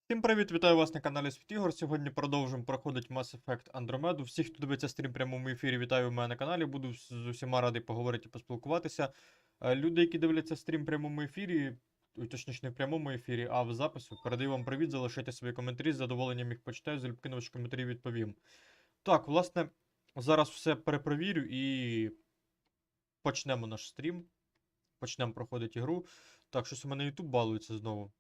Всім привіт, вітаю вас на каналі Ігор. Сьогодні продовжуємо проходити Mass Effect Andromeda. Всіх, хто дивиться стрім в прямому ефірі, вітаю в мене на каналі. Буду з усіма радий поговорити і поспілкуватися. Люди, які дивляться стрім в прямому ефірі, точніше не в прямому ефірі, а в запису, передаю вам привіт, залишайте свої коментарі, з задоволенням їх почитаю, залюбки на ваші коментарі відповім. Так, власне, зараз все перепровірю і почнемо наш стрім. Почнемо проходити ігру. Так, щось у мене YouTube балується знову.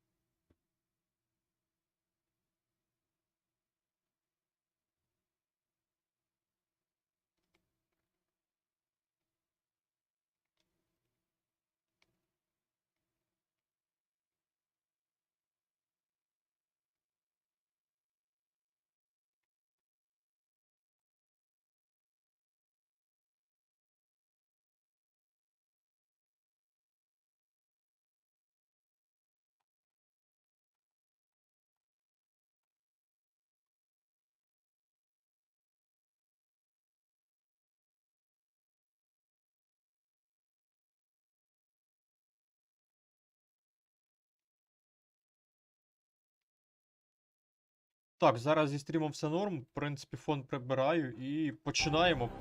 Так, зараз зі стрімом все норм, в принципі, фон прибираю і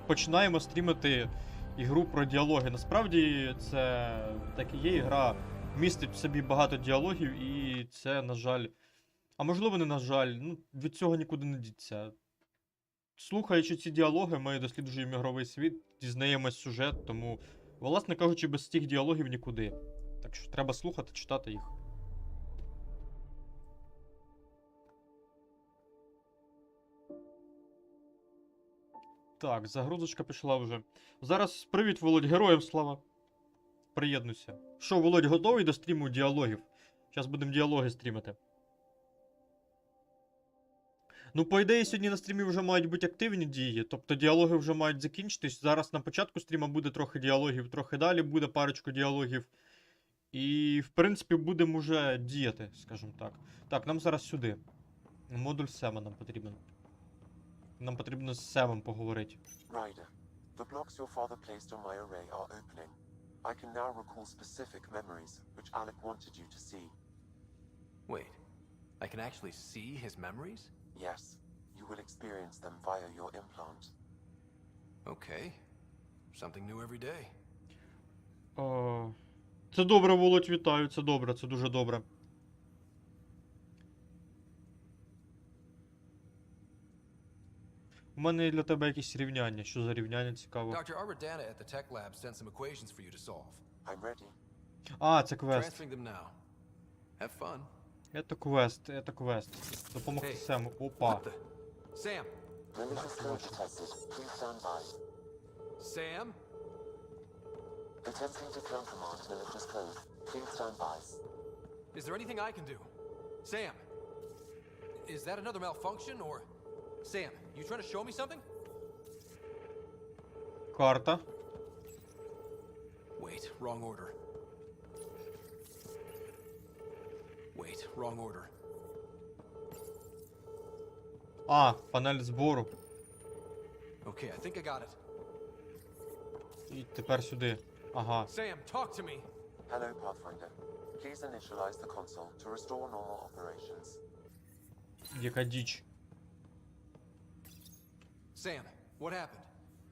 починаємо стрімити ігру про діалоги. Насправді, це так і є, ігра містить в собі багато діалогів, і це, на жаль, а можливо не на жаль, ну, від цього нікуди не діться. Слухаючи ці діалоги, ми досліджуємо ігровий світ, дізнаємось сюжет, тому, власне кажучи, без цих діалогів нікуди. Так що треба слухати, читати їх. Так, загрузочка пішла вже. Зараз привіт, Володь, героям слава. Приєднуйся. Що, Володь, готовий до стріму діалогів? Зараз будемо діалоги стрімити. Ну, по ідеї, сьогодні на стрімі вже мають бути активні дії, тобто діалоги вже мають закінчитись. Зараз на початку стріма буде трохи діалогів, трохи далі буде парочку діалогів. І, в принципі, будемо вже діяти, скажімо так. Так, нам зараз сюди. Модуль Сема нам потрібен. Нам потрібно з Семом поговорити. Ryder, the blocks your father placed on my array are opening. I can now recall specific memories, which Alec wanted you to see. Wait, I can actually see his memories? Yes, you will experience them via your implant. Okay. Something new every day. Це добре, Володь, вітаю, це добре, це дуже добре. У мене є для тебе якісь рівняння. Що за рівняння, цікаво? Dr. Arbordana at the tech lab sent some equations for you to solve. I'm ready. А, це квест. Transferring them now. Have fun. Це квест. Допомогти Сему. Опа. What the? Sam! Malicious code detected. Please stand by. Sam? Attempting to countermand malicious code. Please stand by. Is there anything I can do? Sam! Is that another malfunction, or... Sam, you trying to show me something? Карта. Wait, wrong order. Wait, wrong order. А, панель збору. Okay, I think I got it. І тепер сюди. Ага. Sam, talk to me! Hello, Pathfinder. Please initialize the console to restore normal operations. Яка діч. Sam, what happened?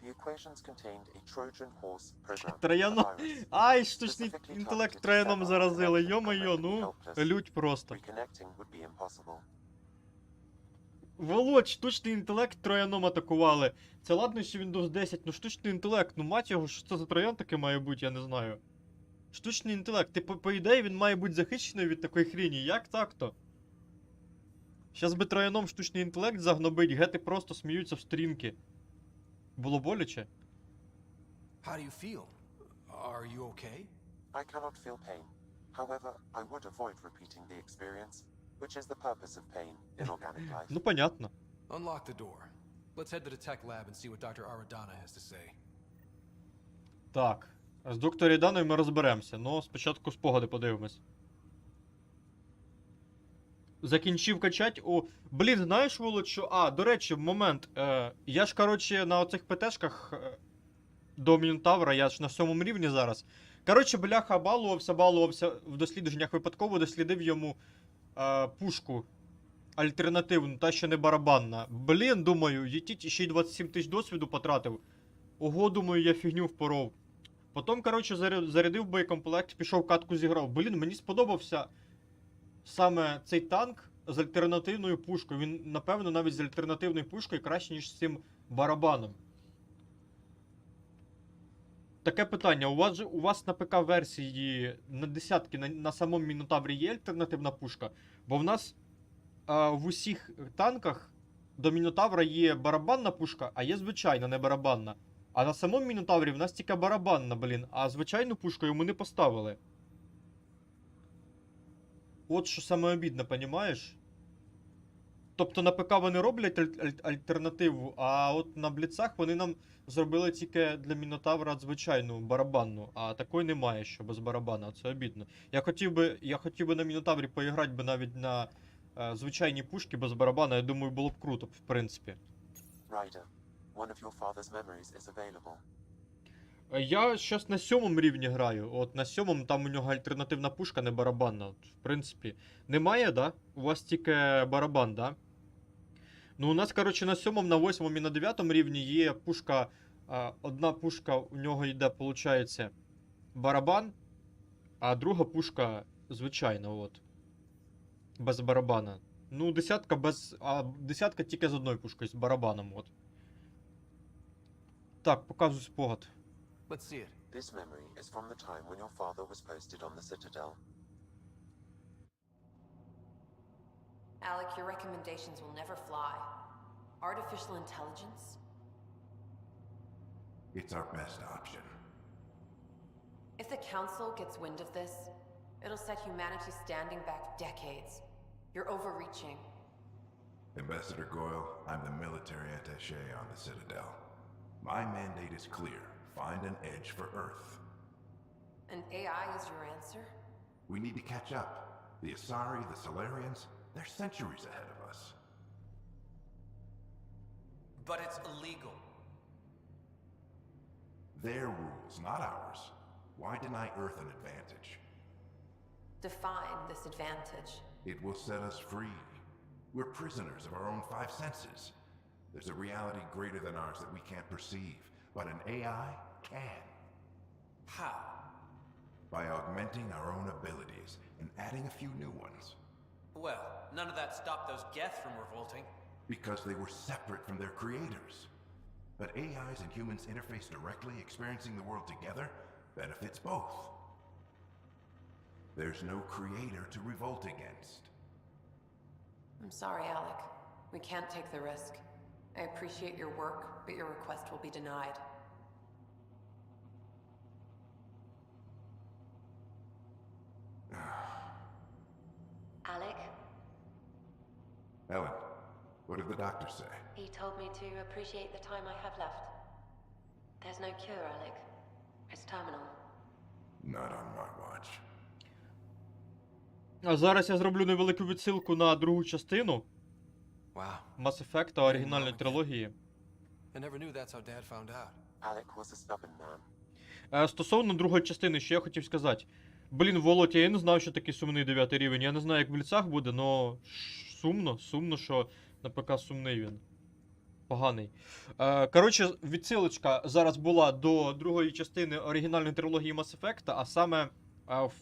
The equations contained a Trojan horse program. Трояно. a virus. Ай, штучний інтелект трояном заразили. Йо-моє, ну, лють просто. Reconnecting would be impossible. Володь, штучний інтелект трояном атакували. Це ладно, що Windows 10, ну штучний інтелект, ну мать його, що це за троян таке має бути, я не знаю. Штучний інтелект, ти по ідеї він має бути захищений від такої хрені, як так-то? Щас би трояном штучний інтелект загнобить, гети просто сміються в стрінки. Було боляче? How do you feel? Are you okay? I cannot feel pain. However, I would avoid repeating the experience, which is the purpose of pain in organic life. Ну понятно. Unlock the door. Let's head to the tech lab and see what Dr. Aradana has to say. Так. З доктором Даною ми розберемося, но спочатку спогади подивимось. Закінчив качать. О, блін, знаєш, Володь, що... А, до речі, момент. Я ж, коротше, на оцих ПТшках до Мінотавра, я ж на 7 рівні зараз. Коротше, бляха, балувався в дослідженнях, випадково дослідив йому пушку альтернативну, та що не барабанна. Блін, думаю, їтіть, ще й 27 тисяч досвіду потратив. Ого, думаю, я фігню впоров. Потім, коротше, зарядив боєкомплект, пішов катку зіграв. Блін, мені сподобався саме цей танк з альтернативною пушкою. Він, напевно, навіть з альтернативною пушкою краще, ніж з цим барабаном. Таке питання. У вас на ПК-версії на десятки, на самому Мінотаврі є альтернативна пушка? Бо в нас в усіх танках до Мінотавра є барабанна пушка, а є звичайна, не барабанна. А на самому Мінотаврі в нас тільки барабанна, блін, а звичайну пушку йому не поставили. От що саме обідно, понімаєш? Тобто на ПК вони роблять альтернативу, а от на бліцах вони нам зробили тільки для Мінотавра звичайну барабанну, а такої немає, що без барабана, це обідно. Я хотів би на Мінотаврі поіграти би навіть на звичайній пушки без барабана, я думаю, було б круто, в принципі. Ryder, one of your father's memories is available. Я зараз на 7 рівні граю. От на 7 там у нього альтернативна пушка, не барабанна. От, в принципі. Немає, да? У вас тільки барабан, да? Ну, у нас, коротше, на 7, на 8 і на 9 рівні є пушка. Одна пушка у нього йде, виходить, барабан, а друга пушка звичайна, от. Без барабана. Ну, десятка без. А десятка тільки з одною пушкою, з барабаном, от. Так, показую спогад. Let's see it. This memory is from the time when your father was posted on the Citadel. Alec, your recommendations will never fly. Artificial intelligence? It's our best option. If the Council gets wind of this, it'll set humanity standing back decades. You're overreaching. Ambassador Goyle, I'm the military attaché on the Citadel. My mandate is clear. Find an edge for Earth. And AI is your answer? We need to catch up. The Asari, the Solarians, they're centuries ahead of us. But it's illegal. Their rules, not ours. Why deny Earth an advantage? Define this advantage. It will set us free. We're prisoners of our own 5 senses. There's a reality greater than ours that we can't perceive, but an AI can. How? By augmenting our own abilities and adding a few new ones. Well, none of that stopped those Geth from revolting. Because they were separate from their creators. But AIs and humans interface directly, experiencing the world together, benefits both. There's no creator to revolt against. I'm sorry, Alec. We can't take the risk. I appreciate your work, but your request will be denied. Helen, what did the doctor say? He told me to appreciate the time I have left. There's no cure, Alec. It's terminal. Not on my watch. А зараз я зроблю невелику відсилку на другу частину Wow. Mass Effect та оригінальної трилогії. I never knew that's how Dad found out. Alec was a stubborn man. Стосовно другої частини, що я хотів сказати. Блін, Володь, я не знав, що такий сумний 9 рівень. Я не знаю, як в ліцах буде, но сумно, що на ПК сумний він. Поганий. Коротше, відсилочка зараз була до другої частини оригінальної трилогії Mass Effect, а саме в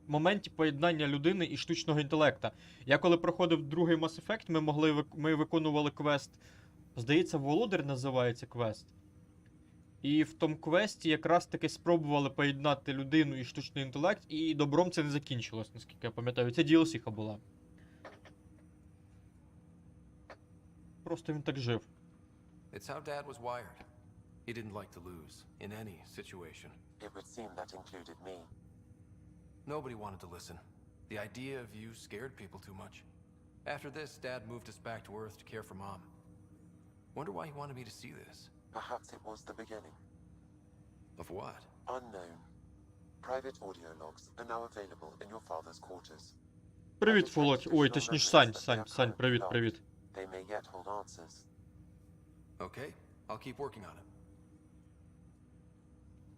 моменті поєднання людини і штучного інтелекта. Я коли проходив другий Mass Effect, ми виконували квест, здається, Володар називається квест. І в тому квесті якраз таки спробували поєднати людину і штучний інтелект, і добром це не закінчилось, наскільки я пам'ятаю. Це DLC-ха була. Просто він так жив. It's how Dad was wired. He didn't like to lose in any situation. It would seem that included me. Nobody wanted to listen. The idea of you scared people too much. After this, Dad moved us back to Earth to care for Mom. Wonder why he wanted me to see this. Perhaps it was the beginning. Of what? Unknown. Private audio logs are now available in your father's quarters. Привіт, Володь. Ой, точніше, Сань, привіт. They may yet hold answers. Okay, I'll keep working on it.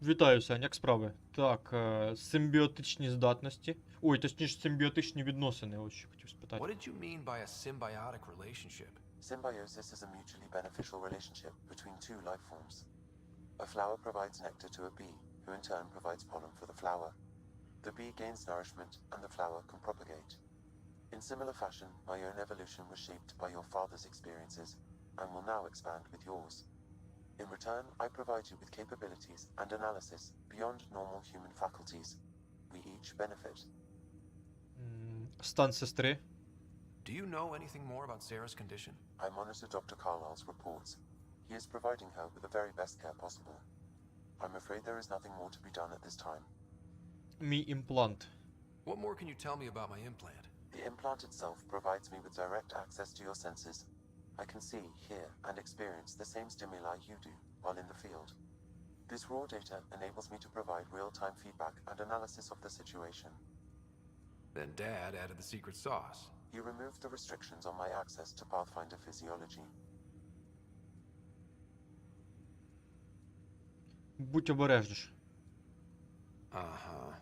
Вітаю, Сань, як справи? Так, симбіотичні здатності. Ой, точніше, симбіотичні відносини, ось що хотів спитати. What did you mean by a symbiotic relationship? Symbiosis is a mutually beneficial relationship between two life forms. A flower provides nectar to a bee, who in turn provides pollen for the flower. The bee gains nourishment, and the flower can propagate. In similar fashion, my own evolution was shaped by your father's experiences, and will now expand with yours. In return, I provide you with capabilities and analysis beyond normal human faculties. We each benefit. Стан сестри. Do you know anything more about Sarah's condition? I monitor Dr. Carlisle's reports. He is providing her with the very best care possible. I'm afraid there is nothing more to be done at this time. Мій імплант. What more can you tell me about my implant? The implant itself provides me with direct access to your senses. I can see, hear, and experience the same stimuli you do while in the field. This raw data enables me to provide real-time feedback and analysis of the situation. Then Dad added the secret sauce. He removed the restrictions on my access to Pathfinder physiology. Будь обережніш. Uh-huh.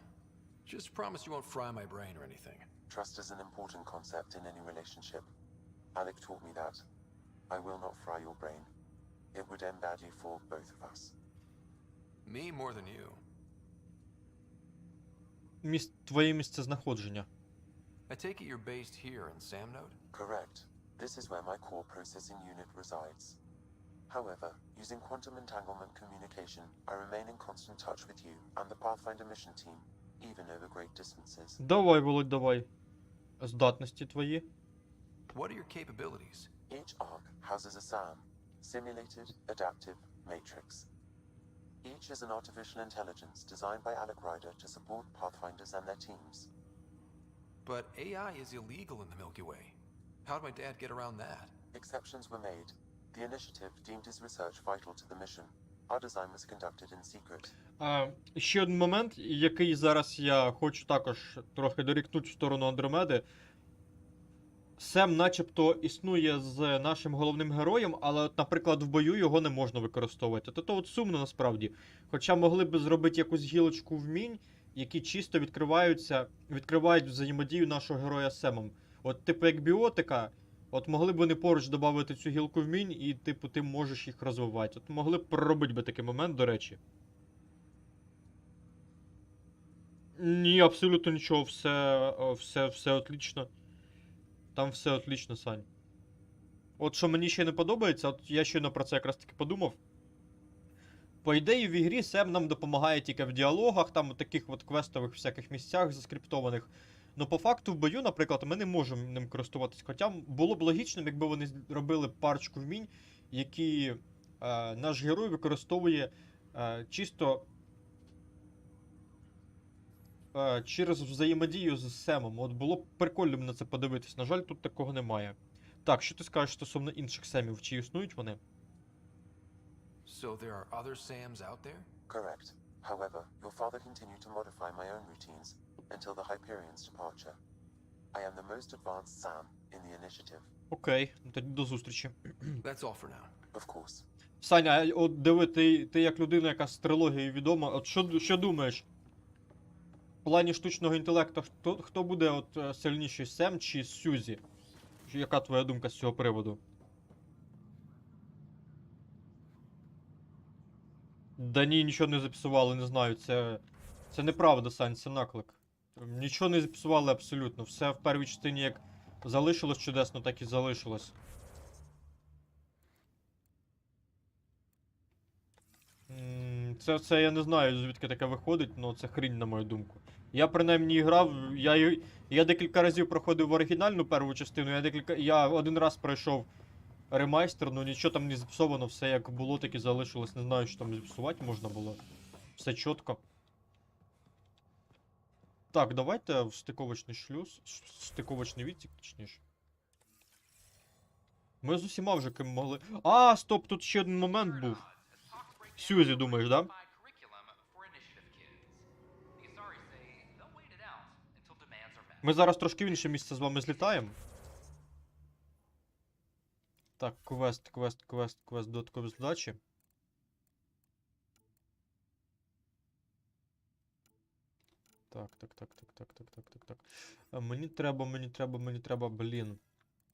Just promise you won't fry my brain or anything. Trust is an important concept in any relationship. Alec taught me that. I will not fry your brain. It would end badly for both of us. Me more than you. Твоє місцезнаходження. I take it you're based here in Samnode? Correct. This is where my core processing unit resides. However, using quantum entanglement communication, I remain in constant touch with you and the Pathfinder mission team, even over great distances. Давай, Володь, давай. Здатності твої. What are your capabilities? Each arc houses a SAM, Simulated Adaptive Matrix. Each is an artificial intelligence designed by Alec Ryder to support Pathfinders and their teams. But AI is illegal in the Milky Way. How'd my dad get around that? Exceptions were made. The initiative deemed his research vital to the mission. Our design was conducted in secret. Ще один момент, який зараз я хочу також трохи дорікнути в сторону Андромеди. Сем начебто існує з нашим головним героєм, але, от, наприклад, в бою його не можна використовувати. То от сумно насправді. Хоча могли б зробити якусь гілочку вмінь, які чисто відкривають взаємодію нашого героя з Семом. От, типу, як біотика, от могли б вони поруч додати цю гілку вмінь, і, типу, ти можеш їх розвивати. От могли б проробити би такий момент, до речі. Ні, абсолютно нічого, все отлично. Там все отлично, Сань. От що мені ще не подобається, от я щойно про це якраз таки подумав. По ідеї, в ігрі Сем нам допомагає тільки в діалогах, там у таких от квестових всяких місцях заскриптованих. Но по факту в бою, наприклад, ми не можемо ним користуватись. Хоча було б логічним, якби вони робили парочку вмінь, які наш герой використовує чисто через взаємодію з Семом. От було б прикольно на це подивитись. На жаль, тут такого немає. Так, що ти скажеш стосовно інших семів? Чи існують вони? So there are other Sams out there? Correct. However, your father continued to modify my own routines until the Hyperion's departure. I am the most advanced Sam in the initiative. Окей, тоді до зустрічі. That's all for now. Of course. Саня, от диви, ти як людина, яка з трилогії відома, от що думаєш? В плані штучного інтелекту, хто буде от сильніший, Сем чи Сюзі? Яка твоя думка з цього приводу? Да ні, нічого не записували, не знаю, це неправда, Сань, це наклик. Нічого не записували абсолютно, все в першій частині як залишилось чудесно, так і залишилось. Це я не знаю, звідки таке виходить, але це хрінь, на мою думку. Я принаймні грав, я декілька разів проходив в оригінальну першу частину, я один раз пройшов ремайстер, ну нічого там не зіпсовано, все як було, так і залишилось. Не знаю, що там зіпсувати можна було. Все чітко. Так, давайте в стиковочний шлюз, стиковочний відсік, точніше. Ми з усіма вже ким могли... А, стоп, тут ще один момент був. Сюзі, думаєш, да? Ми зараз трошки в інше місце з вами злітаємо. Так, квест, додаткові задачі. Так. Мені треба, блін.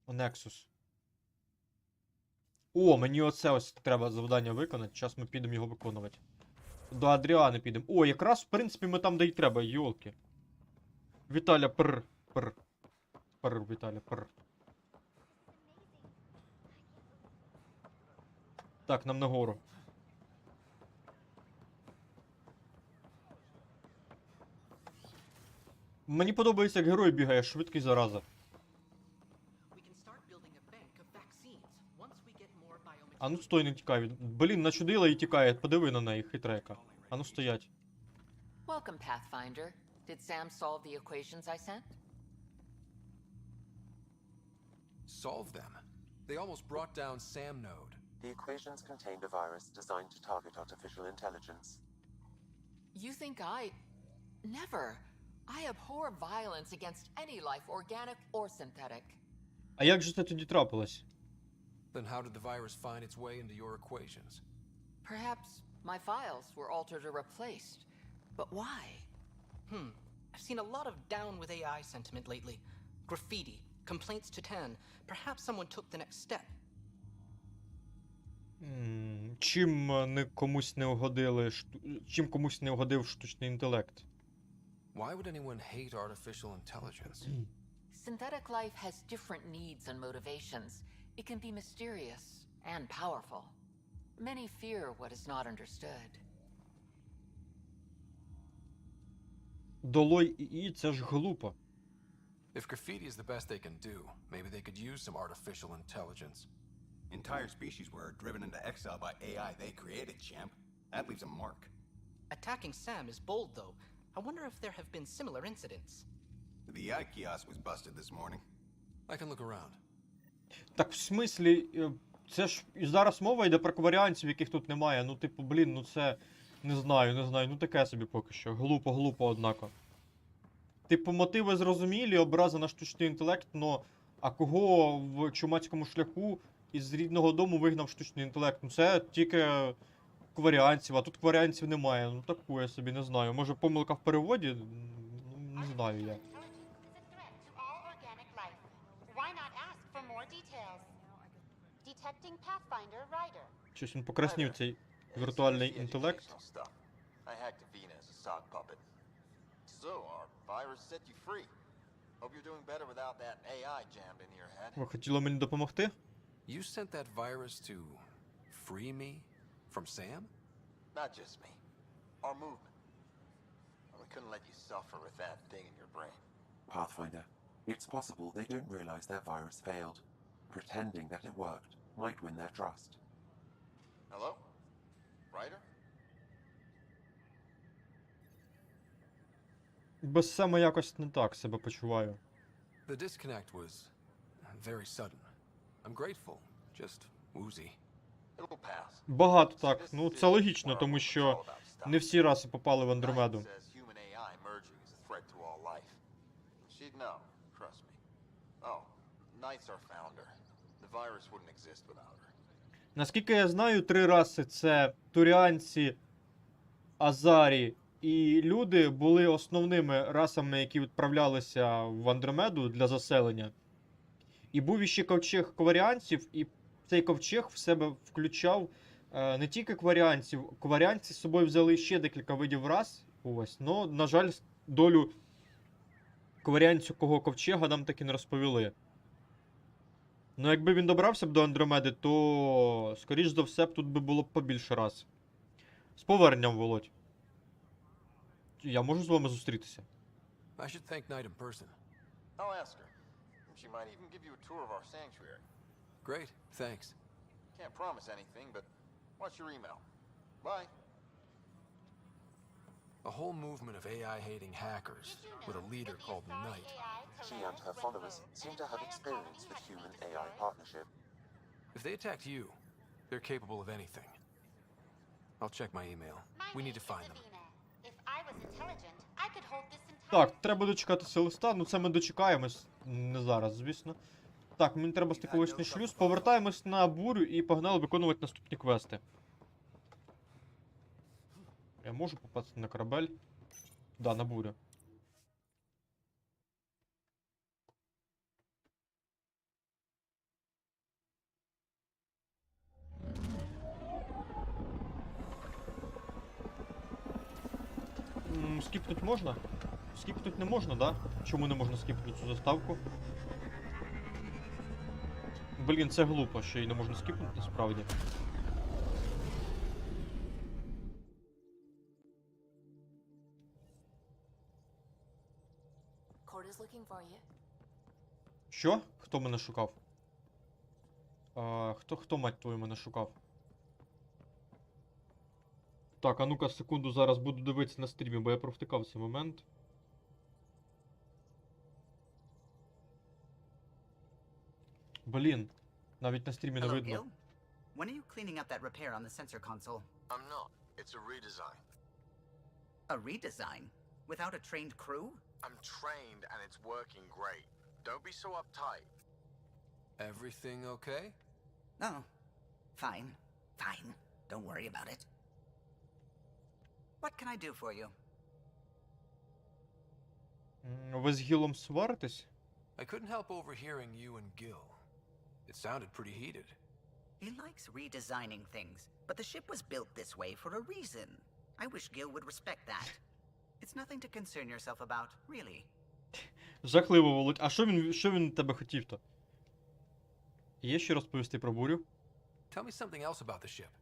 Nexus. О, мені оце ось треба завдання виконати. Зараз ми підемо його виконувати. До Адріани підемо. О, якраз, в принципі, ми там, де й треба, йолки. Віталя, Віталя, Так, нам нагору. Мені подобається, як герой бігає, швидкий зараза. А ну стой, не тікай. Блін, начудила і тікає. Подиви на неї, хитрека. А ну стоять. Welcome, Pathfinder. Did Sam solve the equations I sent? Solve them? They almost brought down Sam Node. The equations contained a virus designed to target artificial intelligence. You think Never. I abhor violence against any life, organic or synthetic. А як же це тоді трапилось? Then how did the virus find its way into your equations? Perhaps my files were altered or replaced. But why? I've seen a lot of down with AI sentiment lately. Graffiti, complaints to 10. Perhaps someone took the next step. Чим комусь не угодив штучний інтелект? Why would anyone hate artificial intelligence? Synthetic life has different needs and motivations. It can be mysterious and powerful. Many fear what is not understood. Долой ІІ, це ж глупо. If graffiti is the best they can do, maybe they could use some artificial intelligence. Entire species were driven into exile by AI they created, champ. That leaves a mark. Attacking Sam is bold, though. I wonder if there have been similar incidents. The AI kiosk was busted this morning. I can look around. Так в смислі, це ж і зараз мова йде про варіантів, яких тут немає. Ну, типу, блін, ну це... Не знаю, ну таке собі поки що. Глупо, однако. Типу, мотиви зрозумілі, образи на штучний інтелект, но... А кого в чумацькому шляху із рідного дому вигнав штучний інтелект? Ну це тільки кваріанців, а тут кваріанців немає. Ну таку я собі не знаю. Може помилка в переводі? Не знаю я. Щось він покраснів, цей віртуальний інтелект. Ви хотіли мені допомогти? You sent that virus to free me from Sam? Not just me. Our movement. We couldn't let you suffer with that thing in your brain. Pathfinder, it's possible they don't realize their virus failed. Pretending that it worked might win their trust. Hello? Ryder? Без Сема якось не так себе почуваю. The disconnect was very sudden. I'm grateful. Just woozy. It'll pass. Багато так. Ну, це логічно, тому що не всі раси попали в Андромеду. Ryzen says human AI merging is a threat to all life. She'd know, trust me. Oh, Knight's our founder. The virus wouldn't exist without her. Наскільки я знаю, 3 раси — це туріанці, азарі і люди — були основними расами, які відправлялися в Андромеду для заселення. І був іще ковчег кваріанців, і цей ковчег в себе включав не тільки кваріанців. Кваріанці з собою взяли ще декілька видів рас. Ось. Но, на жаль, долю кваріанцького ковчега нам таки не розповіли. Ну, якби він добрався б до Андромеди, то, скоріш за все, тут би було б побільше раз. З поверненням, Володь. Я можу з вами зустрітися? I should thank Knight in person. I'll ask her. She might even give you a tour of our sanctuary. Great, thanks. Can't promise anything, but what's your email? Bye. A whole movement of AI-hating hackers with a leader called Knight. She and her followers seem to have experience with human-AI partnership. If they attacked you, they're capable of anything. I'll check my email. We need to find them. Так, треба дочекатися листа. Ну, це ми дочекаємось. Не зараз, звісно. Так, мені треба стиковочний шлюз. Повертаємось на бурю і погнали виконувати наступні квести. Я можу попасти на корабель? Да, на бурю. Скіпнуть можна? Скіпнуть не можна, да? Чому не можна скіпнути цю заставку? Блін, це глупо, що її не можна скіпнути, насправді. Що? Хто мене шукав? Хто, мать твою, мене шукав? Так, а ну-ка, секунду, зараз буду дивитися на стрімі, бо я провтикав цей момент. Блін, навіть на стрімі не Hello, видно. Gil. When are you cleaning up that repair on the sensor console? I'm not. It's a redesign. A redesign? Without a trained crew? I'm trained and it's working great. Don't be so uptight. Everything okay? Oh, fine. Fine. Don't worry about it. What can I do for you? Ви з Гілом сваритесь? I couldn't help overhearing you and Gil. It sounded pretty heated. He likes redesigning things, but the ship was built this way for a reason. I wish Gil would respect that. It's nothing to concern yourself about, really. Жахливо, Володь. А що він тебе хотів-то? Є що розповісти про бурю? Tell me something else about the ship.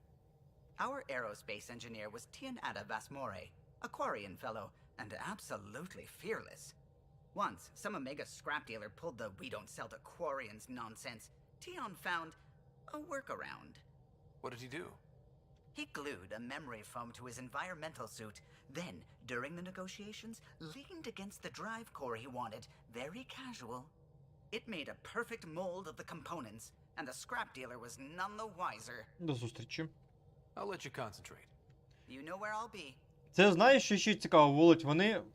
Our aerospace engineer was Tianada Vasmore, a Quarian fellow, and absolutely fearless. Once, some Omega scrap dealer pulled the "we don't sell to Quarians" nonsense. Tion found a workaround. What did he do? He glued a memory foam to his environmental suit, then, during the negotiations, leaned against the drive core he wanted, very casual. It made a perfect mold of the components, and the scrap dealer was none the wiser. До зустрічі. I'll let you concentrate. You know where I'll be. Це, знаєш, що ще цікаво, Володь?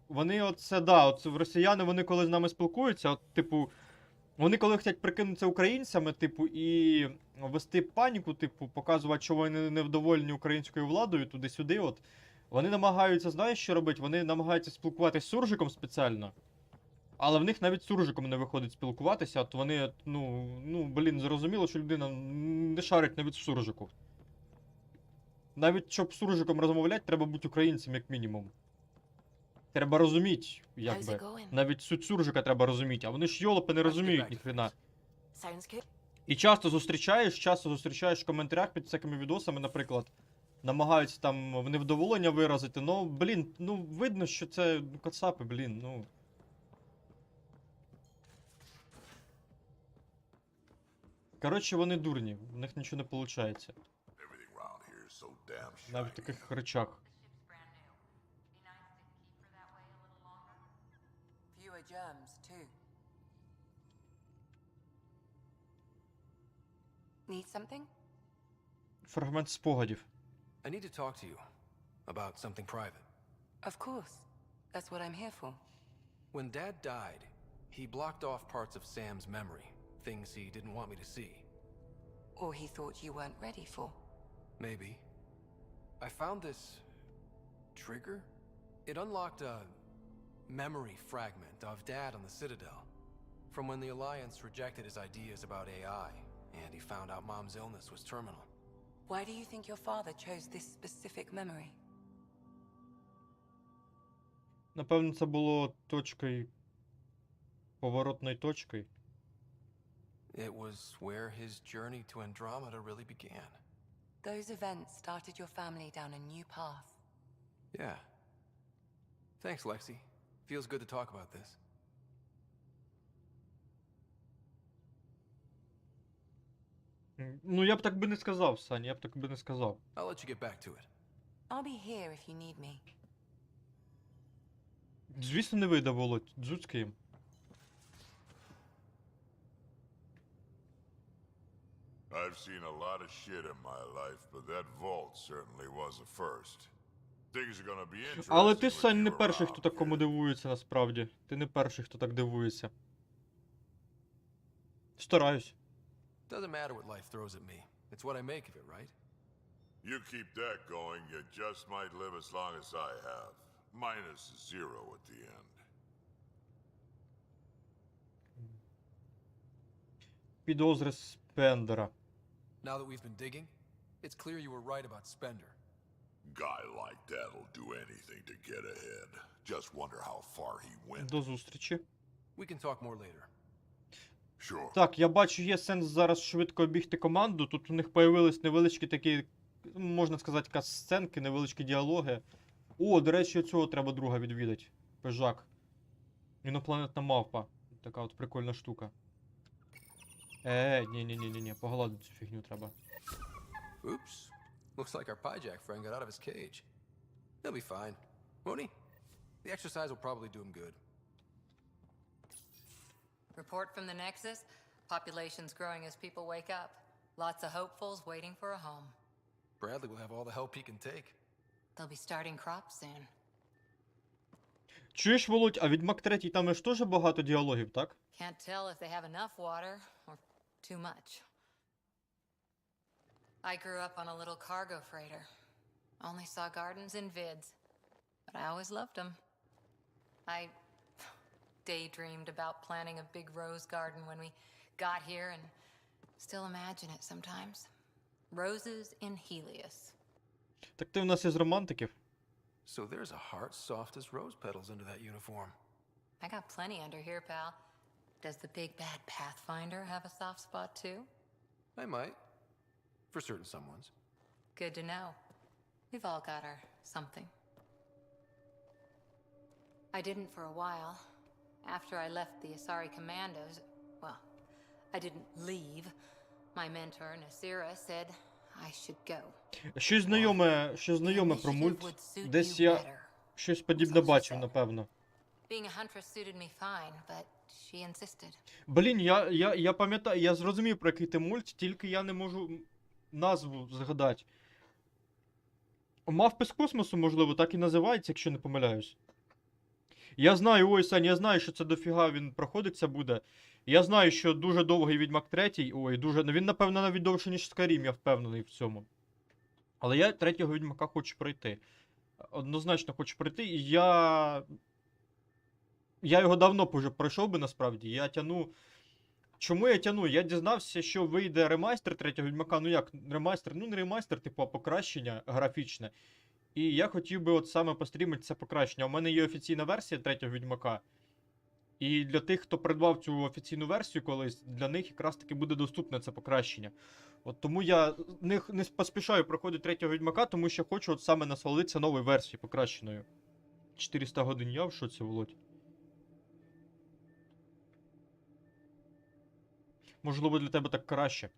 Вони оце, да, оце росіяни, вони коли з нами спілкуються, от, типу, вони коли хочуть прикинутися українцями, типу, і вести паніку, типу, показувати, що вони невдоволені українською владою, туди-сюди, от, вони намагаються, знаєш, що робити? Вони намагаються спілкуватися з суржиком спеціально, але в них навіть з суржиком не виходить спілкуватися, от вони, блін, зрозуміло, що людина не шарить навіть в суржику. Навіть, щоб з суржиком розмовляти, треба бути українцем, як мінімум. Треба розуміти, якби. Навіть суть суржика треба розуміти, а вони ж йолопи не розуміють ніхрена. І часто зустрічаєш в коментарях під всякими відосами, наприклад, намагаються там в невдоволення виразити, блін, видно, що це кацапи, блін, Коротше, вони дурні, в них нічого не виходить. Навіть в таких речах. Need something? Фрагмент спогадів. I need to talk to you about something private. Of course. That's what I'm here for. When Dad died, he blocked off parts of Sam's memory, things he didn't want me to see. Or he thought you weren't ready for. Maybe. I found this trigger. It unlocked a memory fragment of Dad on the Citadel, from when the Alliance rejected his ideas about AI, and he found out Mom's illness was terminal. Why do you think your father chose this specific memory? Напевно, це було точкою, поворотною точкою. It was where his journey to Andromeda really began. Those events started your family down a new path. Yeah. Thanks, Lexi. Feels good to talk about this. Ну, я б так би не сказав, Саня, я б так би не сказав. I'll let you get back to it. I'll be here if you need me. Звісно, не вийде, Володь, дзуцьки їм. I've seen a lot of shit in my life, but that vault certainly was a first. Things are gonna be interesting. Але ти, when Сань, не you're перший, хто around такому here. дивується, насправді. Ти не перший, хто так дивується. Стараюсь. Doesn't matter what life throws at me. It's what I make of it, right? You keep that going, you just might live as long as I have. Minus 0 at the end. Підозри Спендера. Now that we've been digging, it's clear you were right about Spender. Guy like that'll do anything to get ahead. Just wonder how far he went. До зустрічі. We can talk more later. Sure. Так, я бачу, є сенс зараз швидко обігти команду. Тут у них появились невеличкі такі, можна сказати, кат-сценки, невеличкі діалоги. О, до речі, цього треба друга відвідати. Пежак. Інопланетна мавпа. Така от прикольна штука. Ні, погладити цю фігню треба. Oops. Looks like our Pyjack friend got out of his cage. He'll be fine, won't he? The exercise will probably do him good. Report from the Nexus. Population's growing as people wake up. Lots of hopefuls waiting for a home. Bradley will have all the help he can take. They'll be starting crops soon. Чуєш, Володь, а Відьмак 3 там ж теж багато діалогів, так? Can't tell if they have enough water or too much. I grew up on a little cargo freighter. Only saw gardens in vids, but I always loved them. I daydreamed about planting a big rose garden when we got here and still imagine it sometimes. Roses in Helios. Так ти в нас із романтиків. So there's a heart soft as rose petals under that uniform. I got plenty under here, pal. Does the big bad Pathfinder have a soft spot too? I might. For certain someones. Good to know. We've all got our something. I didn't for a while. After I left the Asari Commandos, well, I didn't leave. My mentor, Nasira, said I should go. Щось знайоме про мульт. Десь я щось подібне бачив, напевно. Being a huntress suited me fine, but she insisted. Блін, я пам'ятаю, я зрозумів, про який ти мульт, тільки я не можу назву згадати. Мавпи з космосу, можливо, так і називається, якщо не помиляюсь. Я знаю, ой, Сань, я знаю, що це дофіга він проходиться буде. Я знаю, що дуже довгий Відьмак 3, ой, дуже, він, напевно, навіть довше, ніж Skyrim, я впевнений в цьому. Але я третього Відьмака хочу пройти. Однозначно хочу пройти, і я його давно вже пройшов би, насправді. Я тяну... Чому я тяну? Я дізнався, що вийде ремастер третього Відьмака. Ну як, ремастер? Ну не ремастер, типу, а покращення графічне. І я хотів би от саме пострімити це покращення. У мене є офіційна версія третього Відьмака. І для тих, хто придбав цю офіційну версію колись, для них якраз таки буде доступне це покращення. От тому я не поспішаю проходити третього Відьмака, тому що хочу от саме насолодитися новою версією покращеною. 400 годин я в шоці, Володь. Можливо, для тебе так краще.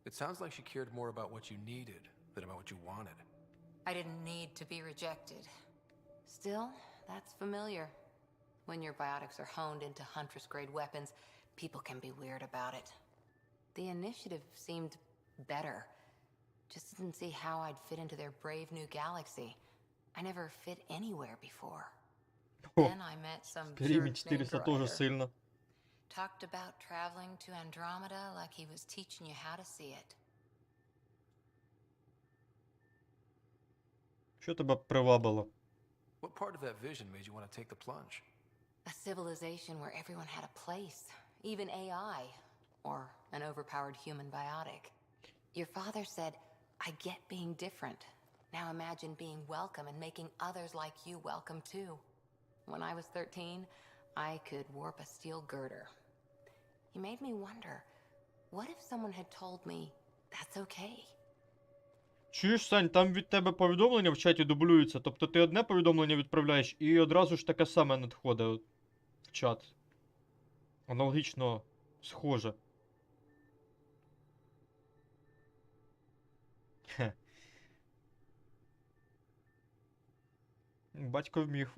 It sounds like she cared more about what you needed than about what you wanted. I didn't need to be rejected. Still, that's familiar. When your biotics are honed into Huntress-grade weapons, people can be weird about it. The initiative seemed better. Just didn't see how I'd fit into their brave new galaxy. I never fit anywhere before. Then I met some Стрімі jerk named 400 тоже Ryder. сильно. Talked about traveling to Andromeda like he was teaching you how to see it. Що тебе привабило? What part of that vision made you want to take the plunge? A civilization where everyone had a place, even AI, or an overpowered human biotic. Your father said, I get being different. Now imagine being welcome and making others like you welcome too. When I was 13, I could warp a steel girder. He made me wonder, what if someone had told me that's okay? Чуєш, Сань, там від тебе повідомлення в чаті дублюються. Тобто ти одне повідомлення відправляєш і одразу ж таке саме надходить в чат. Аналогічно схоже. Хе. Батько вмів.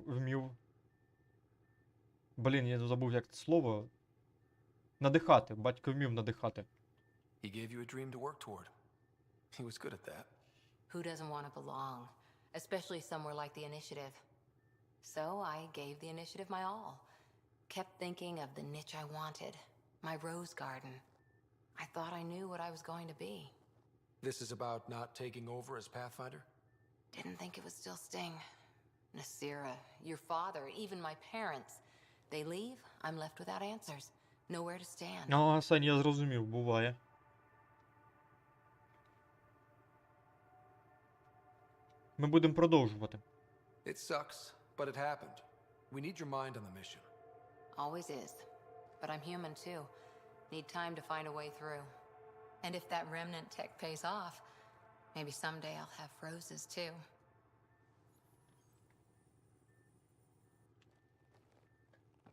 Блін, я забув як це слово. Надихати. Батько вмів надихати. He gave you a dream to work toward. He was good at that. Who doesn't want to belong, especially somewhere like the Initiative? So I gave the Initiative my all. Kept thinking of the niche I wanted, my rose garden. I thought I knew what I was going to be. This is about not taking over as Pathfinder? Didn't think it would still sting. Nasira, your father, even my parents. They leave, I'm left without answers. Nowhere to stand. А, Сань, я зрозумів, буває. Ми будемо продовжувати. It sucks, but it happened. We need your mind on the mission. Always is. But I'm human too. Need time to find a way through. And if that remnant tech pays off, maybe someday I'll have roses too.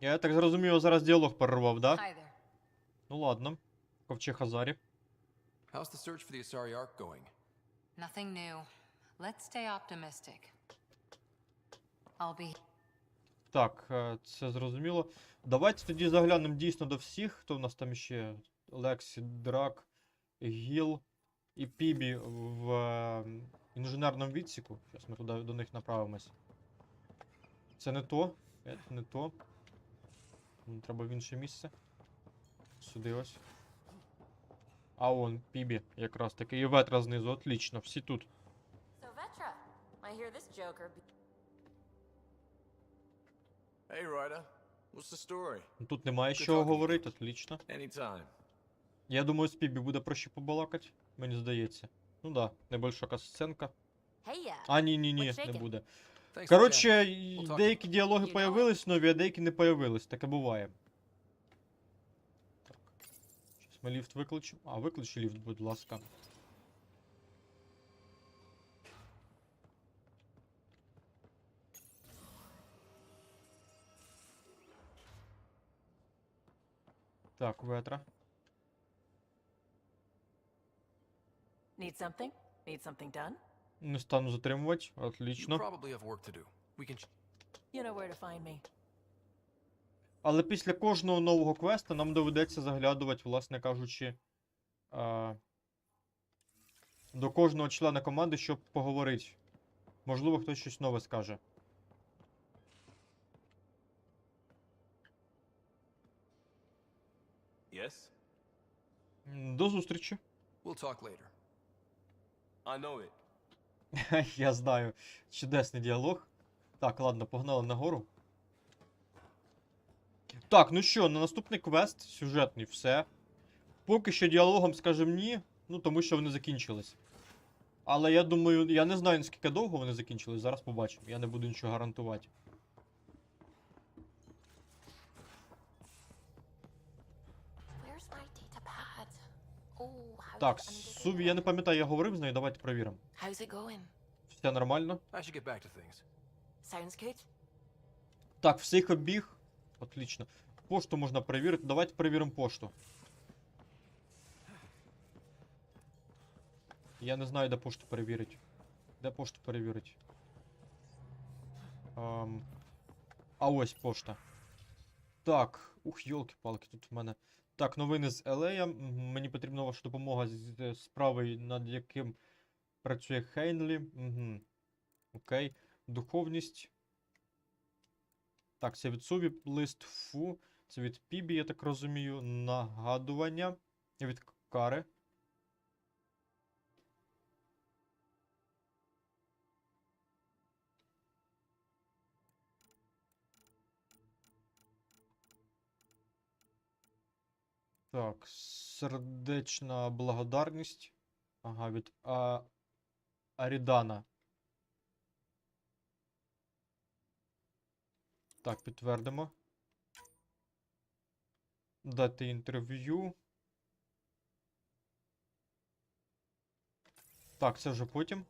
Я так зрозумів, зараз діалог перервав, да? Hi there. Ну ладно. Ковчег Азарі. How's the search for the Asari Ark going? Nothing new. Let's stay optimistic. I'll be... Так, це зрозуміло. Давайте тоді заглянемо дійсно до всіх, хто в нас там ще. Лексі, Драк, Гіл і Пібі в інженерному відсіку. Зараз ми туди до них направимось. Це не то. Це не то. Треба в інше місце. Сюди ось. А он, Пібі, якраз таки. І Ветра знизу. Отлично, всі тут. So Vetra, I hear this joker. Hey Ryder, what's the story? Тут немає що говорити, отлично. Anytime. Я думаю, з Пібі буде проще побалакати, мені здається. Ну да, небольша касценка. А, ні, не буде. Коротше, деякі діалоги появились нові, а деякі не появились, таке буває. Так. Щас ми ліфт виключимо. А, виключи ліфт, будь ласка. Так, Ветра. Need something? Need something done? Не стану затримувати, отлично. You know where to find me. Але після кожного нового квеста нам доведеться заглядувати, власне кажучи, до кожного члена команди, щоб поговорити. Можливо, хтось щось нове скаже. Yes? До зустрічі. We'll talk later. I know it. Я знаю. Чудесний діалог. Так, ладно, погнали нагору. Так, ну що, на наступний квест сюжетний, все. Поки що діалогом скажемо ні, ну тому що вони закінчились. Але я думаю, я не знаю, наскільки довго вони закінчились, зараз побачимо. Я не буду нічого гарантувати. Так, Суві, я не пам'ятаю, я говорив з нею, давайте перевіримо. Все нормально? Так, всіх обіг. Отлично. Пошту можна перевірити. Давайте перевіримо пошту. Я не знаю, де пошту перевірити. Де пошту перевірити? А ось пошта. Так, Ух, йолки-палки, тут в мене. Так, новини з Елея. Мені потрібна ваша допомога з справою, над яким працює Хейнлі. Угу. Окей. Духовність. Так, це від Суві. Лист Фу. Це від Пібі, я так розумію. Нагадування. Від Кари. Так, сердечна благодарність. Ага, від Арідана. Так, підтвердимо. Дати інтерв'ю. Так, це вже потім.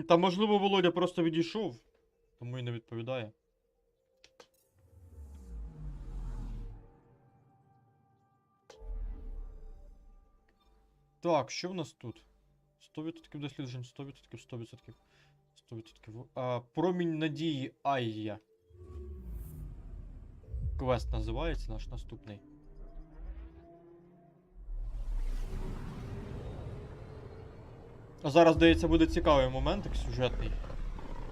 Та можливо Володя просто відійшов, тому і не відповідає. Так, що в нас тут? 100% досліджень, 100%, 100%, 100%. Промінь надії Айя. Квест називається наш наступний. А зараз, здається, буде цікавий моментик сюжетний,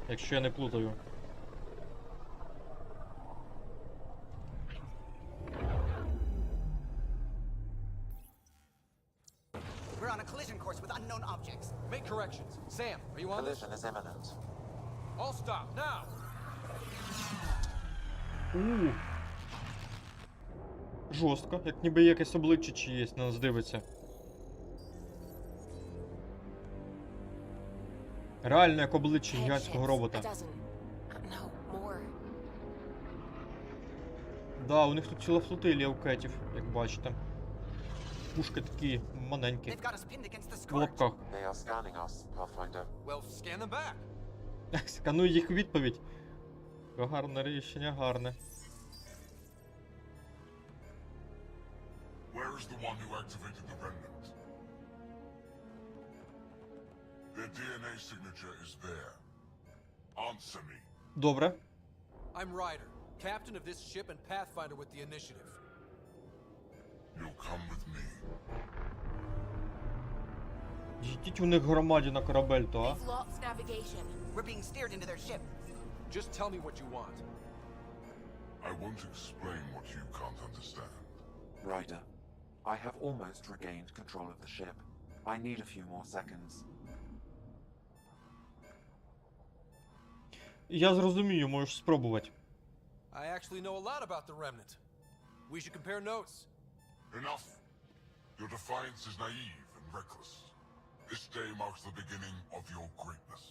якщо я не плутаю. We're on a collision course with unknown objects. Make corrections. Sam, are you on this? Collision is imminent. All stop, now! Жорстко, як ніби якесь обличчя чиєсь на нас дивиться. Реально як обличчя гігантського робота. Да, у них тут ціла флотилія у кетів, як бачите. Пушки такі маленькі. В лапках. Скануй їх відповідь. Гарне рішення, гарне. Where is the one who activated the remnant? Their DNA signature is there. Answer me. Добре. I'm Ryder, captain of this ship and pathfinder with the initiative. You'll come with me. Їдіть у них громаді на корабель, то, а? We're being steered into their ship. Just tell me what you want. I won't explain what you can't understand. Ryder, I have almost regained control of the ship. I need a few more seconds. Я зрозумію, можеш спробувати. I actually know a lot about the remnant. We should compare notes. Enough. Your defiance is naive and reckless. This day marks the beginning of your greatness.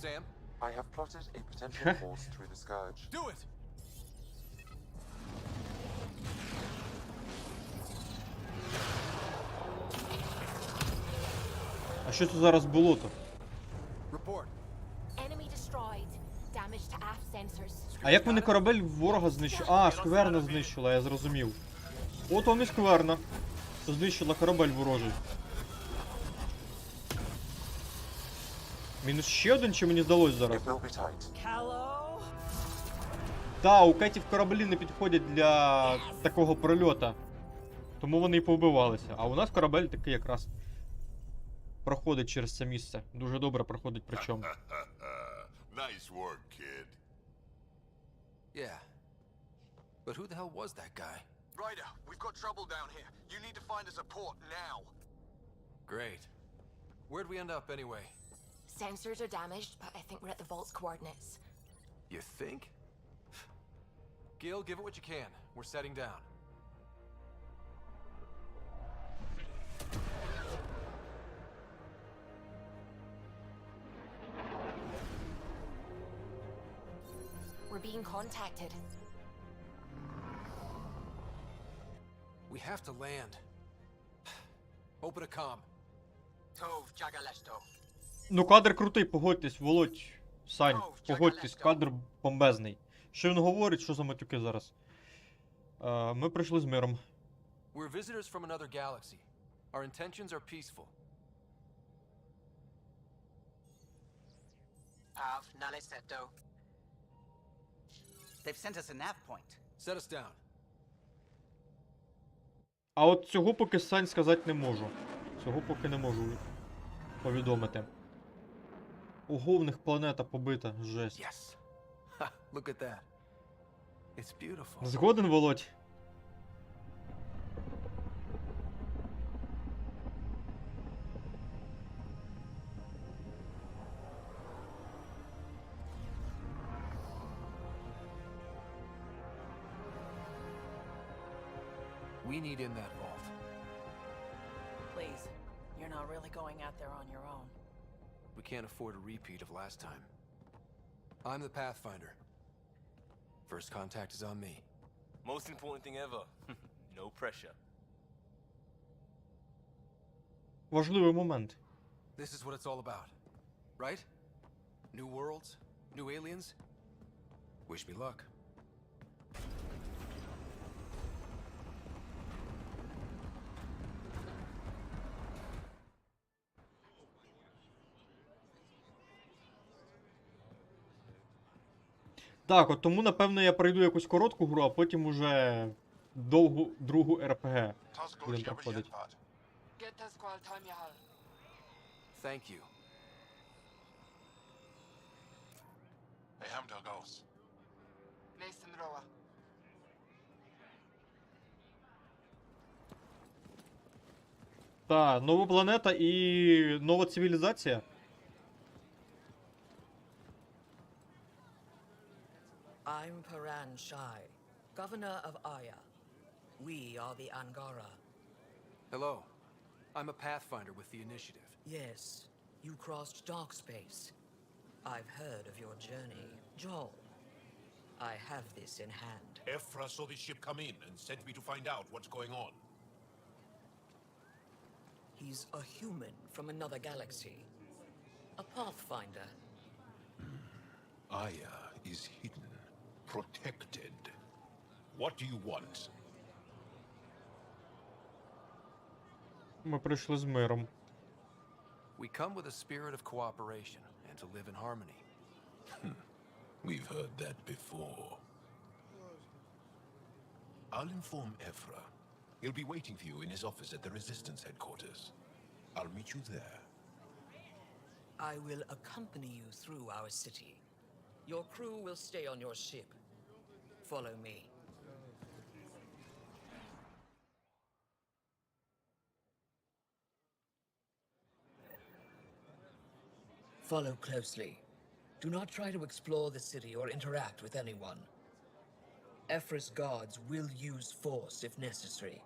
Sam? I have plotted a potential course through the Scourge. Do it! А що це зараз було-то? Report. Enemy destroyed. Damage to aft sensors. А як вони корабель ворога знищили? А, скверна знищила, я зрозумів. От вони скверна. Знищила корабель ворожий. Мінус ще один, чи мені здалось зараз? Та, у кетів кораблі не підходять для такого прольота. Тому вони і повбивалися. А у нас корабель такий якраз проходить через це місце. Дуже добре проходить причому. Nice work, kid. Yeah. But who the hell was that guy? Ryder, we've got trouble down here. You need to find us a port now. Great. Where'd we end up anyway? Sensors are damaged, but I think we're at the vault's coordinates. You think? Gil, give it what you can. We're setting down. We're being contacted. We have to land. Open a comm. Tov Jagaleshto. Ну, кадр крутий, погодьтесь, Володь, Сань, погодьтесь, кадр бомбезний. Що він говорить, що за матюки зараз? Ми прийшли з миром. We're visitors from another galaxy. Our intentions are peaceful. They've sent us a nav point. Set us down. А от цього поки Сань сказати не можу. Цього поки не можу повідомити. Ого, в них планета побита, жесть. Yes. Ha, look at that. It's beautiful. Згоден, Володь? We need in that vault. Please, you're not really going out there on your own. We can't afford a repeat of last time. I'm the Pathfinder. First contact is on me. Most important thing ever. No pressure. Важливий момент. This is what it's all about, right? New worlds, new aliens. Wish me luck. Так, от тому, напевно, я пройду якусь коротку гру, а потім уже довгу другу РПГ будемо проходити. Thank you. Та, нова планета і нова цивілізація. I'm Paran Shai, governor of Aya. We are the Angara. Hello. I'm a Pathfinder with the initiative. Yes, you crossed dark space. I've heard of your journey, Joel. I have this in hand. Ephra saw the ship come in and sent me to find out what's going on. He's a human from another galaxy. A Pathfinder. Aya is hidden, protected. What do you want? Ми прийшли з миром. We come with a spirit of cooperation and to live in harmony. We've heard that before. I'll inform Ephra. He'll be waiting for you in his office at the Resistance headquarters. I'll meet you there. I will accompany you through our city. Your crew will stay on your ship. Follow me. Follow closely. Do not try to explore the city or interact with anyone. Ephra's guards will use force if necessary.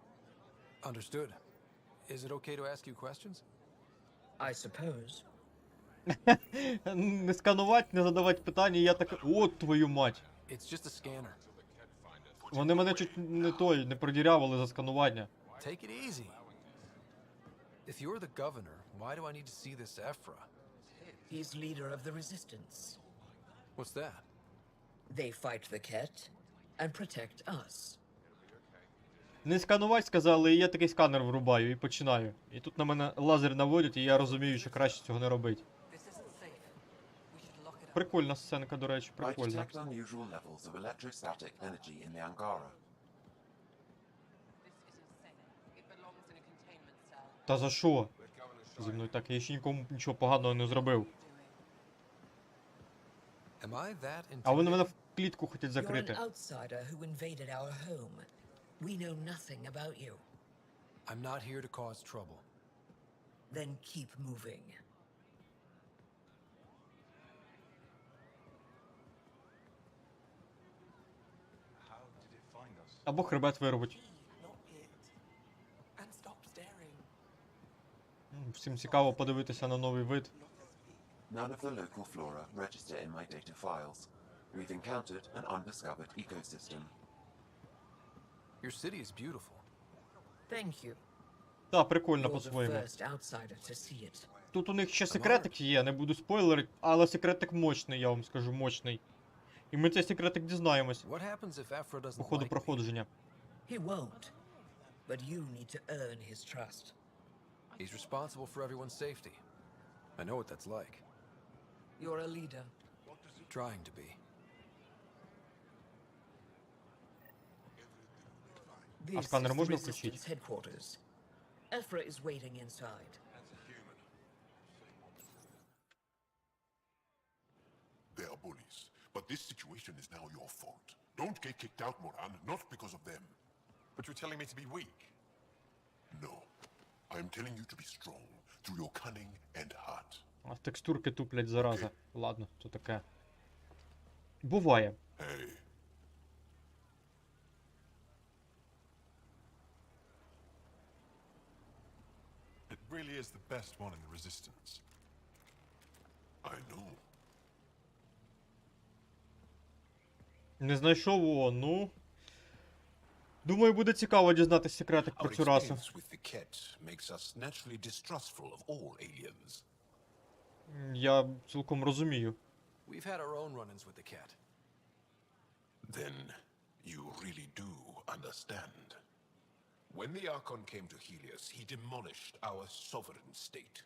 Understood. Is it okay to ask you questions? I suppose. Не сканувати, не задавати питання, я так... От твою мать. It's just a scanner. Вони мене чуть не продірявили за сканування. Take it easy. If you're the governor, why do I need to see this Ephra? He's leader of the Resistance. What's that? They fight the Ket and protect us. Не сканувати сказали, і я такий сканер врубаю і починаю. І тут на мене лазер наводять, і я розумію, що краще цього не робити. Прикольна сценка, до речі, I прикольна. detect unusual levels of electrostatic energy in the Angara. Та за що? Зі мною так, я ще нікому нічого поганого не зробив. Am I that А вони мене intimidating? в клітку хочуть You're закрити. an outsider who invaded our home. We know nothing about you. I'm not here to cause trouble. Then keep moving. Або хребет вирубить. And stop staring. Всім цікаво подивитися на новий вид. None of the local flora register in my data files. We've encountered an undiscovered ecosystem. Your city is beautiful. Thank you. Так, прикольно You're the по-своєму. first outsider to see it. Тут у них ще секретик є, не буду спойлерити, але секретик мощний, я вам скажу, мощний. І ми цей секретик дізнаємось What happens if Ephra doesn't по ходу like me? проходження. He won't. But you need to earn his trust. He's responsible for everyone's safety. I know what that's like. You're a leader. Trying to be. This сканер is the можно включить? Resistance headquarters. Ephra is waiting inside. They are bullies, but this situation is now your fault. Don't get kicked out, Moran, not because of them. But you're telling me to be weak. No. I am telling you to be strong through your cunning and heart. А текстурки туплять, зараза. Ладно, то таке. Буває. Hey. It really is the best one in the Resistance. I know. Не знайшов, о, ну. Думаю, буде цікаво дізнатися секретик про Our цю расу. experience with the Ket makes us naturally distrustful of all aliens. Я цілком розумію. We've had our own run-ins with the cat. Then you really do understand. When the Archon came to Helios, he demolished our sovereign state.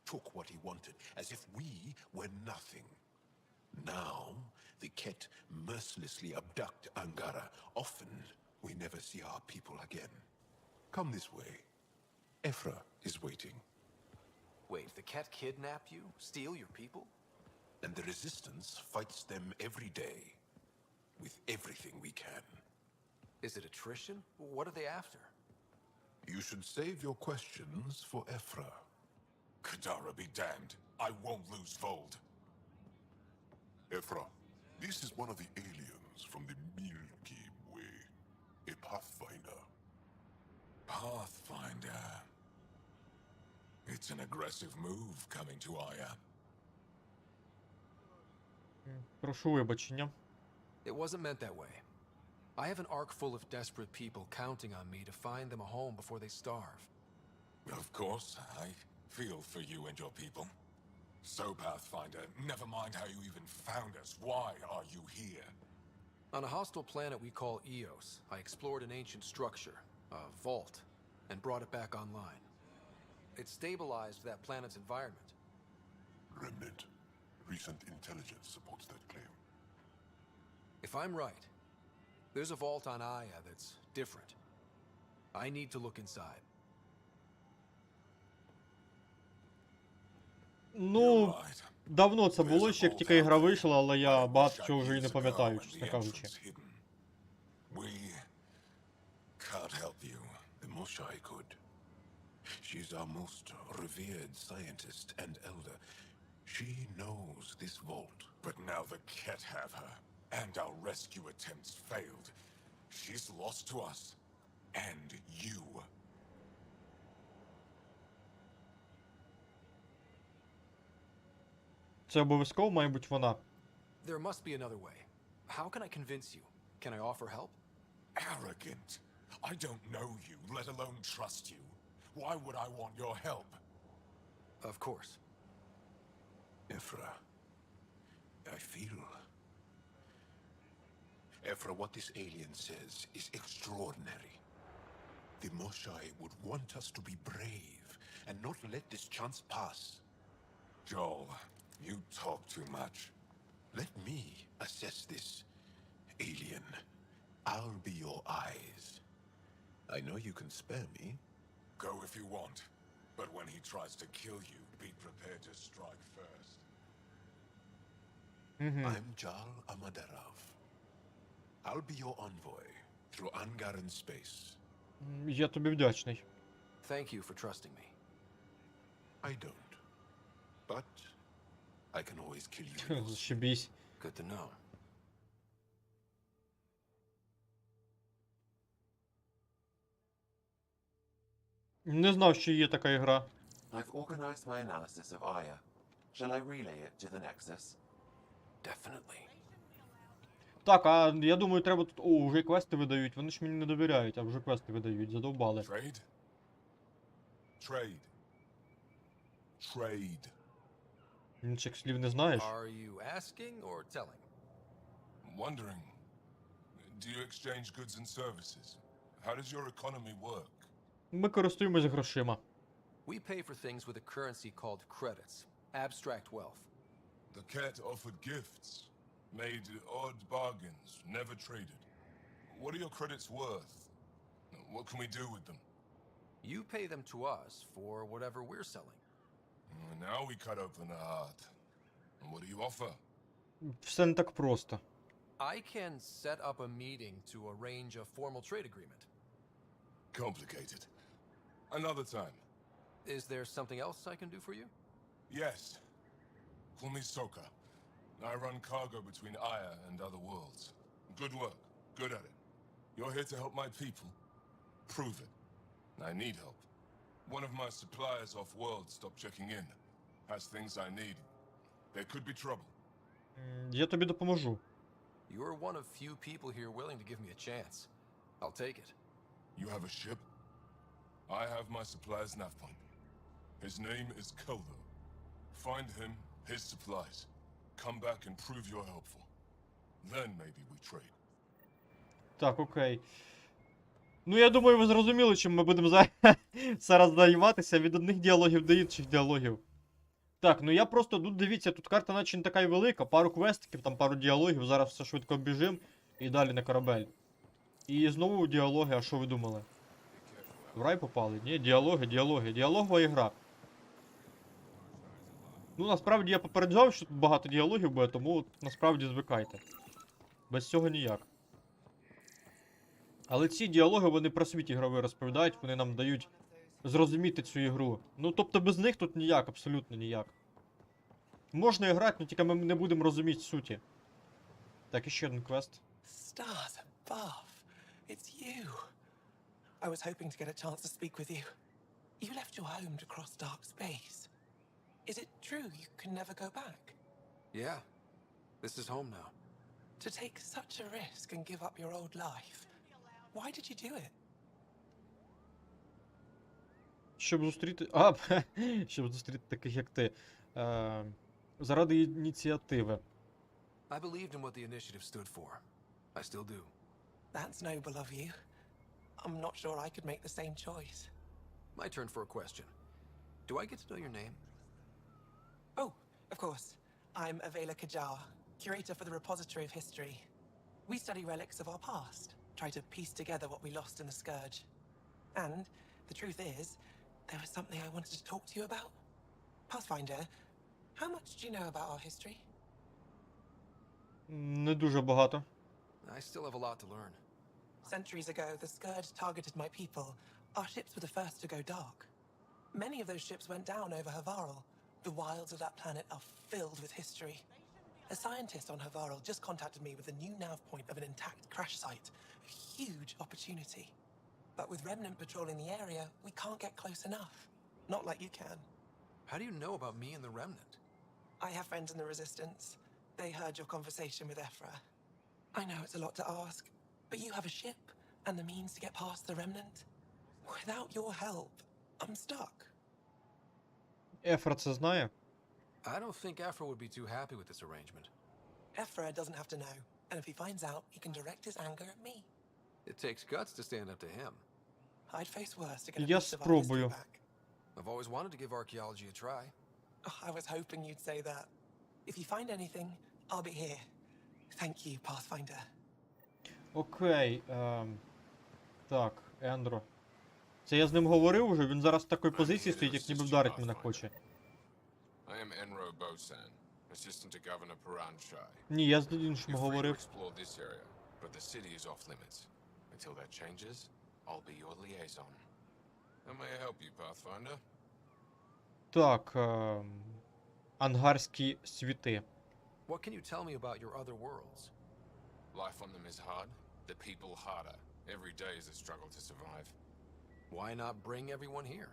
Took what he wanted, as if we were nothing. Now, the Ket mercilessly abduct Angara. Often, we never see our people again. Come this way. Ephra is waiting. Wait, the cat kidnapped you? Steal your people? And the Resistance fights them every day. With everything we can. Is it attrition? What are they after? You should save your questions for Ephra. Kadara be damned. I won't lose Vold. Ephra, this is one of the aliens from the Milky Way. A pathfinder. Pathfinder. It's an aggressive move coming to Aya. Прошу вибачення. It wasn't meant that way. I have an ark full of desperate people counting on me to find them a home before they starve. Of course, I feel for you and your people. So, Pathfinder, never mind how you even found us. Why are you here? On a hostile planet we call Eos, I explored an ancient structure, a vault, and brought it back online. It stabilized that planet's environment. Remnant. Recent intelligence supports that claim. If I'm right, there's a vault on Aya that's different. I need to look inside. Ну, давно це було, ще як тільки ігра вийшла, але я багато чого вже і не пам'ятаю, чесно кажучи. We can't help you. The Moshai could. She's our most revered scientist and elder. She knows this vault. But now the Ket have her, and our rescue attempts failed. She's lost to us, and you. Це обов'язково має бути вона. There must be another way. How can I convince you? Can I offer help? Arrogant. I don't know you, let alone trust you. Why would I want your help? Of course. Ephra, I feel. Ephra, what this alien says is extraordinary. The Moshai would want us to be brave and not let this chance pass. Joel, you talk too much. Let me assess this, alien. I'll be your eyes. I know you can spare me. Go if you want, but when he tries to kill you, be prepared to strike first. I'm Jal Amadarov. I'll be your envoy through Angaran space. Я тобі вдячний. Thank you for trusting me. I don't. But I can always kill you. Зашибісь. Good to know. Не знав, що є така ігра. I've organized my analysis of Aya. Shall I relay it to the Nexus? Definitely. Так, а я думаю, треба тут... О, вже квести видають. Вони ж мені не довіряють, а вже квести видають. Задовбали. Trade? Trade. Trade. Інших слів не знаєш? Are you asking or telling? Wondering, do you exchange goods and services? How does your economy work? Ми користуємось грошима. We pay for things with a currency called credits. Abstract wealth. The cat offered gifts, made odd bargains, never traded. What are your credits worth? What can we do with them? You pay them to us for whatever we're selling. Now we cut open the heart. And what do you offer? Все не так просто. I can set up a meeting to arrange a formal trade agreement. Complicated. Another time. Is there something else I can do for you? Yes. Call me Soka. I run cargo between Aya and other worlds. Good work. Good at it. You're here to help my people. Prove it. I need help. One of my suppliers off-world stopped checking in. Has things I need. There could be trouble. Я тобі допоможу. You're one of few people here willing to give me a chance. I'll take it. You have a ship? I have my supplier's nav point. His name is Keldo. Find him, his supplies. Come back and prove you're helpful. Then maybe we trade. Так, окей. Ну, я думаю, ви зрозуміли, чим ми будемо зараз займатися від одних діалогів до інших діалогів. Так, ну я просто, тут дивіться, тут карта наче не така й велика, пару квестиків, там пару діалогів, зараз все швидко біжим і далі на корабель. І знову діалоги, а що ви думали? В рай попали? Ні, діалоги, діалогова ігра. Ну, насправді я попереджав, що тут багато діалогів буде, тому от, насправді звикайте. Без цього ніяк. Але ці діалоги, вони про світ ігровий розповідають, вони нам дають зрозуміти цю ігру. Ну, тобто без них тут ніяк, абсолютно ніяк. Можна грати, але тільки ми не будемо розуміти суті. Так, іще один квест. Stars above. It's you. I was hoping to get a chance to speak with you. You left your home to cross dark space. Is it true you can never go back? Yeah. This is home now. To take such a risk and give up your old life. Why did you do it? Щоб зустріти... щоб зустріти таких, як ти. Заради ініціативи. I believed in what the initiative stood for. I still do. That's noble of you. I'm not sure I could make the same choice. My turn for a question. Do I get to know your name? Oh, of course. I'm Avela Kajar, curator for the Repository of History. We study relics of our past, try to piece together what we lost in the Scourge. And the truth is, there was something I wanted to talk to you about. Pathfinder, how much do you know about our history? Не дуже багато. I still have a lot to learn. Centuries ago, the Scourge targeted my people. Our ships were the first to go dark. Many of those ships went down over Havarl. The wilds of that planet are filled with history. A scientist on Havarl just contacted me with a new nav point of an intact crash site. A huge opportunity. But with Remnant patrolling the area, we can't get close enough. Not like you can. How do you know about me and the Remnant? I have friends in the Resistance. They heard your conversation with Ephra. I know it's a lot to ask, but you have a ship and the means to get past the Remnant. Without your help, I'm stuck. Ефра це знає? I don't think Ephra would be too happy with this arrangement. Ephra doesn't have to know, and if he finds out, he can direct his anger at me. It takes guts to stand up to him. I'd face worse to get a Я piece of our history спробую. back. I've always wanted to give archaeology a try. Oh, I was hoping you'd say that. If you find anything, I'll be here. Thank you, Pathfinder. Окей. Так, Ендро. Це я з ним говорив уже, він зараз в такій позиції стоїть, як ніби вдарить мене хоче. I am Enro Bosan, assistant to Governor Paranshai. Ні, я з іншим You're free to говорив. explore this area, but the city is off limits. Until that changes, I'll be your liaison. How may I help you, Pathfinder? Так, ангарські світи. What can you tell me about your other worlds? Life on them is hard, the people harder. Every day is a struggle to survive. Why not bring everyone here?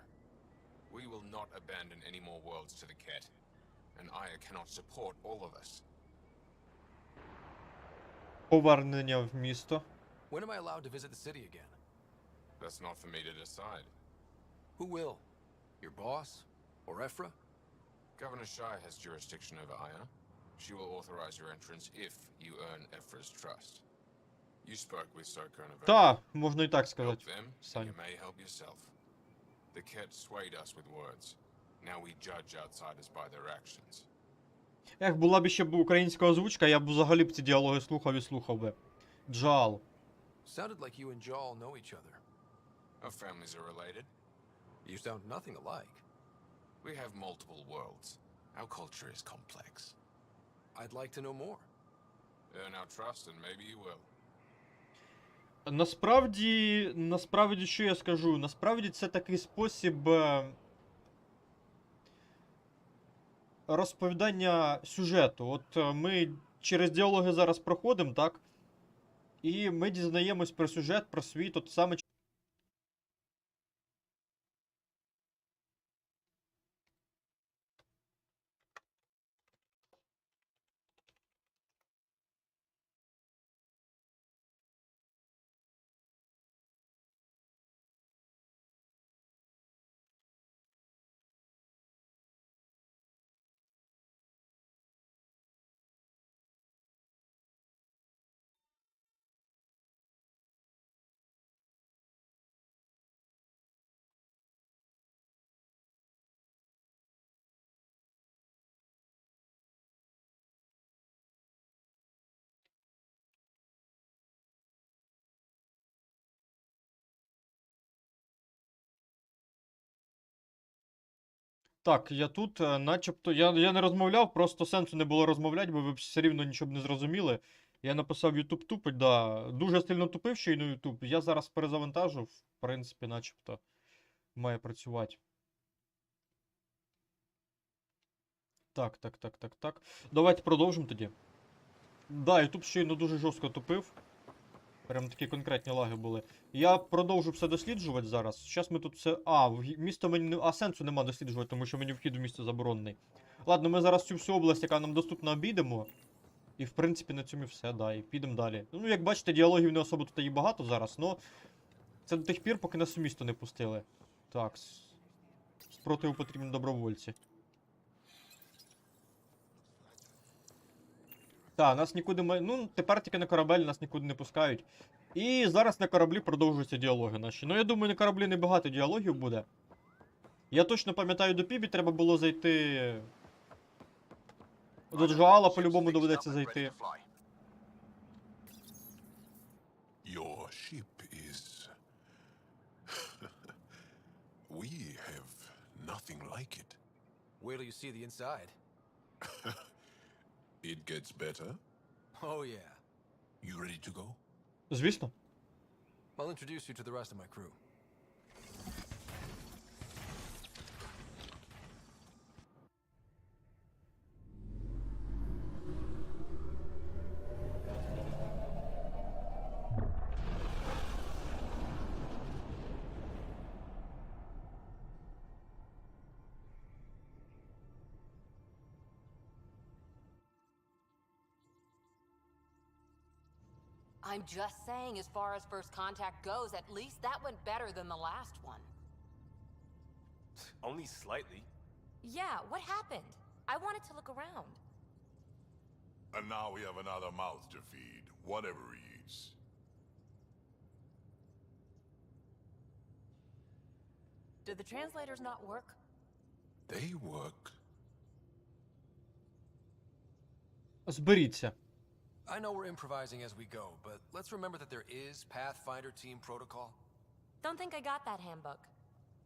We will not abandon any more worlds to the Ket, and Aya cannot support all of us. Повернення в місто. When am I allowed to visit the city again? That's not for me to decide. Who will? Your boss? Or Ephra? Governor Shai has jurisdiction over Aya. She will authorize your entrance if you earn Ephra's trust. You spoke with Soka and Avela. Та, можна і так Help сказати. them, and Сань. you may help yourself. The Ket swayed us with words. Now we judge outsiders by their actions. Ех, була б ще б українська озвучка, я б взагалі б ці діалоги слухав і слухав би. Джал. Sounded like you and Jal know each other. Our families are related. You sound nothing alike. We have multiple worlds. Our culture is complex. I'd like to know more. Earn our trust and maybe you will. Насправді, що я скажу? Насправді це такий спосіб розповідання сюжету. От ми через діалоги зараз проходимо, так? І ми дізнаємось про сюжет, про світ, от саме. Так, я тут, начебто, я не розмовляв, просто сенсу не було розмовляти, бо ви все рівно нічого б не зрозуміли. Я написав YouTube тупить, да. Дуже сильно тупив ще й на YouTube. Я зараз перезавантажу, в принципі, начебто має працювати. Так. Давайте продовжимо тоді. Да, YouTube щойно дуже жорстко тупив. Прям такі конкретні лаги були. Я продовжу все досліджувати зараз. Зараз ми тут все... місто мені не... сенсу нема досліджувати, тому що мені вхід в місто заборонений. Ладно, ми зараз цю всю область, яка нам доступна, обійдемо. І, в принципі, на цьому все, да, і підемо далі. Ну, як бачите, діалогів не особо тут і багато зараз, но... Це до тих пір, поки нас у місто не пустили. Так, спротиву потрібні добровольці. Так, нас нікуди... Ну, тепер тільки на корабель нас нікуди не пускають. І зараз на кораблі продовжуються діалоги наші. Ну, я думаю, на кораблі небагато діалогів буде. Я точно пам'ятаю, до Пібі треба було зайти... До Джоала по-любому доведеться зайти. Your ship is... We have nothing like it. Wait till you see the inside. It gets better. Oh yeah. You ready to go? Звісно. I'll introduce you to the rest of my crew. I'm just saying, as far as first contact goes, at least that went better than the last one. Only slightly. Yeah, what happened? I wanted to look around. And now we have another mouth to feed, whatever he eats. Did the translators not work? They work. Зберіться. I know we're improvising as we go, but let's remember that there is Pathfinder team protocol. Don't think I got that handbook.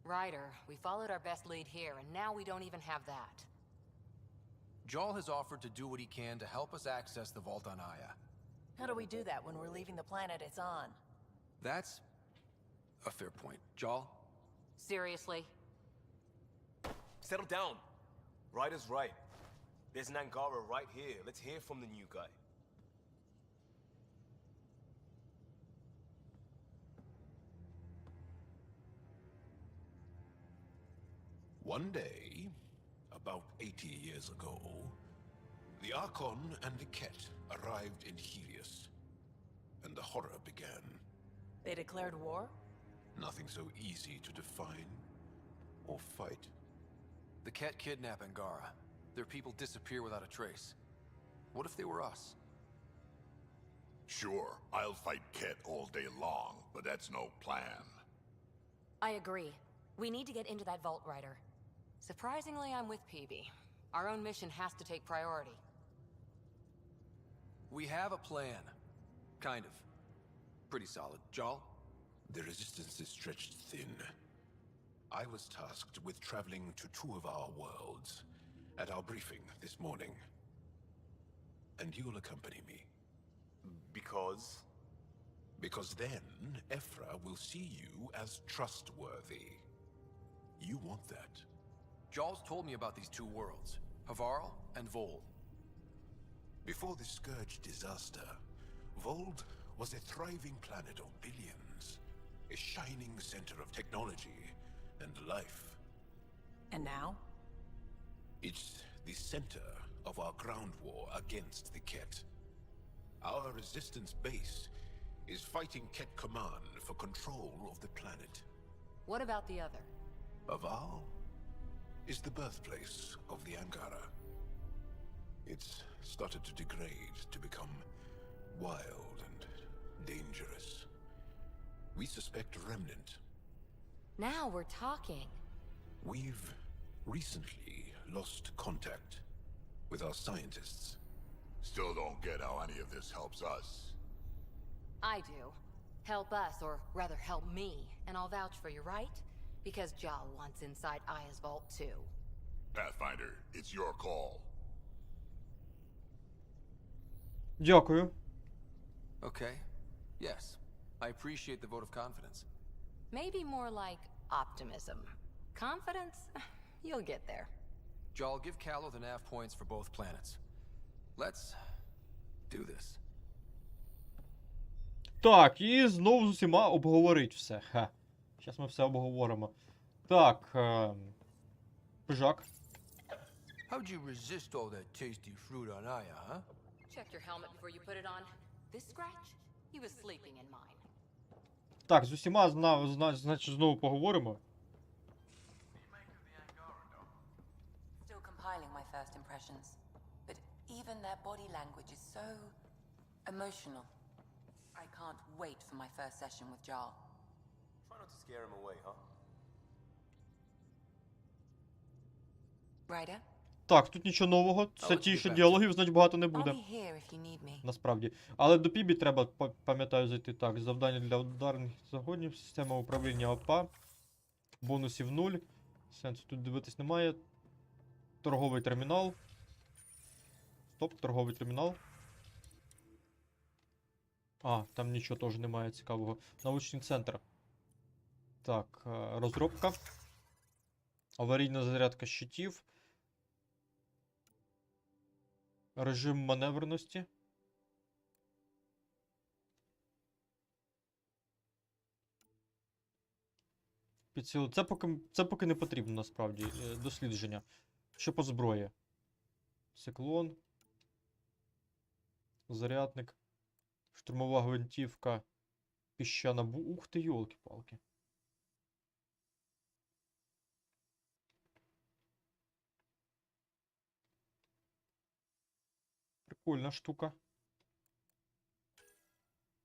Ryder, we followed our best lead here, and now we don't even have that. Jal has offered to do what he can to help us access the vault on Aya. How do we do that when we're leaving the planet it's on? That's a fair point. Jal? Seriously? Settle down. Ryder's right. There's an Angara right here. Let's hear from the new guy. One day, about 80 years ago, the Archon and the Ket arrived in Helios, and the horror began. They declared war? Nothing so easy to define or fight. The Ket kidnap Angara. Their people disappear without a trace. What if they were us? Sure, I'll fight Ket all day long, but that's no plan. I agree. We need to get into that vault, Ryder. Surprisingly, I'm with PB. Our own mission has to take priority. We have a plan. Kind of. Pretty solid. Jal? The resistance is stretched thin. I was tasked with traveling to 2 of our worlds at our briefing this morning. And you'll accompany me. Because? Because then, Ephra will see you as trustworthy. You want that. Jal's told me about these 2 worlds, Havarl and Vold. Before the Scourge disaster, Vold was a thriving planet of billions, a shining center of technology and life. And now? It's the center of our ground war against the Ket. Our resistance base is fighting Ket Command for control of the planet. What about the other? Havarl is the birthplace of the Angara. It's started to degrade, to become wild and dangerous. We suspect a remnant. Now we're talking. We've recently lost contact with our scientists. Still don't get how any of this helps us. I do. Help us, or rather help me, and I'll vouch for you, right? Because Jal wants inside Aya's vault too. Pathfinder, it's your call. Дякую. Okay. Yes. I appreciate the vote of confidence. Maybe more like optimism. Confidence? You'll get there. Jal, give Callow the nav points for both planets. Let's do this. Так, і знову з усіма обговорить все. Ха. Зараз ми все обговоримо. Так, Пижак. How'd you resist all that tasty fruit on Aya, huh? Check your helmet before you put it on. This scratch? He was sleeping in mine. Так, з усіма, значить, знову поговоримо. Still compiling my first impressions, but even their body language is so emotional. I can't wait for my first session with Jal. Try not to scare him away, huh? Ryder? Так, тут нічого нового. Це ті, що діалогів, значить, багато не буде. Насправді. Але до Пібі треба, пам'ятаю, зайти так. Завдання для ударних загонів, система управління ОПА. Бонусів 0. Сенсу тут дивитись немає. Торговий термінал. Стоп, торговий термінал. А, там нічого теж немає цікавого. Научний центр. Так, розробка. Аварійна зарядка щитів. Режим маневреності. Підсилу. Це поки не потрібно, насправді. Дослідження. Що по зброї? Циклон. Зарядник. Штурмова гвинтівка. Піщана Ух ти, йолки-палки. Прикольна штука.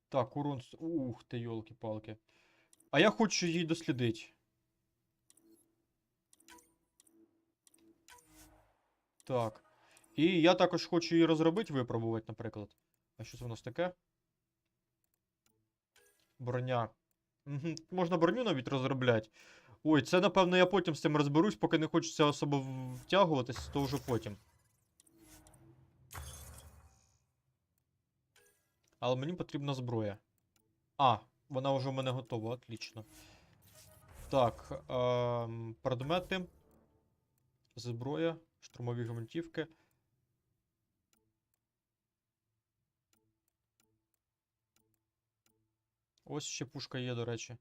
Так, урон... Ух ти, йолки-палки. А я хочу її дослідити. Так. І я також хочу її розробити, випробувати, наприклад. А що це у нас таке? Броня. Угу. Можна броню навіть розробляти. Ой, це, напевно, я потім з цим розберусь, поки не хочеться особо втягуватись, то вже потім. Але мені потрібна зброя. А, вона вже у мене готова, отлично. Так, предмети. Зброя, штурмові гвинтівки. Ось ще пушка є, до речі.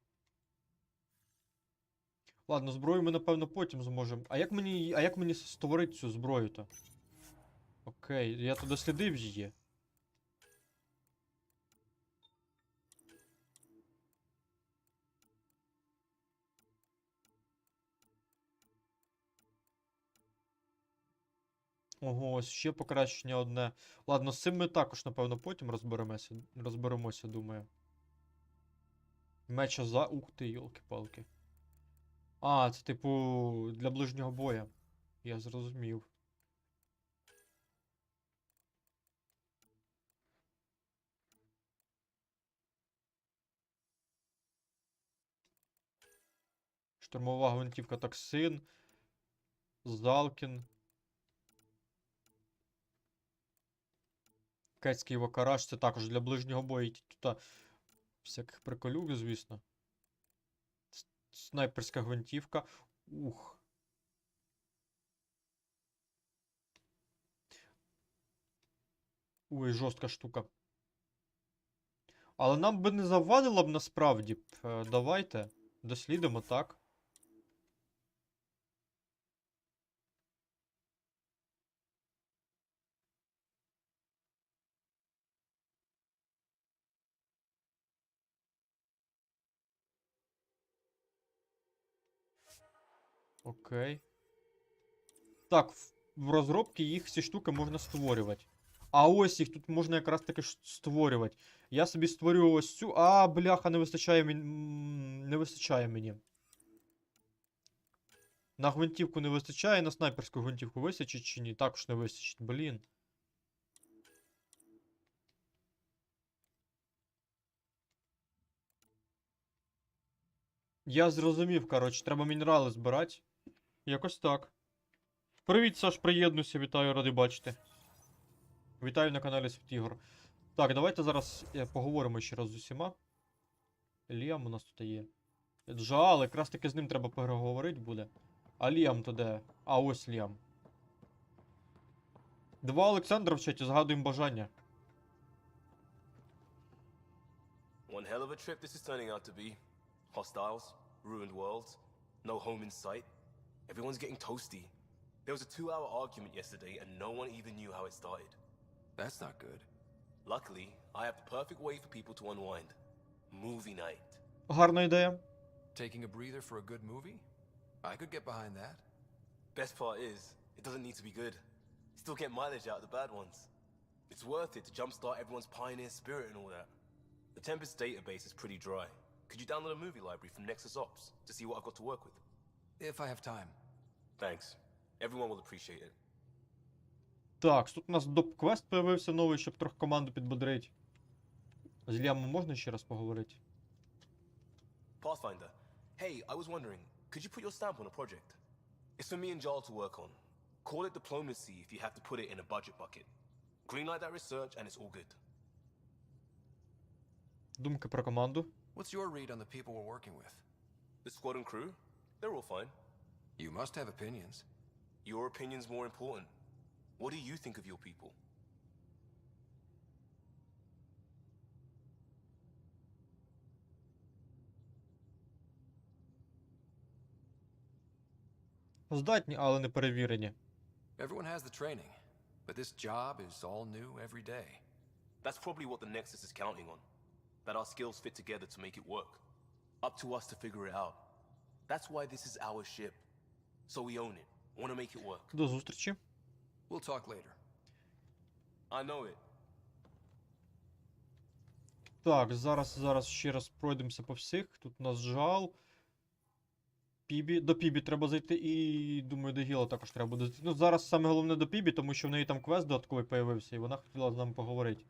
Ладно, зброю ми, напевно, потім зможемо. А як мені створити цю зброю-то? Окей, я то дослідив її. Ого, ось ще покращення одне. Ладно, з цим ми також, напевно, потім розберемося, думаю. Меча за... Ух ти, йолки-палки. А, це типу для ближнього боя. Я зрозумів. Штурмова гвинтівка Токсин. Залкін. Кецький вакараж. Це також для ближнього бою. Тут всяких приколюк, звісно. Снайперська гвинтівка. Ух. Ой, жорстка штука. Але нам би не завадило б насправді. Давайте дослідимо, так. Окей. Так, в розробці їх ці штуки можна створювати. А ось їх тут можна якраз таки створювати. Я собі створю ось цю. А, бляха, не вистачає мені. Не вистачає мені. На гвинтівку не вистачає, на снайперську гвинтівку вистачить чи ні? Також не вистачить, блін. Я зрозумів, коротше, треба мінерали збирати. Якось так. Привіт, Саш, приєднуйся, вітаю, радий бачити. Вітаю на каналі Ігор. Так, давайте зараз поговоримо ще раз з усіма. Ліам у нас тут є. Джаал, якраз таки з ним треба переговорити буде. А Ліам то де? А ось Ліам. Два Олександра в чаті, згадуємо бажання. One hell of a trip this is turning out to be. Hostiles, ruined worlds, no home in sight. Everyone's getting toasty. There was a 2-hour argument yesterday and no one even knew how it started. That's not good. Luckily, I have the perfect way for people to unwind. Movie night. Гарна ідея. Taking a breather for a good movie? I could get behind that. Best part is, it doesn't need to be good. Still get mileage out of the bad ones. It's worth it to jumpstart everyone's pioneer spirit and all that. The Tempest database is pretty dry. Could you download a movie library from Nexus Ops to see what I've got to work with? If I have time. Thanks. Everyone will appreciate it. Так, тут у нас доп-квест появився новий, щоб трохи команду підбодрити. З Ліамом можна ще раз поговорити? Pathfinder, hey, I was wondering, could you put your stamp on a project? It's for me and Jarl to work on. Call it diplomacy if you have to put it in a budget bucket. Greenlight that research and it's all good. Думки про команду. What's your read on the people we're working with? The squad and crew? They're all fine. You must have opinions. Your opinion's more important. What do you think of your people? Здатні, але не перевірені. Everyone has the training, but this job is all new every day. That's probably what the Nexus is counting on. That our skills fit together to make it work. Up to us to figure it out. That's why this is our ship. So we own it. Want to make it work. До зустрічі. We'll talk later. I know it. Так, зараз ще раз пройдемося по всіх. Тут у нас Жал. Пібі. До Пібі треба зайти і, думаю, до Гіла також треба буде зайти. Ну, зараз саме головне до Пібі, тому що в неї там квест додатковий появився, і вона хотіла з нами поговорити.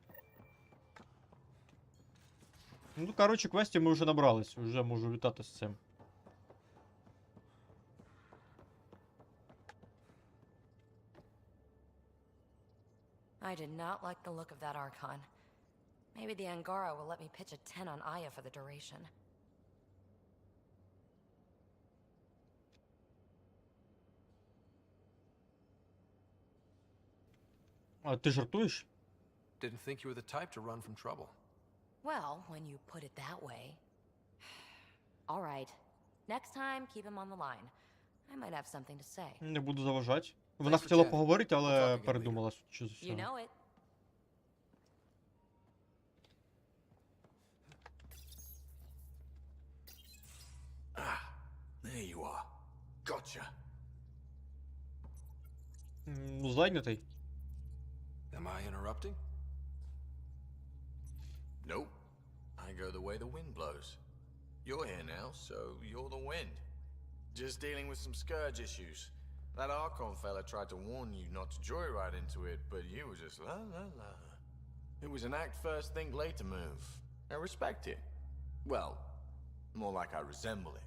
Ну, коротше, квестів ми вже набрались, вже можу вітати з цим. I did not like the look of that Archon. Maybe the Angara will let me pitch a 10 on Aya for the duration. А ти жартуєш? Didn't think you were the type to run from trouble. Well, when you put it that way. All right. Next time, keep him on the line. I might have something to say. Не буду заважати. Вона хотіла поговорити, але передумала, що з You усього. know it. There you are. Gotcha. Ну, зайнятий. Am I interrupting? Nope. I go the way the wind blows. You're here now, so you're the wind. Just dealing with some scourge issues. That Archon fella tried to warn you not to joyride into it, but you were just la la la. It was an act first, think later move. I respect it. Well, more like I resemble it.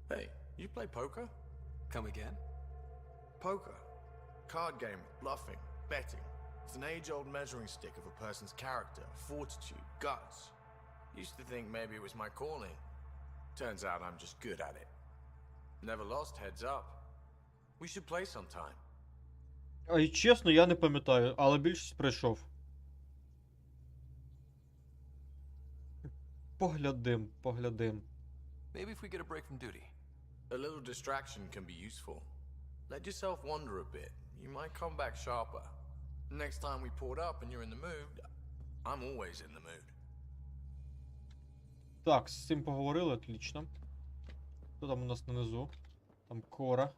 Hey, you play poker? Come again? Poker. Card game, bluffing, betting. It's an age-old measuring stick of a person's character, fortitude, guts. Used to think maybe it was my calling. Turns out I'm just good at it. Never lost, heads up. We should play sometime. А і чесно, я не пам'ятаю, але більшість пройшов. Поглядим. Maybe if we get a break from duty. A little distraction can be useful. Let yourself wander a bit. You might come back sharper. Next time we port up and you're in the mood, I'm always in the mood. Так, з цим поговорили, отлично. Хто там у нас нанизу? Там Кора.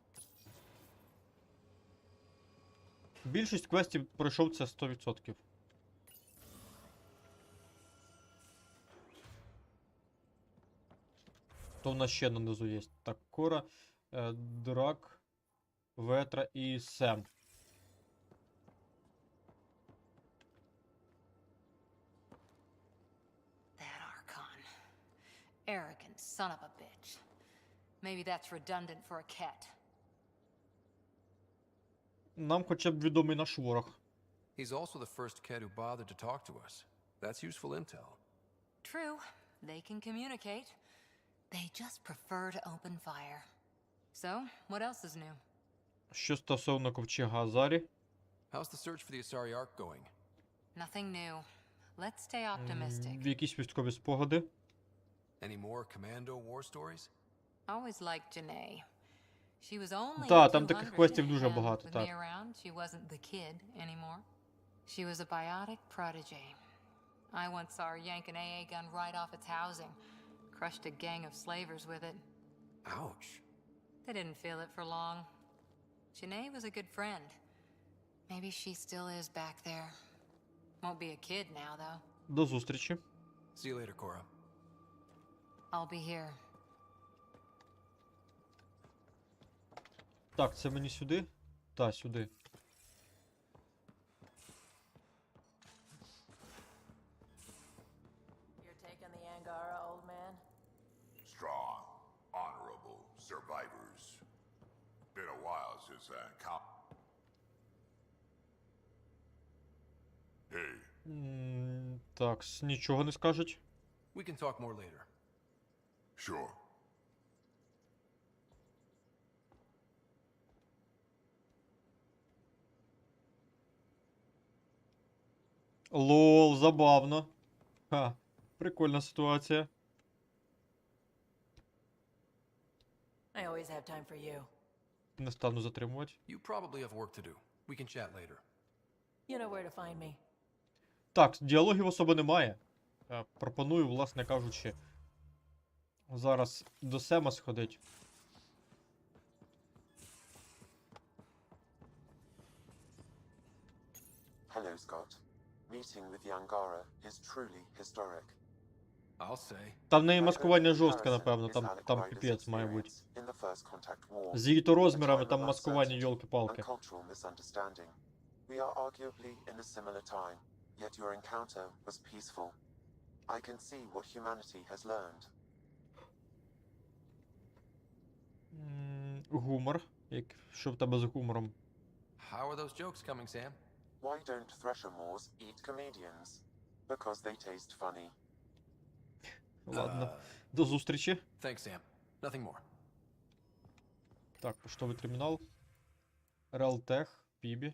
Більшість квестів пройшов, це 100%. То в нас ще нанизу є. Так, Кора, Драк, Ветра і Сем. That Archon. Arrogant son of a bitch. Maybe that's redundant for a cat. Нам хоча б відомий наш ворог. He's also the first kid who bothered to talk to us. That's useful intel. True, they can communicate. They just prefer to open fire. So, what else is new? Що стосовно ковчега Азарі? How's the search for the Asari Ark going? Nothing new. Let's stay optimistic. Якісь військові спогади? Any more commando war stories? Always liked Janae. She was only Так, там таких квестів дуже and багато, with так. me around, she wasn't the kid anymore. She was a biotic protege. I once saw her yank an AA gun right off its housing. Crushed a gang of slavers with it. Ouch. They didn't feel it for long. Janae was a good friend. Maybe she still is back there. Won't be a kid now, though. До зустрічі. See you later, Cora. I'll be here. Так, це мені сюди? Та, сюди. You're taking the Angara, old man? Strong, honorable survivors. Been a while since that cop. Hey. Так, нічого не скажуть. We can talk more later. Sure. Лол, забавно. Ха, прикольна ситуація. I always have time for you. Не стану затримувати. You probably have work to do. We can chat later. You know where to find me. Так, діалогів особо немає. Пропоную, власне кажучи, зараз до Сема сходить. Hello, Scott. Meeting with the Angara is truly historic. I'll say. Там в неї маскування жорстке, напевно, там піпець має бути. З її то розмірами там маскування, йолки-палки. We are arguably in a similar time, yet your encounter was peaceful. I can see what humanity has learned. Гумор. Що в тебе з гумором? How are those jokes coming, Sam? Why don't Threshermoors eat comedians? Because they taste funny. Ладно. До зустрічі. Thanks, Sam. Nothing more. Так, поштовий термінал. Реалтех, Пібі.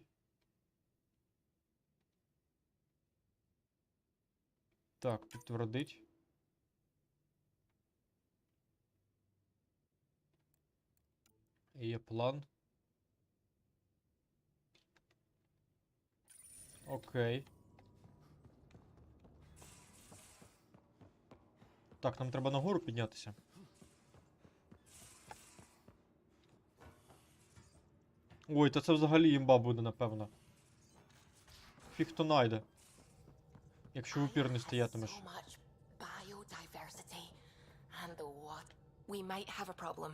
Так, підтвердить. Є план. Окей. Так, нам треба нагору піднятися. Ой, та це взагалі імба буде, напевно. Фіг хто найде. Якщо в упір не стоятимеш. we might have a problem.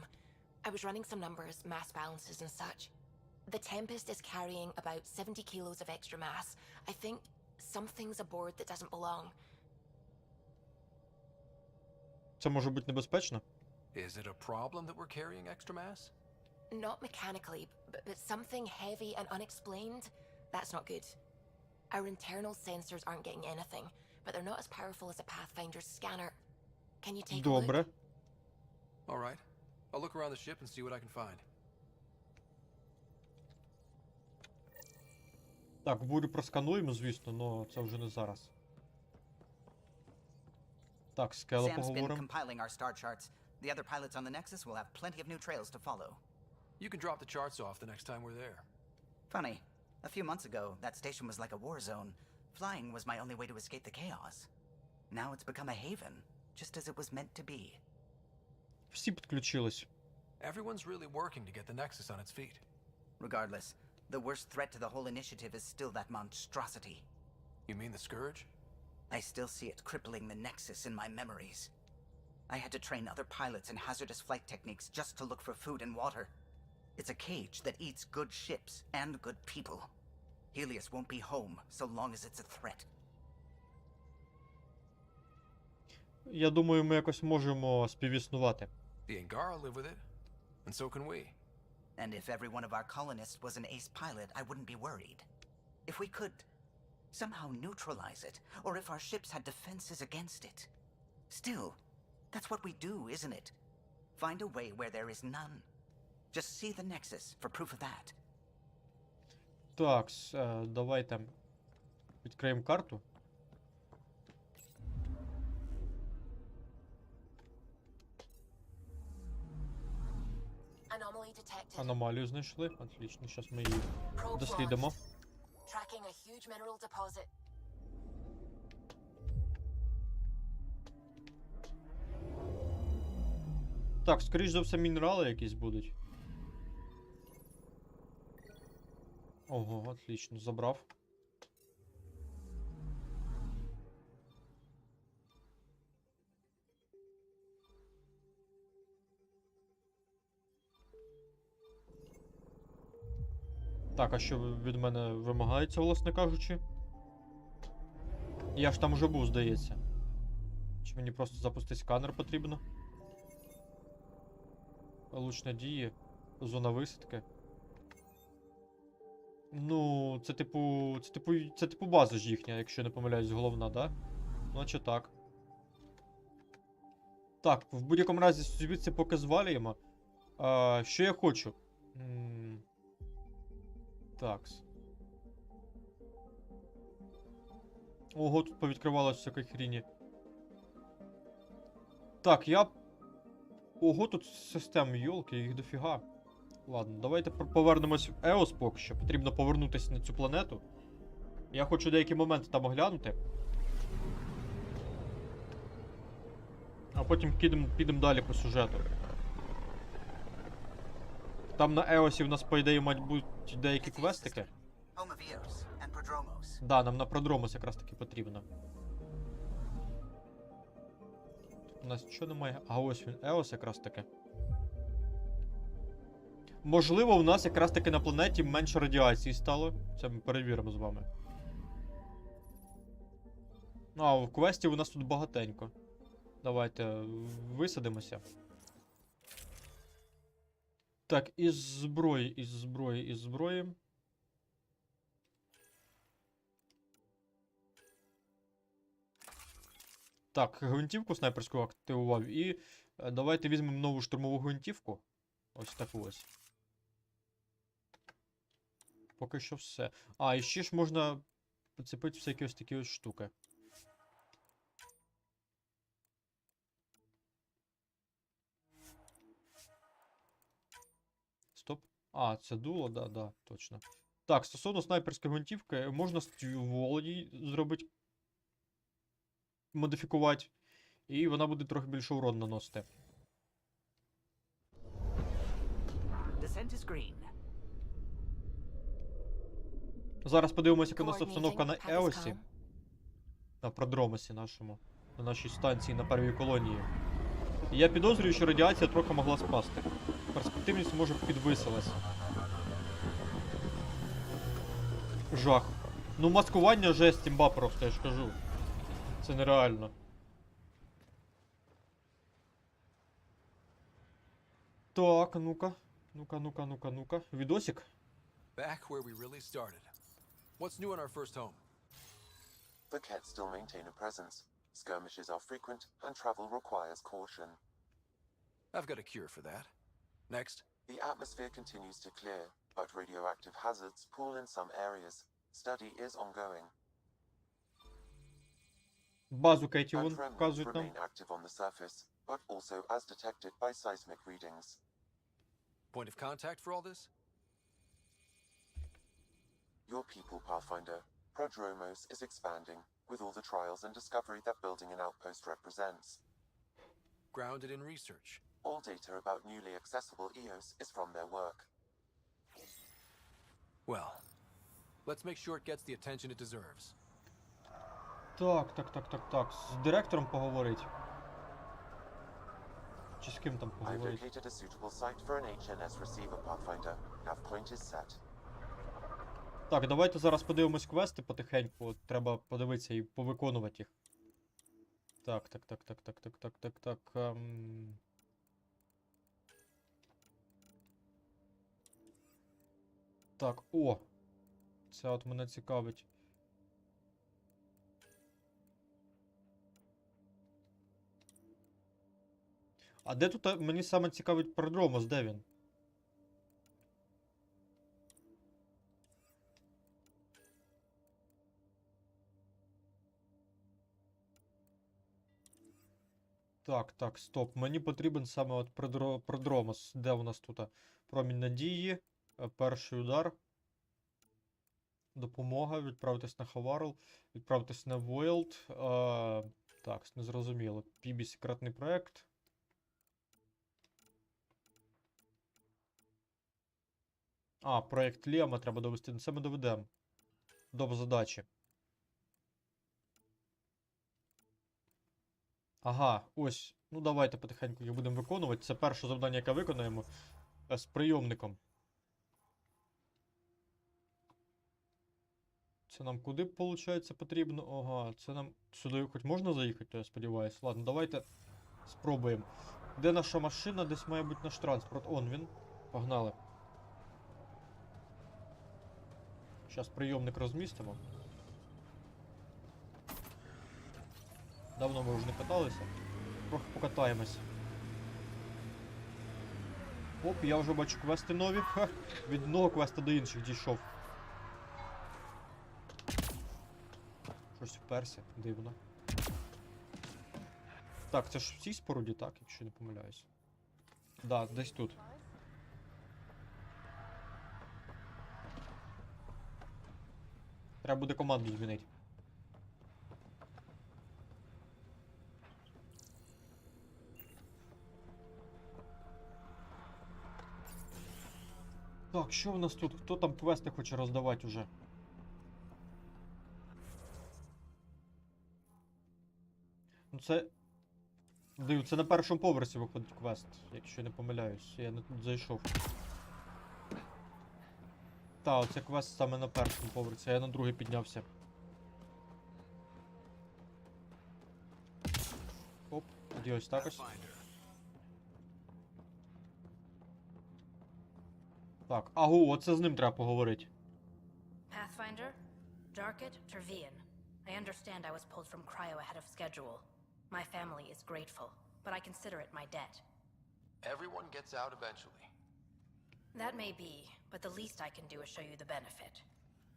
I was running some numbers, mass balances and such. The Tempest is carrying about 70 kilos of extra mass. I think something's aboard that doesn't belong. Це може бути небезпечно? Is it a problem that we're carrying extra mass? Not mechanically, but something heavy and unexplained. That's not good. Our internal sensors aren't getting anything, but they're not as powerful as a Pathfinder's scanner. Can you take a look? Добре. All right. I'll look around the ship and see what I can find. Так, бурю проскануємо, звісно, но це вже не зараз. Так, з Кело Sam's been поговоримо. compiling our star charts. The other pilots on the Nexus will have plenty of new trails to follow. You can drop the charts off the next time we're there. Funny, a few months ago, that station was like a war zone. Flying was my only way to escape the chaos. Now it's become a haven, just as it was meant to be. Всі підключились. Everyone's really working to get the Nexus on its feet. Regardless, the worst threat to the whole initiative is still that monstrosity. You mean the Scourge? I still see it crippling the Nexus in my memories. I had to train other pilots in hazardous flight techniques just to look for food and water. It's a cage that eats good ships and good people. Helios won't be home so long as it's a threat. Я думаю, ми якось можемо співіснувати. The Angara live with it, and so can we. And if every one of our colonists was an ace pilot, I wouldn't be worried. If we could somehow neutralize it, or if our ships had defenses against it. Still, that's what we do, isn't it? Find a way where there is none. Just see the Nexus for proof of that. Так, давайте відкриємо карту. Anomaly detected. Аномалію знайшли. Отлично, зараз ми її дослідимо. Tracking a huge mineral deposit. Так, скоріш за все, мінерали якісь будуть. Ого, отлично, забрав. Так, а що від мене вимагається, власне кажучи? Я ж там уже був, здається. Чи мені просто запустити сканер потрібно? Лучна дії. Зона висадки. Ну, це типу база ж їхня, якщо не помиляюсь, головна, да? Значить так. Так, в будь-якому разі звідси поки звалюємо. Що я хочу? Такс. Ого, тут повідкривалось всякої хріні. Так, Ого, тут систем, йолки, їх дофіга. Ладно, давайте повернемось в Еос поки що. Потрібно повернутися на цю планету. Я хочу деякі моменти там оглянути. А потім підемо далі по сюжету. Там на Еосі в нас, по ідеї, мають бути деякі квестики. Да, нам на Продромос якраз таки потрібно. У нас нічого немає. А ось він, Еос якраз таки. Можливо, у нас якраз таки на планеті менше радіації стало. Це ми перевіримо з вами. Ну, а в квесті у нас тут багатенько. Давайте висадимося. Так, із зброї. Так, гвинтівку снайперську активував і давайте візьмемо нову штурмову гвинтівку. Ось таку ось. Поки що все. А, і ще ж можна поцепити всякі ось такі ось штуки. Стоп. А, це дуло, да, точно. Так, стосовно снайперської гвинтівки, можна ствол її зробити, модифікувати, і вона буде трохи більше урон наносити. Зараз подивимося, яка у нас обстановка на Еосі. На Продромосі нашому. На нашій станції на первій колонії. Я підозрюю, що радіація трохи могла спасти. Перспективність може підвисилась. Жах. Ну маскування жесть імба просто, я ж кажу. Це нереально. Так, ну-ка. Ну-ка. Відосик. Back where we really started. What's new in our first home? The Kett still maintain a presence. Skirmishes are frequent, and travel requires caution. I've got a cure for that. Next. The atmosphere continues to clear, but radioactive hazards pool in some areas. Study is ongoing. Базу Кеті вон And remnants вказують нам. remain active on the surface, but also as detected by seismic readings. Point of contact for all this? Your people, Pathfinder. Prodromos is expanding, with all the trials and discovery that building an outpost represents. Grounded in research. All data about newly accessible EOS is from their work. Well, let's make sure it gets the attention it deserves. Так. З директором поговорить. Чи з ким там I've поговорить? located a suitable site for an HNS receiver, Pathfinder. Nav point is set. Так, давайте зараз подивимось квести потихеньку. От треба подивитися і повиконувати їх. Так. Так, о! Це от мене цікавить. А де тут мені саме цікавить Продромос, де він? Так, стоп. Мені потрібен саме от Продромос. Де у нас тут? Промінь надії, перший удар. Допомога, відправитись на Хаварл, відправитись на Войлд. Так, незрозуміло. Пібі секретний проект. Проект Лема треба довести. Це ми доведемо. До задачі. Ага, ось. Ну давайте потихеньку їх будемо виконувати. Це перше завдання, яке виконаємо з прийомником. Це нам куди, виходить, потрібно? Ага, це нам сюди хоч можна заїхати, я сподіваюся. Ладно, давайте спробуємо. Де наша машина? Десь має бути наш транспорт. Он він. Погнали. Зараз прийомник розмістимо. Давно ми вже не каталися. Трохи покатаємось. Оп, я вже бачу квести нові. Ха, від одного квеста до інших дійшов. Щось вперся, дивно. Так, це ж в цій споруді, так, якщо не помиляюсь. Да, десь тут. Треба буде команду змінити. Так, що в нас тут? Хто там квести хоче роздавати уже? Ну це... Диву, це на першому поверсі виходить квест, якщо не помиляюсь. Я не тут зайшов. Та, оце квест саме на першому поверсі, а я на другий піднявся. Оп, тоді ось так ось. Так, агу, оце з ним треба поговорити. Pathfinder, Darket, Tervian. I understand I was pulled from cryo ahead of schedule. My family is grateful, but I consider it my debt. Everyone gets out eventually. That may be, but the least I can do is show you the benefit.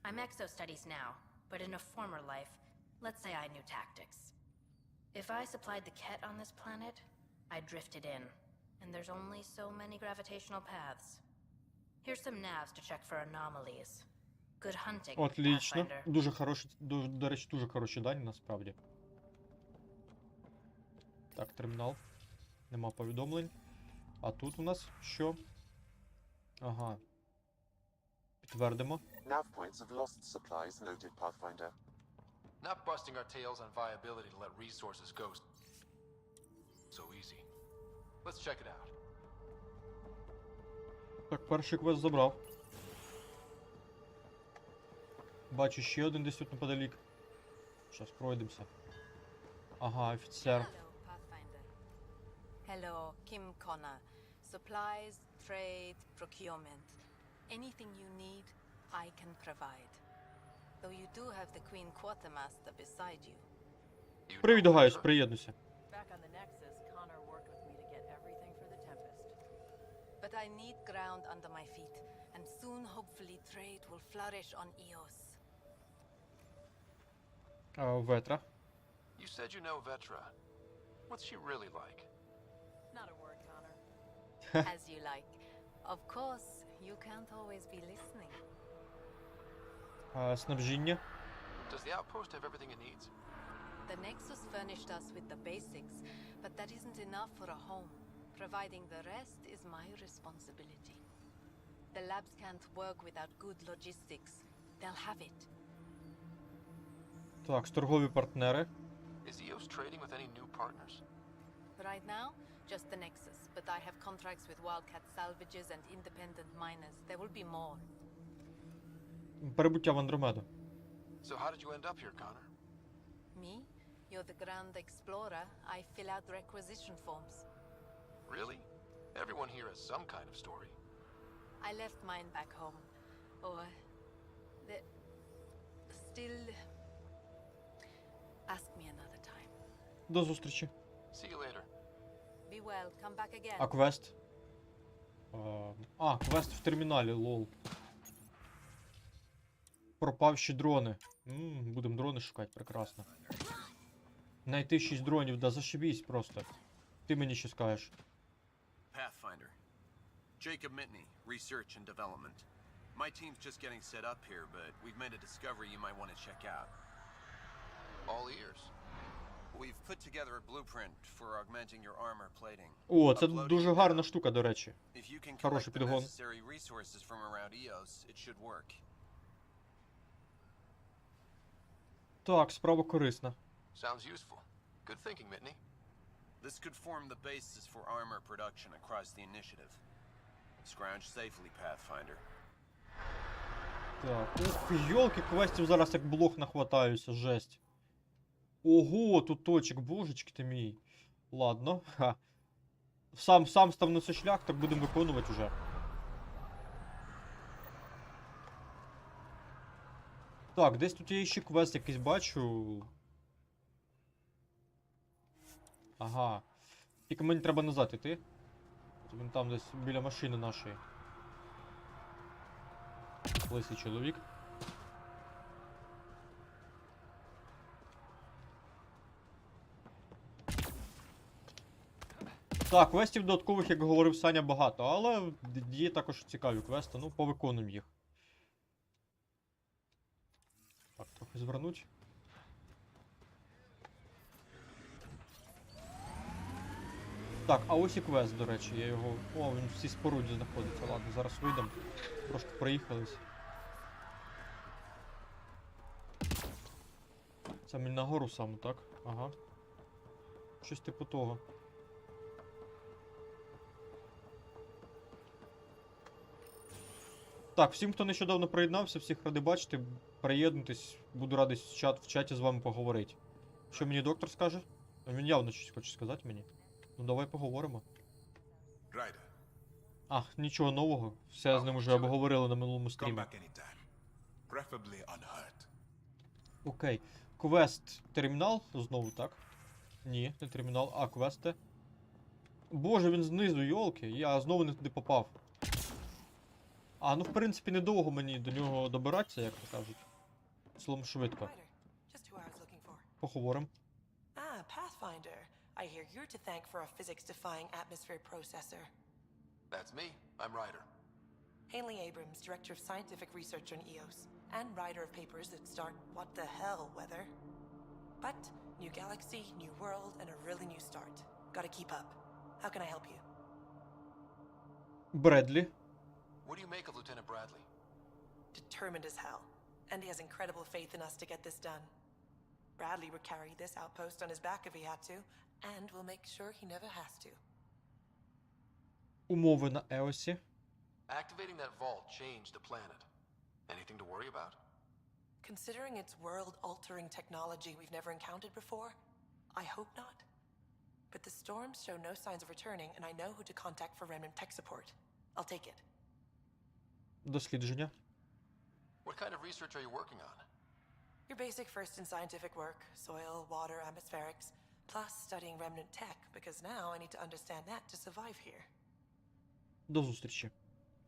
I'm exo-studies now, but in a former life, let's say I knew tactics. If I supplied the Kett on this planet, I drifted in, and there's only so many gravitational paths. Here's some navs to check for anomalies. Good hunting, Отлично. Pathfinder. Дуже хороші, до речі, дуже хороші дані, насправді. Так, термінал. Нема повідомлень. А тут у нас що? Ага. Підтвердимо. Nav points of lost supplies noted, Pathfinder. Not busting our tails on viability to let resources go so easy. Let's check it out. Так, перший квест забрав. Бачу ще один десь тут неподалік. Щас пройдемося. Ага, офіцер. Hello, Kim Connor. Supplies, trade, procurement. Anything you need, I can provide. Though you do have the Queen Quartermaster beside you. Привіт, Гайс, приєднуйся. Back on the Nexus, Connor worked with me to get everything for the Tempest. But I need ground under my feet, and soon, hopefully, trade will flourish on Eos. Ветра. You said you know Vetra. What's she really like? Not a word, Connor. As you like. Of course, you can't always be listening. Снабжіння. Does the outpost have everything it needs? The Nexus furnished us with the basics, but that isn't enough for a home. Providing the rest is my responsibility. The labs can't work without good logistics. They'll have it. Так, торгові партнери. Is EOS trading with any new partners? Right now, just the Nexus, but I have contracts with Wildcat salvages and independent miners. There will be more. Перебуття в Андромеду. So how did you end up here, Connor? Me? You're the Grand Explorer. I fill out requisition forms. Really? Everyone here has some kind of story. I left mine back home. Or... Still... Ask me another time. До зустрічі. See you later. Be well. Come back again. А квест? Квест в терміналі, лол. Пропавші дрони. Будемо дрони шукати, прекрасно. Найти 6 дронів, да зашибісь просто. Ти мені що скажеш? Pathfinder. Jacob Mitney, Research and Development. My team's just getting set up here, but we've made a discovery you might want to check out. All ears. We've put together a blueprint for augmenting your armor plating. О, це дуже гарна штука, до речі. If you can collect Хороший the підгон. necessary resources from around Eos, it should work. Так, справа корисна. Sounds useful. Good thinking, Mitney. This could form the basis for armor production across the initiative. Scrounge safely, Pathfinder. Так, ух, йолки, квестів зараз як блох нахватаюся, жесть. Ого, тут точок, божечки ти мій. Ладно, ха. Сам став на цей шлях, так будемо виконувати вже. Так, десь тут я ще квест якийсь бачу. Ага. Тільки мені треба назад іти. Він там десь біля машини нашої. Лисий чоловік. Так, квестів додаткових, як говорив Саня, багато, але є також цікаві квести, ну, повиконуємо їх. Так, трохи звернуть. Так, а ось і квест, до речі, я його... О, він в цій споруді знаходиться. Ладно, зараз вийдемо. Трошки проїхались. Це мені нагору саме, так? Ага. Щось типу того. Так, всім, хто нещодавно приєднався, всіх радий бачити. Приєднуйтесь, буду радий в чаті з вами поговорити. Що мені доктор скаже? Він явно щось хоче сказати мені. Ну давай поговоримо. А, нічого нового. Все з ним вже обговорили на минулому стрімі. Окей. Квест термінал знову, так? Ні, не термінал, а квести. Боже, він знизу, йолки, я знову не туди попав. А, ну в принципі недовго мені до нього добиратися, як то кажуть. Словом швидко. Поговоримо. Ah, Pathfinder. I hear you're to thank for a physics-defying atmosphere processor. That's me. I'm Ryder. Haley Abrams, Director of Scientific Research on EOS, and writer of papers that start what the hell weather. But new galaxy, new world, and a really new start. Gotta keep up. How can I help you? Бредлі. What do you make of Lieutenant Bradley? Determined as hell. And he has incredible faith in us to get this done. Bradley would carry this outpost on his back if he had to, and we'll make sure he never has to. Умови на Еосі. Activating that vault changed the planet. Anything to worry about? Considering it's world-altering technology we've never encountered before, I hope not. But the storms show no signs of returning, and I know who to contact for remnant tech support. I'll take it. Дослідження. What kind of research are you working on? Your basic first in scientific work, soil, water, atmospherics, plus studying remnant tech, because now I need to understand that to survive here. До зустрічі.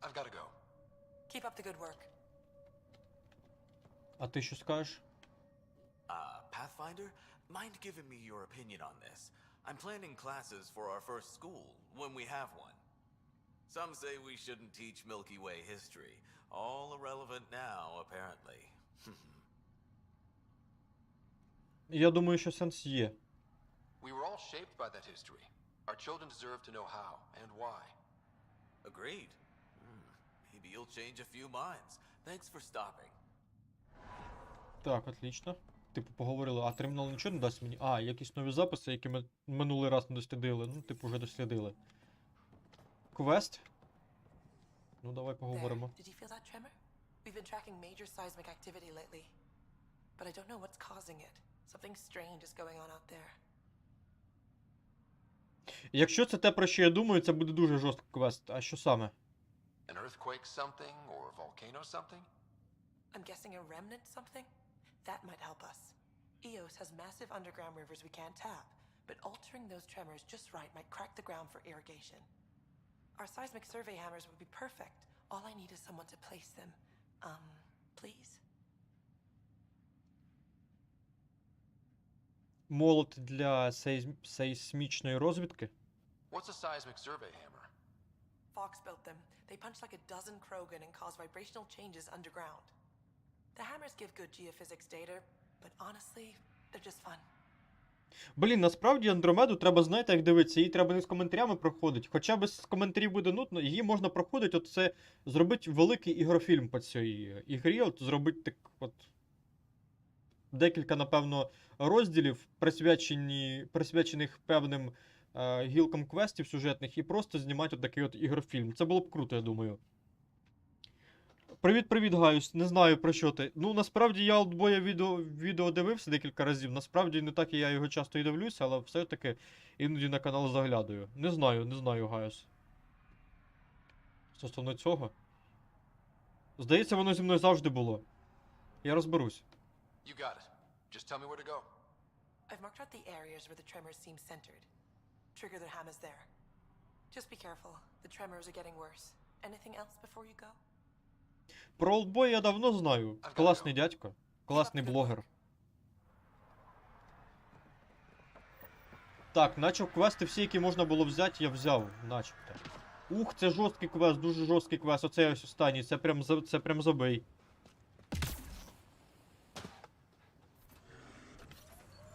I've got to go. Keep up the good work. А ти що скажеш? Pathfinder, mind giving me your opinion on this? I'm planning classes for our first school, when we have one. Some say we shouldn't teach Milky Way history. All irrelevant now, apparently. Я думаю, що сенс є. We were all shaped by that history. Our children deserve to know how and why. Agreed. Maybe you'll change a few minds. Thanks for stopping. Так, отлично. Типу, поговорили, а термінал нічого не дасть мені? А, якісь нові записи, які ми минулий раз не дослідили. Ну, типу, вже дослідили. Квест. Ну, давай поговоримо. There. Did you feel that tremor? We've been tracking major seismic activity lately. But I don't know what's causing it. Something strange is going on out there. Якщо це те, про що я думаю, це буде дуже жорсткий квест. А що саме? An earthquake something or a volcano something? I'm guessing a remnant something? That might help us. Eos has massive underground rivers we can't tap, but altering those tremors just right might crack the ground for irrigation. Our seismic survey hammers would be perfect. All I need is someone to place them. Please? Молот для сейсмічної розвідки? What's a seismic survey hammer? Fox built them. They punch like a dozen Krogan and cause vibrational changes underground. The hammers give good geophysics data, but honestly, they're just fun. Блін, насправді Андромеду треба, знаєте, як дивитися, її треба не з коментарями проходити. Хоча без коментарів буде нудно, її можна проходити, от це зробити великий ігрофільм по цій ігрі, от зробити так от декілька, напевно, розділів, присвячених певним гілкам квестів сюжетних, і просто знімати от такий от ігрофільм. Це було б круто, я думаю. Привіт, Гаюс. Не знаю, про що ти. Ну, насправді, я Олдбоя відео дивився декілька разів. Насправді, не так я його часто і дивлюся, але все-таки іноді на канал заглядаю. Не знаю, Гаюс. Стосовно цього. Здається, воно зі мною завжди було. Я розберусь. You got it. Just tell me where to go. I've marked out the areas where the tremors seem centered. Trigger the hammers there. Just be careful. The tremors are getting worse. Anything else before you go? Про Олдбоя я давно знаю. Класний дядько. Класний блогер. Так, наче квести всі, які можна було взяти, я взяв. Начебто. Ух, це жорсткий квест, дуже жорсткий квест. Оцей ось останній. Це прям забий.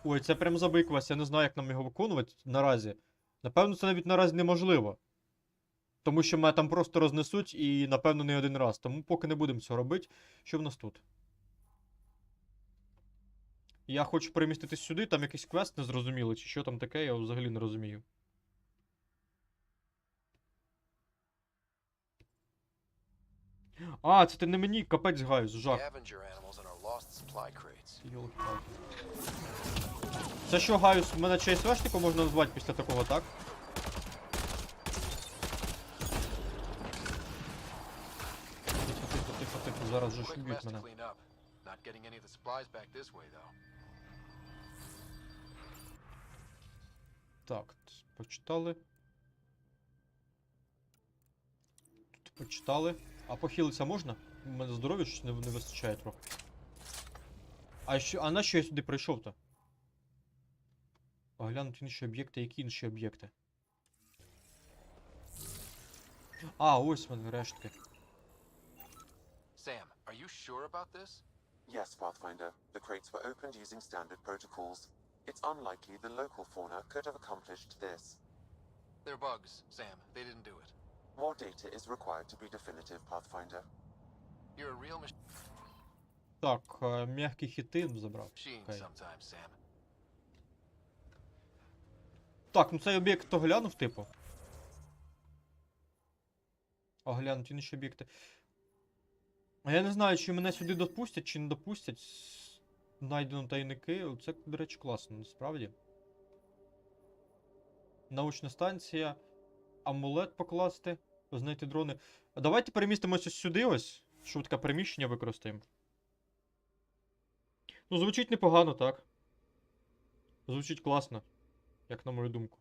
Ой, це прям забий квест. Я не знаю, як нам його виконувати наразі. Напевно, це навіть наразі неможливо. Тому що мене там просто рознесуть і, напевно, не один раз. Тому поки не будемо цього робити. Що в нас тут? Я хочу переміститись сюди, там якийсь квест незрозумілий, чи що там таке, я взагалі не розумію. А, це ти не мені, капець Гаюс, жах. Це що, Гаюс, мене ЧСВшником можна назвати після такого, так? Тихо, зараз же шуб'ють мене. Так, почитали. Тут почитали. А похилитися можна? У мене здоров'я щось не вистачає трохи. А на що я сюди прийшов-то? Оглянути інші об'єкти. Які інші об'єкти? А, ось вони, рештки. Sam, are you sure about this? Yes, Pathfinder. The crates were opened using standard protocols. It's unlikely the local fauna could have accomplished this. They're bugs, Sam. They didn't do it. More data is required to be definitive, Pathfinder. You're a real machine. Так, м'який хітин забрав. Sometimes, Sam. Так, ну цей об'єкт то глянув, типу. Оглянути інші об'єкти. А я не знаю, чи мене сюди допустять, чи не допустять. Знайдено тайники. Це, до речі, класно, насправді. Научна станція. Амулет покласти. Знайти дрони. А давайте перемістимося сюди ось. Швидке переміщення використаємо. Ну, звучить непогано, так. Звучить класно. Як на мою думку.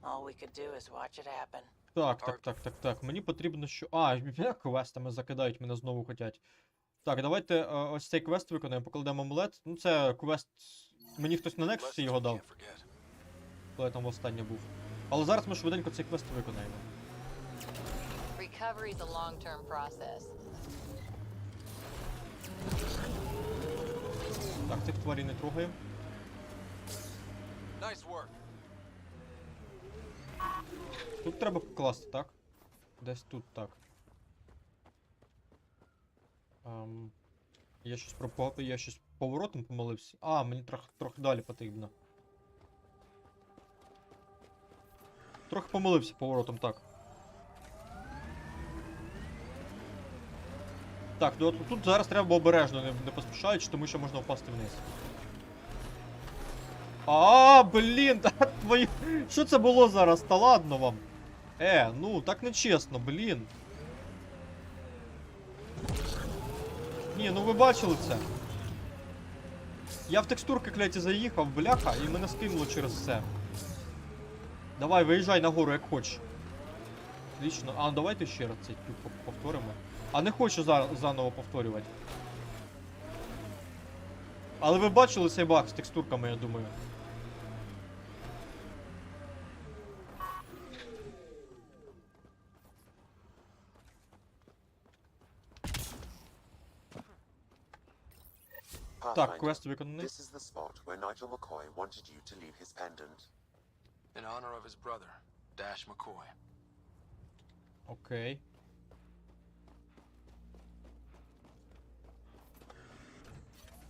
All we could do is watch it happen. Так. Мені потрібно, що... А, квестами закидають, мене знову хотять. Так, давайте ось цей квест виконаємо, покладемо амулет. Ну, це квест... Мені хтось на Nexus його дав. Коли я там востаннє був. Але зараз ми швиденько цей квест виконаємо. Recovery is a long-term process. Так, цих тварей не трогаємо. Nice work. Тут треба покласти, так? Десь тут, так. Я щось поворотом помилився. А, мені трохи далі потрібно. Трохи помилився поворотом, так. Так, ну тут зараз треба обережно, не поспішаючи, тому що можна впасти вниз. Блін, твої... Що це було зараз? Та ладно вам. Ну, так не чесно, блін. Ні, ну ви бачили це. Я в текстурки, кляті, заїхав, бляха, і мене скинуло через це. Давай, виїжджай нагору, як хочеш. Отлично. Давайте ще раз цей трюк повторимо. Не хочу заново повторювати. Але ви бачили цей баг з текстурками, я думаю. Так, квест виконаний. This is the spot where Nigel McCoy wanted you to leave his pendant. In honor of his brother, Dash McCoy. Окей.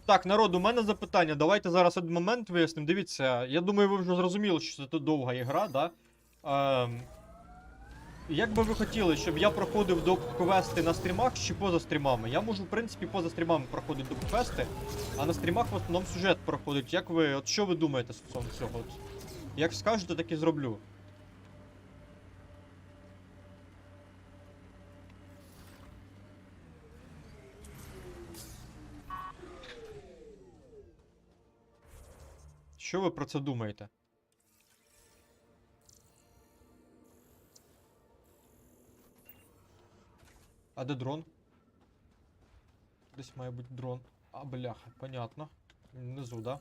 Так, народ, у мене запитання. Давайте зараз один момент вияснимо. Дивіться, я думаю, ви вже зрозуміли, що це довга ігра, да? Як би ви хотіли, щоб я проходив до квести на стрімах чи поза стрімами? Я можу, в принципі, поза стрімами проходити до квести, а на стрімах в основному сюжет проходить. Як ви, от що ви думаєте стосовно цього? От, як скажете, так і зроблю. Що ви про це думаєте? А де дрон? Десь має бути дрон. Бляха, понятно. Внизу, да?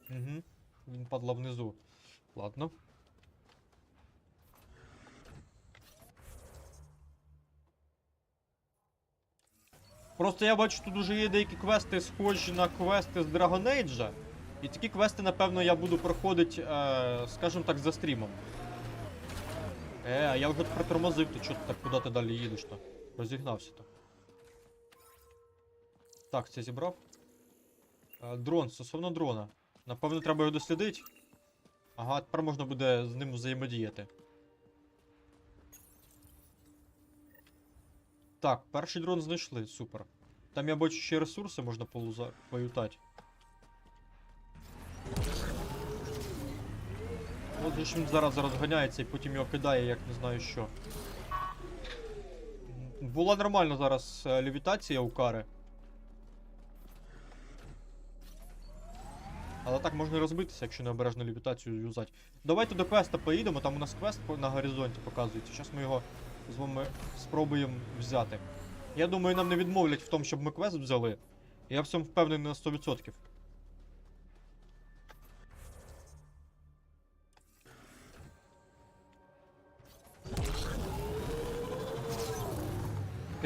Угу. Він падла внизу. Ладно. Просто я бачу, тут уже є деякі квести, схожі на квести з Dragon Age. І такі квести, напевно, я буду проходити, скажімо так, за стрімом. А я вже притормозив, ти чого ти так, куди ти далі їдеш-то? Розігнався-то. Так, це зібрав. Дрон, стосовно дрона. Напевно, треба його дослідити. Ага, тепер можна буде з ним взаємодіяти. Так, перший дрон знайшли, супер. Там я бачу ще ресурси можна поютати. От же ж він зараз розганяється і потім його кидає, як не знаю що. Була нормальна зараз левітація у кари. Але так можна і розбитися, якщо необережно левітацію юзати. Давайте до квеста поїдемо, там у нас квест на горизонті показується. Зараз ми його з вами спробуємо взяти. Я думаю, нам не відмовлять в тому, щоб ми квест взяли. Я в цьому впевнений на 100%.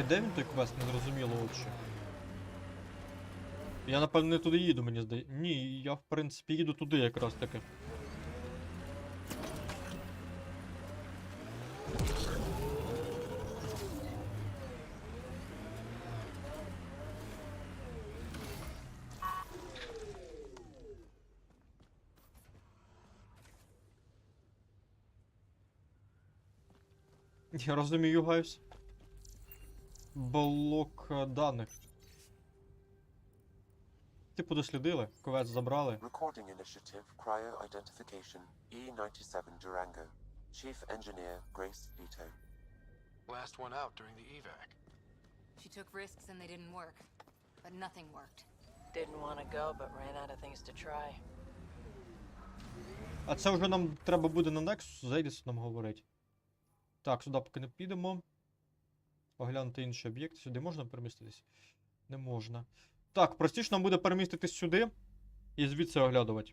Де він той квест, не зрозуміло отче. Я напевно не туди їду, мені здається. Ні, я в принципі їду туди якраз таки. Я розумію, гайс. Блок даних. Типу дослідили, квест забрали. Recording Initiative Cryo Identification E97 Durango. Chief Engineer Grace Vito. Last one out during the evac. She took risks and they didn't work. But nothing worked. Didn't want to go, but ran out of things to try. А це вже нам треба буде на Nexus з Едісоном говорити. Так, сюди поки не підемо. Оглянути інший об'єкт. Сюди можна переміститись? Не можна. Так, простіше нам буде переміститись сюди і звідси оглядувати.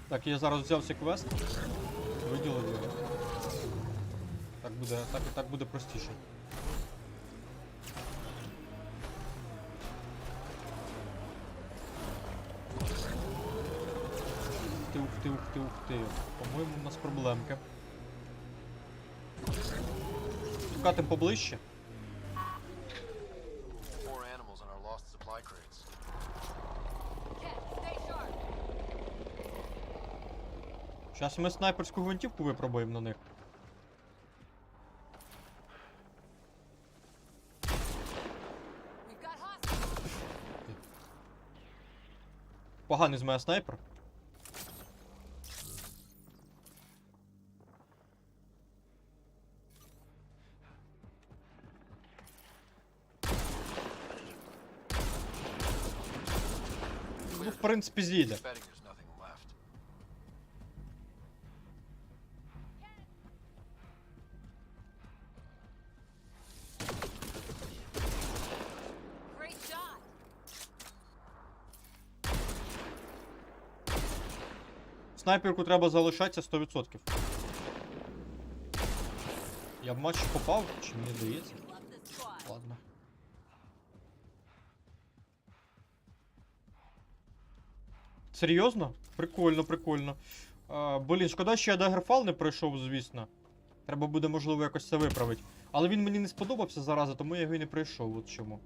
Так, я зараз взяв цей квест. Виділив його. Так буде простіше. Ух ти. По-моєму, у нас проблемки. Шукатим поближче. Зараз ми снайперську гвинтівку випробуємо на них. Поганий з мене снайпер. Ну, в принципі, зійде. Снайперку треба залишатися 100%. Я в матч попав, чи мені здається? Ладно. Серйозно? Прикольно. Блін, шкода, що я Daggerfall не пройшов, звісно. Треба буде, можливо, якось це виправити. Але він мені не сподобався зараза, тому я його і не пройшов, от чому.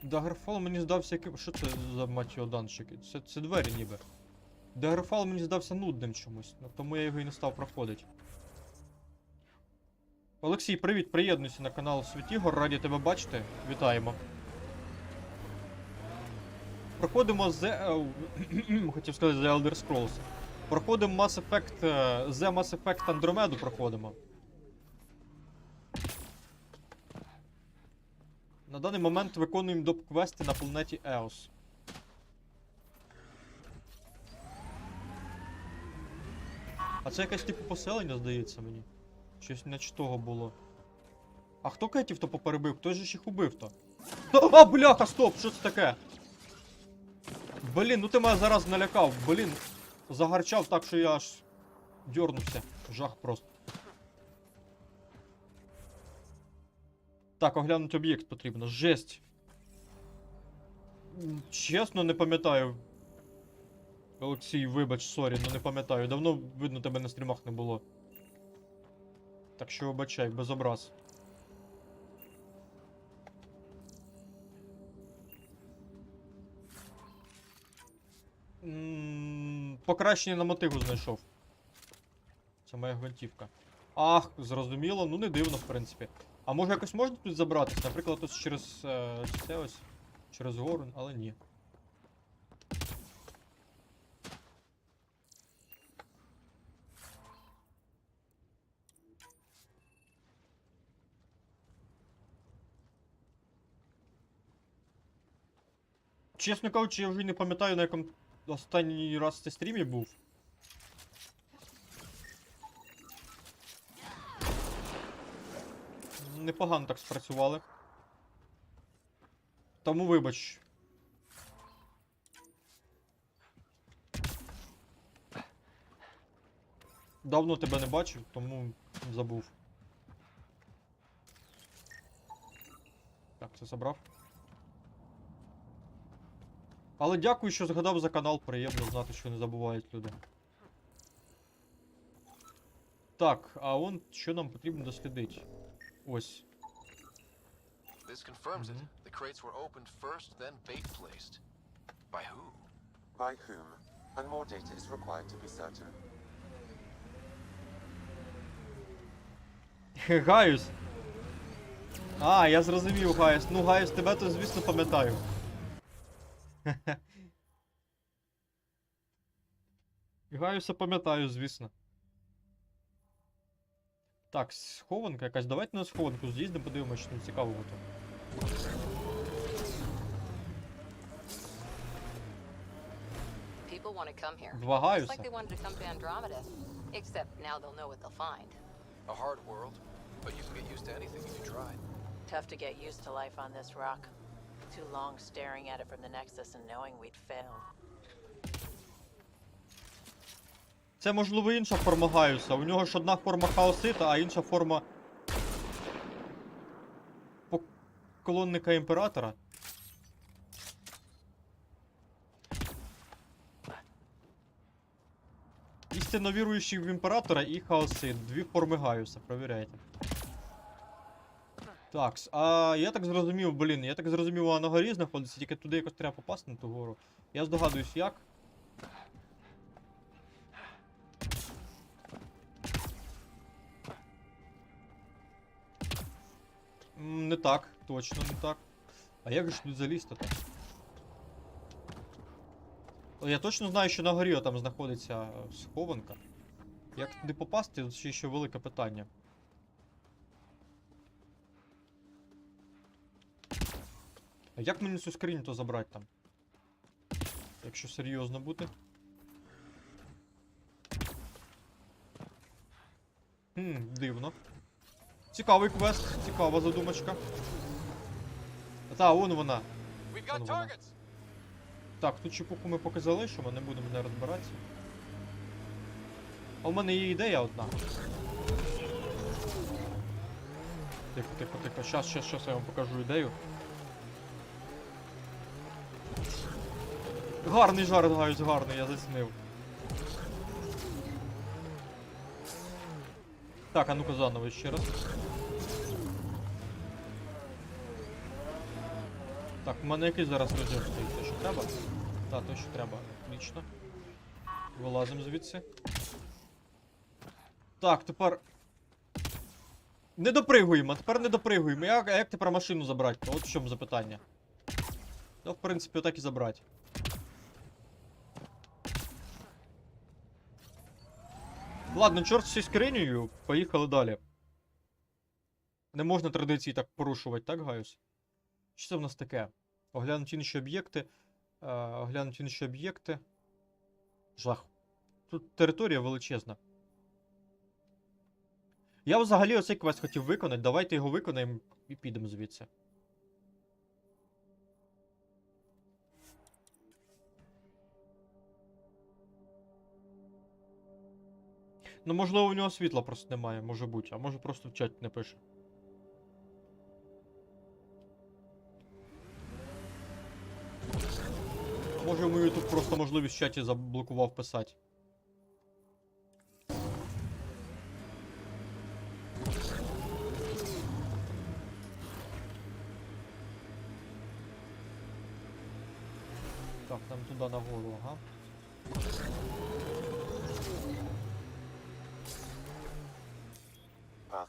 Daggerfall мені здався яким... Що це за мать його данщики? Це двері ніби. Daggerfall мені здався нудним чомусь, тому я його і не став проходити. Олексій, привіт, приєднуйся на канал Світігор, раді тебе бачити. Вітаємо. Проходимо хотів сказати The Elder Scrolls. Проходимо Mass Effect Andromeda проходимо. На даний момент виконуємо доп-квести на планеті Еос. А це якесь типу поселення, здається мені. Щось не того було. А хто кетів то поперебив? Хто ж їх убив-то? А, бляха, стоп! Що це таке? Блін, ну ти мене зараз налякав. Блін, загарчав так, що я аж дьорнувся. Жах просто. Так, оглянути об'єкт потрібно. Жесть. Чесно, не пам'ятаю. Олексій, вибач, сорі, ну не пам'ятаю. Давно, видно, тебе на стрімах не було. Так що вибачай, без образ. Покращення на мотиву знайшов. Це моя гвинтівка. Ах, зрозуміло, ну не дивно, в принципі. А може якось можна тут забратися? Наприклад, ось через це ось. Через гору, але ні. Чесно кажучи, я вже не пам'ятаю, на якому останній раз цей стрімі був. Непогано так спрацювали. Тому вибач. Давно тебе не бачив, тому забув. Так, це забрав. Але дякую, що згадав за канал, приємно знати, що не забувають люди. Так, а що нам потрібно дослідити? Ось. This confirms it. The crates were opened first, then bait placed. By who? By whom? And more data is required to be certain. Гаюс. А, я зрозумів, Гаюс. Ну, Гаюс, тебе то, звісно, пам'ятаю. Гаюса пам'ятаю, звісно. Так, схованка якась. Давайте на схованку з'їздимо, подивимося, що там цікавого там. People want to come here. Два Just Гаюса. like they wanted to come to Andromeda. Except now they'll know what they'll find. A hard world, but you can get used to anything if you try. Tough to get used to life on this rock. Too long staring at it from the Nexus and knowing we'd fail. Це, можливо, інша форма Гаюса. У нього ж одна форма хаосита, а інша форма поклонника імператора. Істинно віруючий в імператора і хаосит. Дві форми Гаюса, провіряйте. Так, а я так зрозумів, блін, я так зрозумів, вона на горі знаходиться, тільки туди якось треба попасти на ту гору. Я здогадуюсь, як. Не так, точно не так. А як же тут залізти так? Я точно знаю, що на горі там знаходиться схованка. Як туди попасти, це ще велике питання. А як мені цю скриню то забрати там? Якщо серйозно бути. Дивно. Цікавий квест, цікава задумочка. Та, вон вона. Вон вона. Так, тут чепуху ми поки залишимо, не будемо не розбиратися. А в мене є ідея одна. Тихо, тихо, тихо. Щас я вам покажу ідею. Гарний жарт, Гаюс, гарний, я зацінив. Так, а ну-ка заново ще раз. Так, у мене який зараз режим стоїть? Те, що треба? Так, то, що треба. Отлично. Вилазимо звідси. Так, тепер... Не допригуємо, а тепер не допригуємо. А як тепер машину забрати? От в чому запитання. Ну, в принципі, отак і забрати. Ладно, чорт зі скринею, поїхали далі. Не можна традиції так порушувати, так, Гаюс? Що це в нас таке? Оглянути інші об'єкти. Оглянути інші об'єкти. Жах. Тут територія величезна. Я взагалі оцей квест хотів виконати. Давайте його виконаємо і підемо звідси. Ну, можливо, у нього світла просто немає, може бути. А може просто в чаті не пише. Може йому YouTube просто можливість в чаті заблокував писати. Так, нам туди нагору, ага.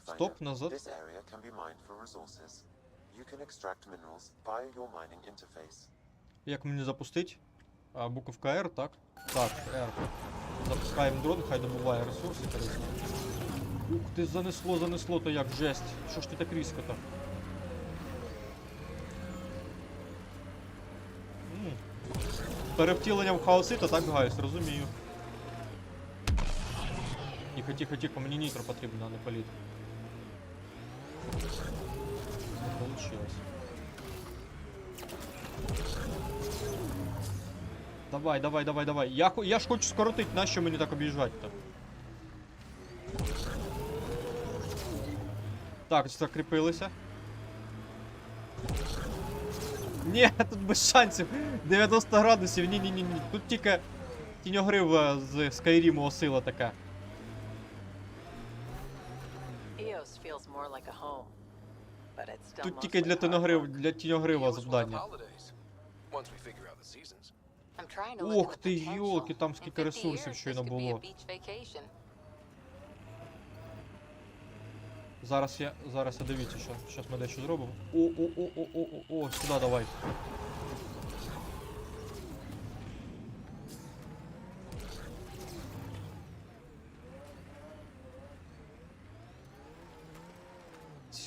Стоп, назад. This area can be mined for resources. You can extract minerals via your mining interface. Як мені запустить? Буковка R, так? Так, R. Запускаємо дрон, хай добуває ресурси. Ух ти, занесло, то як жесть. Що ж ти так різко-то? Перевтілення в хаосита, так, Гаюс, розумію. Тихо, мені нітро потрібно, а не політ. Не получилось. Давай. Я ж хочу скоротити, нащо мені так об'їжджати-то? Так, закріпилися. Ні, тут без шансів. 90 градусів, ні. Тут тільки тіньогрива з Скайріму сила така. Eos feels more like a home. but it's still Тут тільки mostly для тіньогрива завдання. Once we figure out the seasons. I'm trying to look Ох at the ти, potential. йолки, там In скільки 50 ресурсів years, щойно this could be a було. beach vacation. Зараз я дивіться, що зараз ми дещо зробимо. О, сюди давай.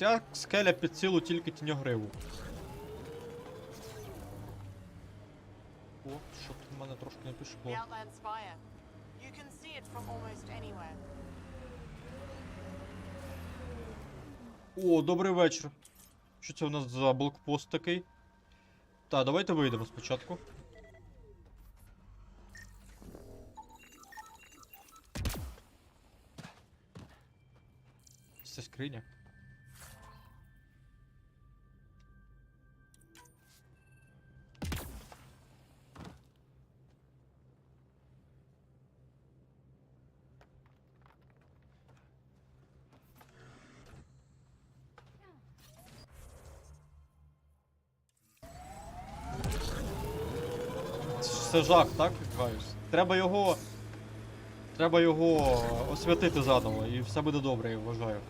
Ця скеля під силу тільки тіньогриву. О, щоб в мене трошки не пішло. The outland spire. You can see it from almost anywhere. О, добрий вечір. Що це у нас за блокпост такий? Так, давайте вийдемо спочатку. Це скриня. Це жах, так? Каюсь. Треба його освятити заново, і все буде добре, я вважаю.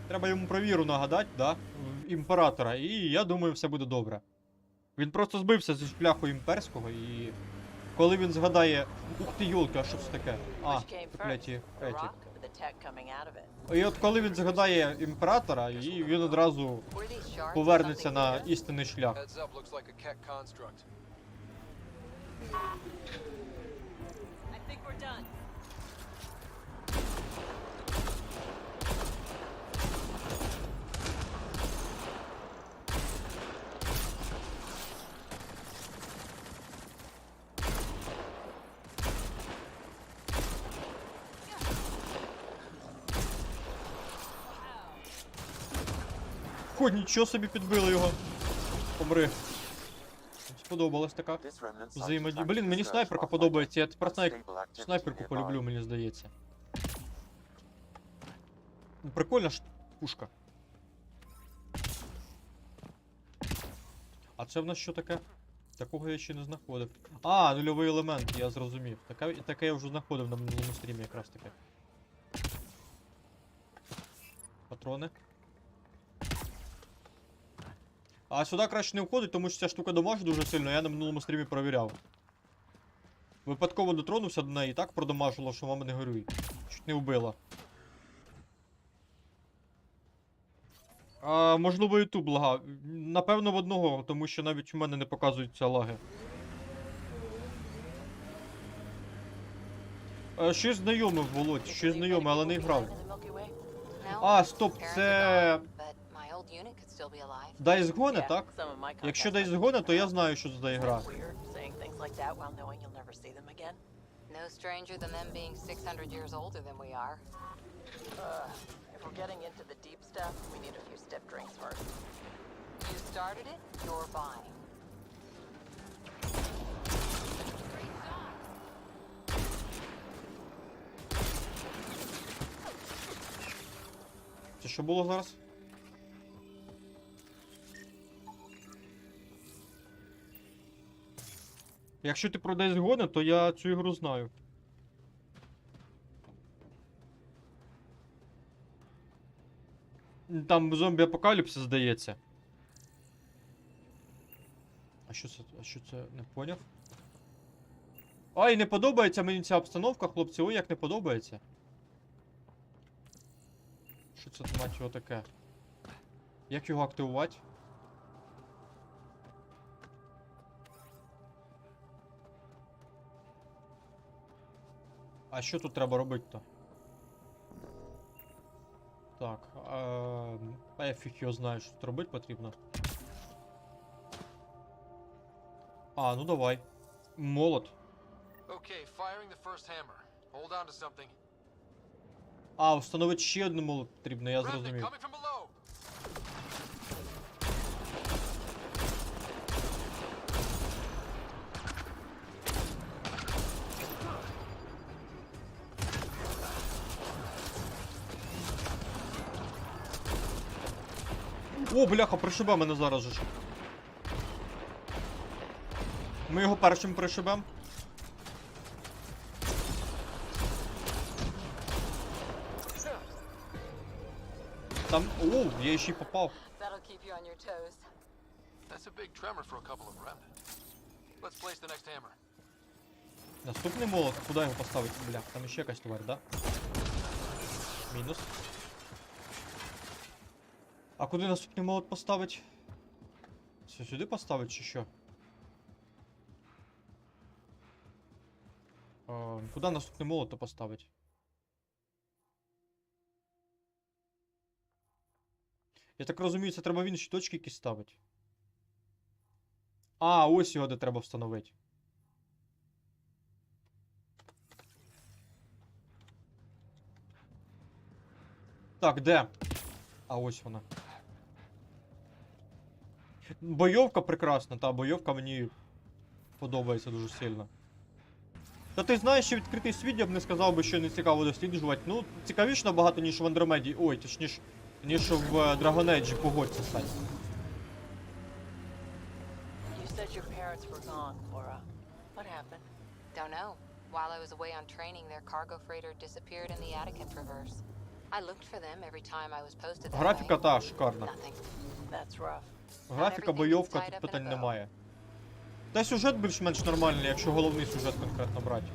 Треба йому про віру нагадати, да? Імператора, і я думаю, все буде добре. Він просто збився зі шляху імперського, і коли він згадає... Ух ти, йолки, а що це таке? А, кляті. І от коли він згадає імператора, і він одразу повернеться на істинний шлях. О, нічого собі, підбили його. Помри. Сподобалась така взаємодія. Блін, мені снайперка подобається. Я тепер снайперку полюблю, мені здається. Прикольна ж пушка. А це в нас що таке? Такого я ще не знаходив. А, нульовий елемент, я зрозумів. Таке я вже знаходив на минулому стрімі якраз таки. Патрони. А сюди краще не входить, тому що ця штука дамажить дуже сильно, я на минулому стрімі перевіряв. Випадково дотронувся до неї і так продамажило, що мама не горюй. Чуть не вбила. Можливо, YouTube лага. Напевно, в одного, тому що навіть у мене не показуються лаги. Щось знайоме, Володь, щось знайоме, але не грав. А, стоп, це... Дай згоне, так? Якщо дай згоне, то я знаю, що це за ігра. No stranger than them being 600 years older than we are. If we're getting into the deep stuff, we need a few stiff drinks first. You started it, you're buying. Це що було зараз? Якщо ти продай згони, то я цю ігру знаю. Там зомбі-апокаліпсис, здається. А що це? Не поняв? Ай, не подобається мені ця обстановка, хлопці. Ой, як не подобається. Що це, мать його, таке? Як його активувати? А що тут треба робити-то? Так, я фіг його знаю, що тут робити потрібно. А, ну давай. Молот. А, встановити ще один молот потрібно, я зрозумів. О, бляха, пришибе мене зараз же. Ми його першим пришибем. Там, о, я ще й попав. That'll keep you on your toes. That's a big tremor for a couple of remnants. Let's place the next hammer. Наступний молот, куди його поставити? Бля, там ще якась тварь, да? Мінус. А куди наступний молот поставить? Все сюди поставить чи що? Куди наступний молот поставить? Я так розумію, це треба в інші точки якісь ставити. А, ось його де треба встановити. Так, де? А ось вона. Бойовка прекрасна, та бойовка мені подобається дуже сильно. Та ти знаєш, що відкритий світ, я б не сказав би, що не цікаво досліджувати. Ну, цікавіше набагато, ніж в Андромеді. Ой, точніше, ніж в Dragon Age, погодься, Сань. You said your parents were gone, Cora. What happened? Don't know. While I was away on training, their cargo freighter disappeared in the Attica Traverse. I looked for them every time I was posted that Графіка way. та шикарна. Nothing. That's rough. Графіка, бойовка, тут питань немає. Та сюжет більш-менш нормальний, якщо головний сюжет конкретно брати.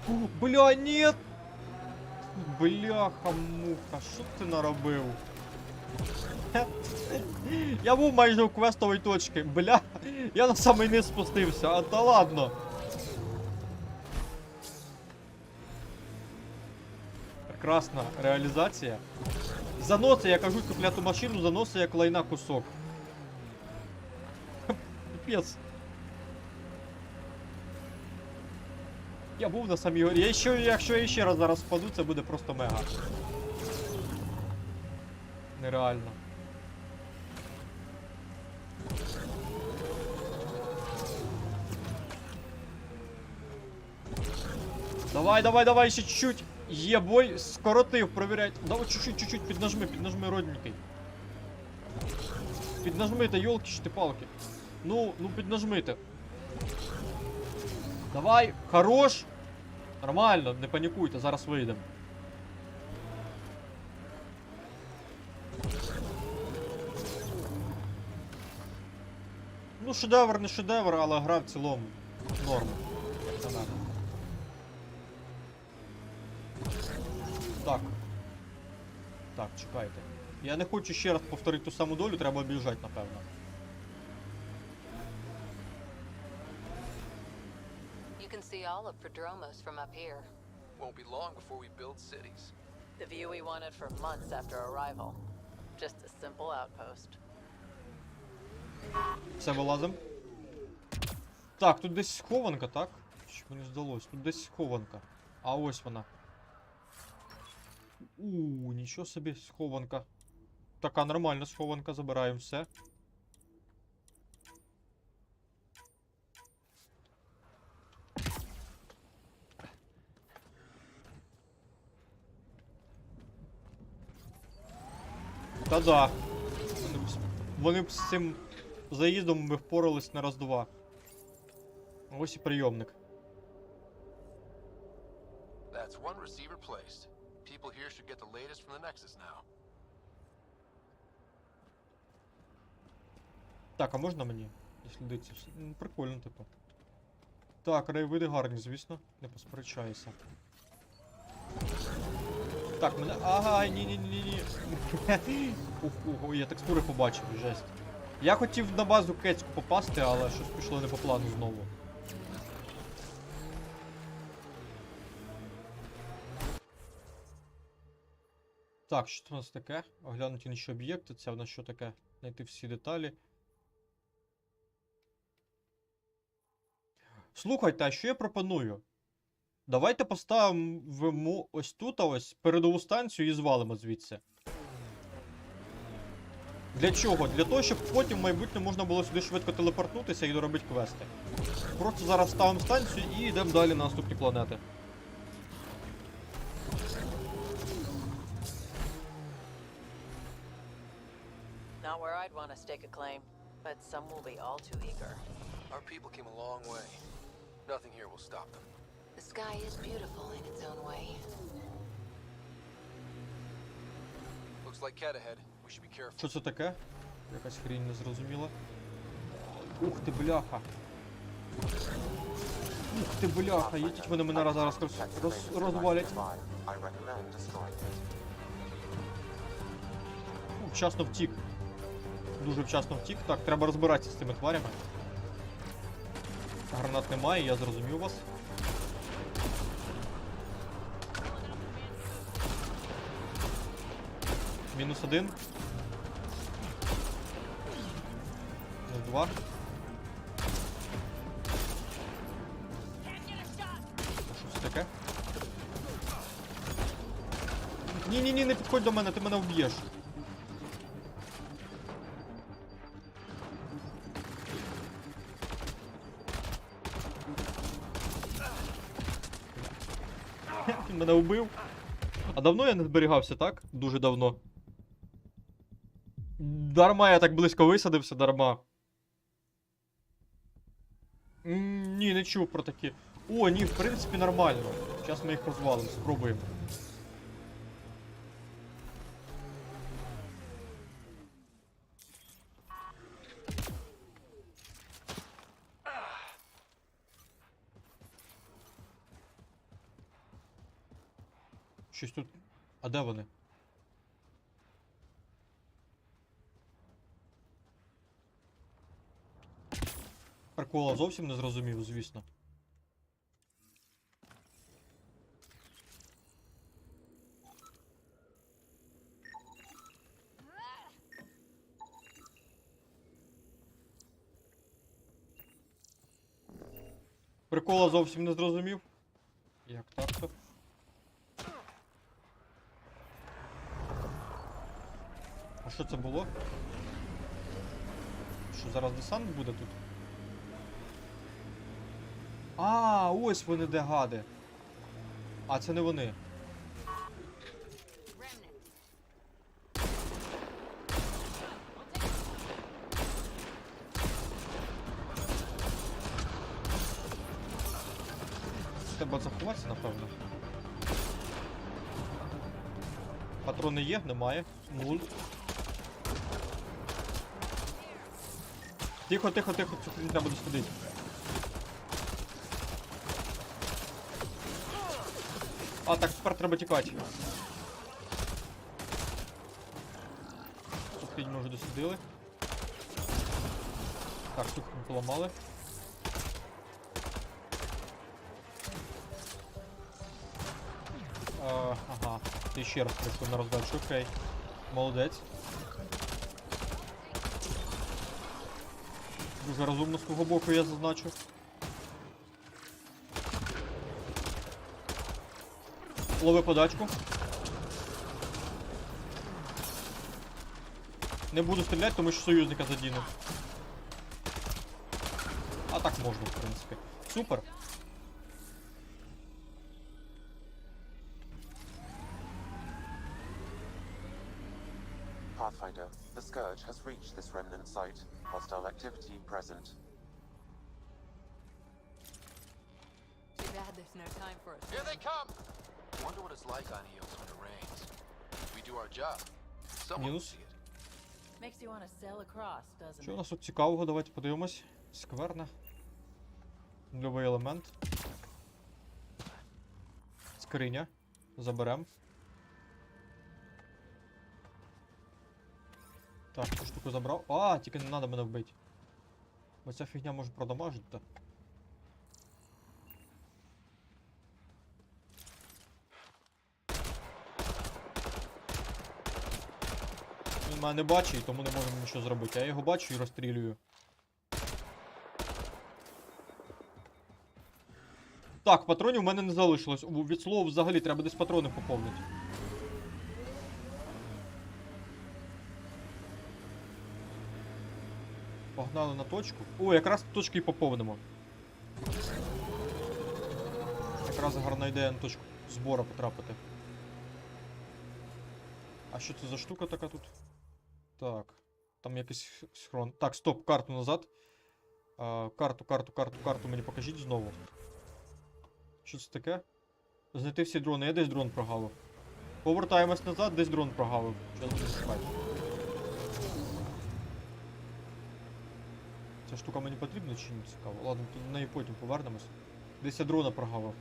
О, бля, нет! Бляха-муха, що ти наробив? Я був майже у квестовій точці. Бля, я на самий низ спустився, а та ладно. Прекрасна реалізація. Заноси, я кажу, цю кляту машину заноси як лайна кусок. Піпець. Я був на самій горі. Якщо я ще раз зараз впаду, це буде просто мега. Нереально. Давай, давай, давай, ще чуть-чуть. Є бой, скоротив, провіряй. Давай чуть-чуть, піднажми, родненький. Піднажмите, йолки-шти-палки. Ну, піднажмите. Давай, хорош. Нормально, не панікуйте, зараз вийдемо. Ну, шедевр, не шедевр, але гра в цілому норм. Так. Так, чекайте. Я не хочу ще раз повторити ту саму долю, треба об'їжджати, напевно. You can see all of Prodromos from up here. Won't be long before we build cities. The view we wanted for months after arrival. Just a simple outpost. Все, вилазим. Так, тут десь схованка, так? Що мені здалось? Тут десь схованка. А ось вона. Нічого собі, схованка. Така нормальна схованка, забираємо все. Та-да. Вони б з цим заїздом би впорались на раз-два. Ось і прийомник. That's one receiver placed. People here should get the latest from the Nexus now. Так, а можна мені дослідитися? Прикольно, типу. Так, краєвиди гарні, звісно. Не посперечаюся. Так, мене... Ага, ні-ні-ні-ні. Ой, я текстури побачив, жесть. Я хотів на базу Кецьку попасти, але щось пішло не по плану знову. Так, що це у нас таке? Оглянути інші об'єкти. Це в нас що таке? Знайти всі деталі. Слухайте, а що я пропоную? Давайте поставимо ось тут, ось, передову станцію і звалимо звідси. Для чого? Для того, щоб потім в майбутньому можна було сюди швидко телепортнутися і доробити квести. Просто зараз ставимо станцію і йдемо далі на наступні планети. Not where I'd want to stake a claim, but some will be all too eager. Our people came a long way. Nothing here will stop them. The sky is beautiful in its own way. Looks like cat ahead. We should be careful. Що це таке? Якась хрінь незрозуміла. Ух ти, бляха. Ух ти, бляха, їдіть вони мене зараз розвалять. Вчасно втік. Дуже вчасно втік. Так, треба розбиратися з цими тварями. Гранат немає, я зрозумів вас. Мінус 1. Мінус 2. Що це таке? Ні-ні-ні, не підходь до мене, ти мене вб'єш. Він мене вбив. А давно я не зберігався, так? Дуже давно. Дарма я так близько висадився, дарма. Ні, не чув про такі. О, ні, в принципі нормально. Зараз ми їх розвалимо, спробуємо. Щось тут... А де вони? Прикола зовсім не зрозумів, звісно. Прикола зовсім не зрозумів. Як так-то? А що це було? Що зараз десант буде тут? А, ось вони де гади. А, це не вони. Треба заховатися, напевно. Патрони є? Немає. 0. Тихо, тихо, тихо, цю не треба дослідити. А, так, тепер треба тікати. Тут хрінь ми вже дослідили. Так, тут ми поламали. Ага, ти ще раз прийшов на роздачу, окей. Молодець. Дуже розумно з того боку, я зазначу. Лови подачку. Не буду стріляти, тому що союзника задіну. А так можна, в принципі. Супер. Pathfinder, the Scourge has reached this remnant site. Hostile activity present. Too bad there's no time for us. Here they come! Wonder what it's like on Eos when it rains. We do our job. Someone will Мінус. see it. Makes you want to sail across, doesn't Що у it? нас тут цікавого? Давайте подивимось. Скверна. Нульовий елемент. Скриня. Заберем. Так, цю штуку забрав. А, тільки не треба мене вбити. Бо ця фігня може продамажити, так. Він мене не бачить, і тому не можемо нічого зробити. Я його бачу і розстрілюю. Так, патронів в мене не залишилось. Від слова взагалі треба десь патрони поповнити. Погнали на точку. О, якраз точки і поповнимо. Якраз гарна ідея на точку збору потрапити. А що це за штука така тут? Так. Там якийсь схрон. Так, стоп, карту назад. Карту мені покажіть знову. Що це таке? Знайти всі дрони. Я десь дрон прогавив. Повертаємось назад, десь дрон прогавив. Зараз буду шукати. Ця штука мені потрібна чи не цікаво? Ладно, то до неї потім повернемось. Десь я дрона прогавив.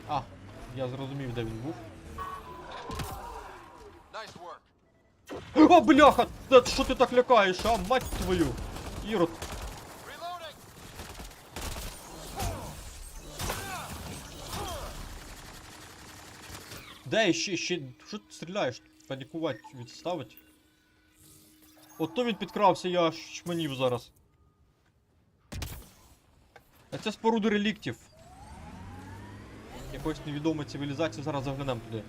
А, я зрозумів, де він був. О, бляха! Що ти так лякаєш, а? Мать твою! Ірод! Де ще? Що ти стріляєш? Панікувати, відставить. Ото він підкрався, я аж чманів зараз. А це споруди реліктів. Якоїсь невідомої цивілізації, зараз заглянемо туди.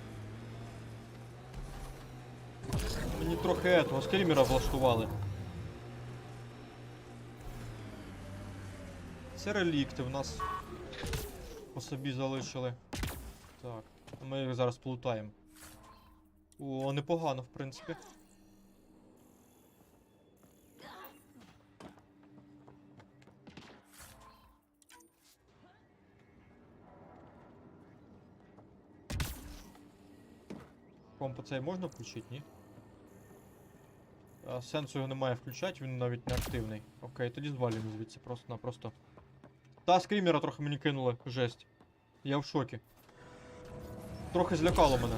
Мені трохи этого стрімера влаштували. Це релікти в нас по собі залишили. Так, ми їх зараз плутаємо. О, непогано, в принципі. Комп цей можна включити, ні? Сенсу його немає включати, він навіть не активний. Окей, тоді звалюємо звідси просто-напросто. Та скрімера трохи мені кинули, жесть. Я в шокі. Трохи злякало мене.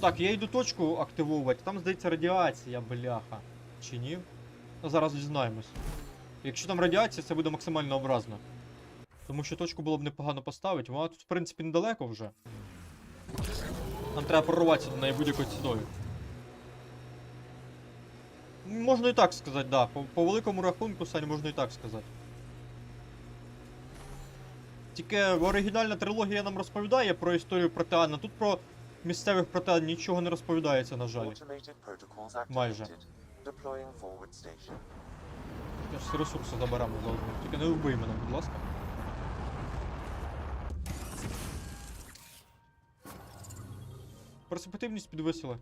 Так, я йду точку активовувати, там, здається, радіація, бляха. Чи ні? Ну, зараз дізнаємось. Якщо там радіація, це буде максимально образно. Тому що точку було б непогано поставити, вона тут, в принципі, недалеко вже. Нам треба прорватися до неї будь-якою ціною. Можна і так сказати, да. По великому рахунку, Сань, можна і так сказати. Тільки оригінальна трилогія нам розповідає про історію протеана. Тут про місцевих протеан нічого не розповідається, на жаль. Майже. Я ж всі ресурси заберемо заодно. Тільки не вбий мене, будь ласка. Перспективність підвисили.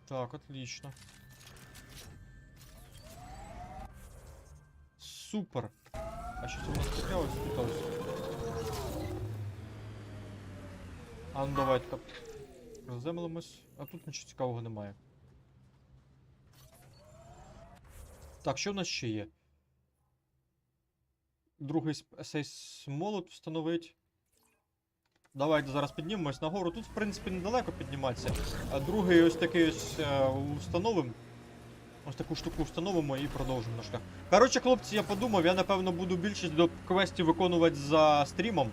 Так, отлично. Супер. А що це у нас таке ось тут ось? А ну давайте-ка розземлимось. А тут нічого цікавого немає. Так, що в нас ще є? Другий сейсмолот встановить. Давайте зараз піднімемось нагору. Тут, в принципі, недалеко підніматися. А другий ось такий ось установимо. Ось таку штуку встановимо і продовжимо наш шлях. Коротше, хлопці, я подумав, я напевно буду більшість до квестів виконувати за стрімом.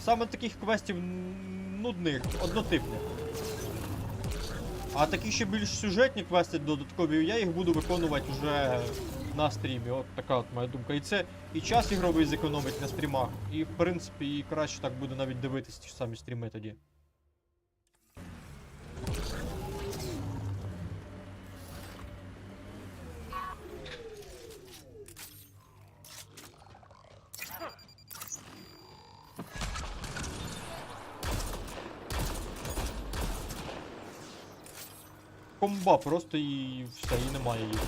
Саме таких квестів нудних, однотипних. А такі ще більш сюжетні квести додаткові, я їх буду виконувати вже на стрімі. От така от моя думка. І це і час ігровий зекономить на стрімах. І в принципі і краще так буде навіть дивитися ті ж самі стріми тоді. Комба просто і все, і немає її.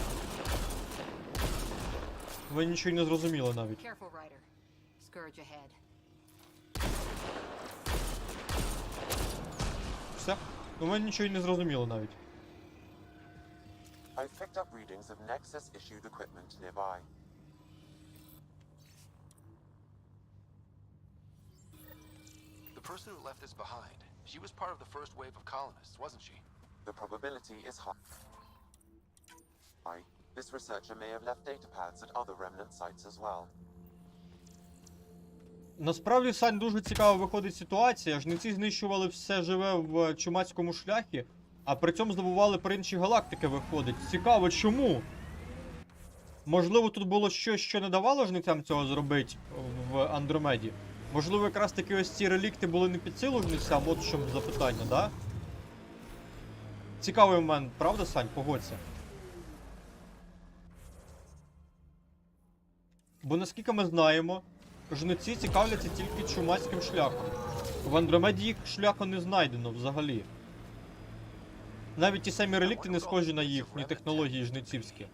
Ви нічого не зрозуміли навіть. Все? Ну ви нічого не зрозуміли навіть. I've picked up readings of Nexus-issued equipment nearby. The person who left this behind, she was part of the first wave of colonists, wasn't she? The probability is high. This researcher may have left data pads at other remnant sites as well. Насправді, Сань, дуже цікаво виходить ситуація. Жниці знищували все живе в чумацькому шляхі, а при цьому здобували про інші галактики, виходить. Цікаво, чому? Можливо, тут було щось, що не давало жницям цього зробити в Андромеді? Можливо, якраз таки ось ці релікти були не під силу жницям, от в чому запитання, да? Цікавий момент, правда, Сань? Погодься. Бо наскільки ми знаємо, жниці цікавляться тільки чумацьким шляхом. В Андромеді їх шляху не знайдено взагалі. Навіть ті самі релікти не схожі на їхні технології жницівські.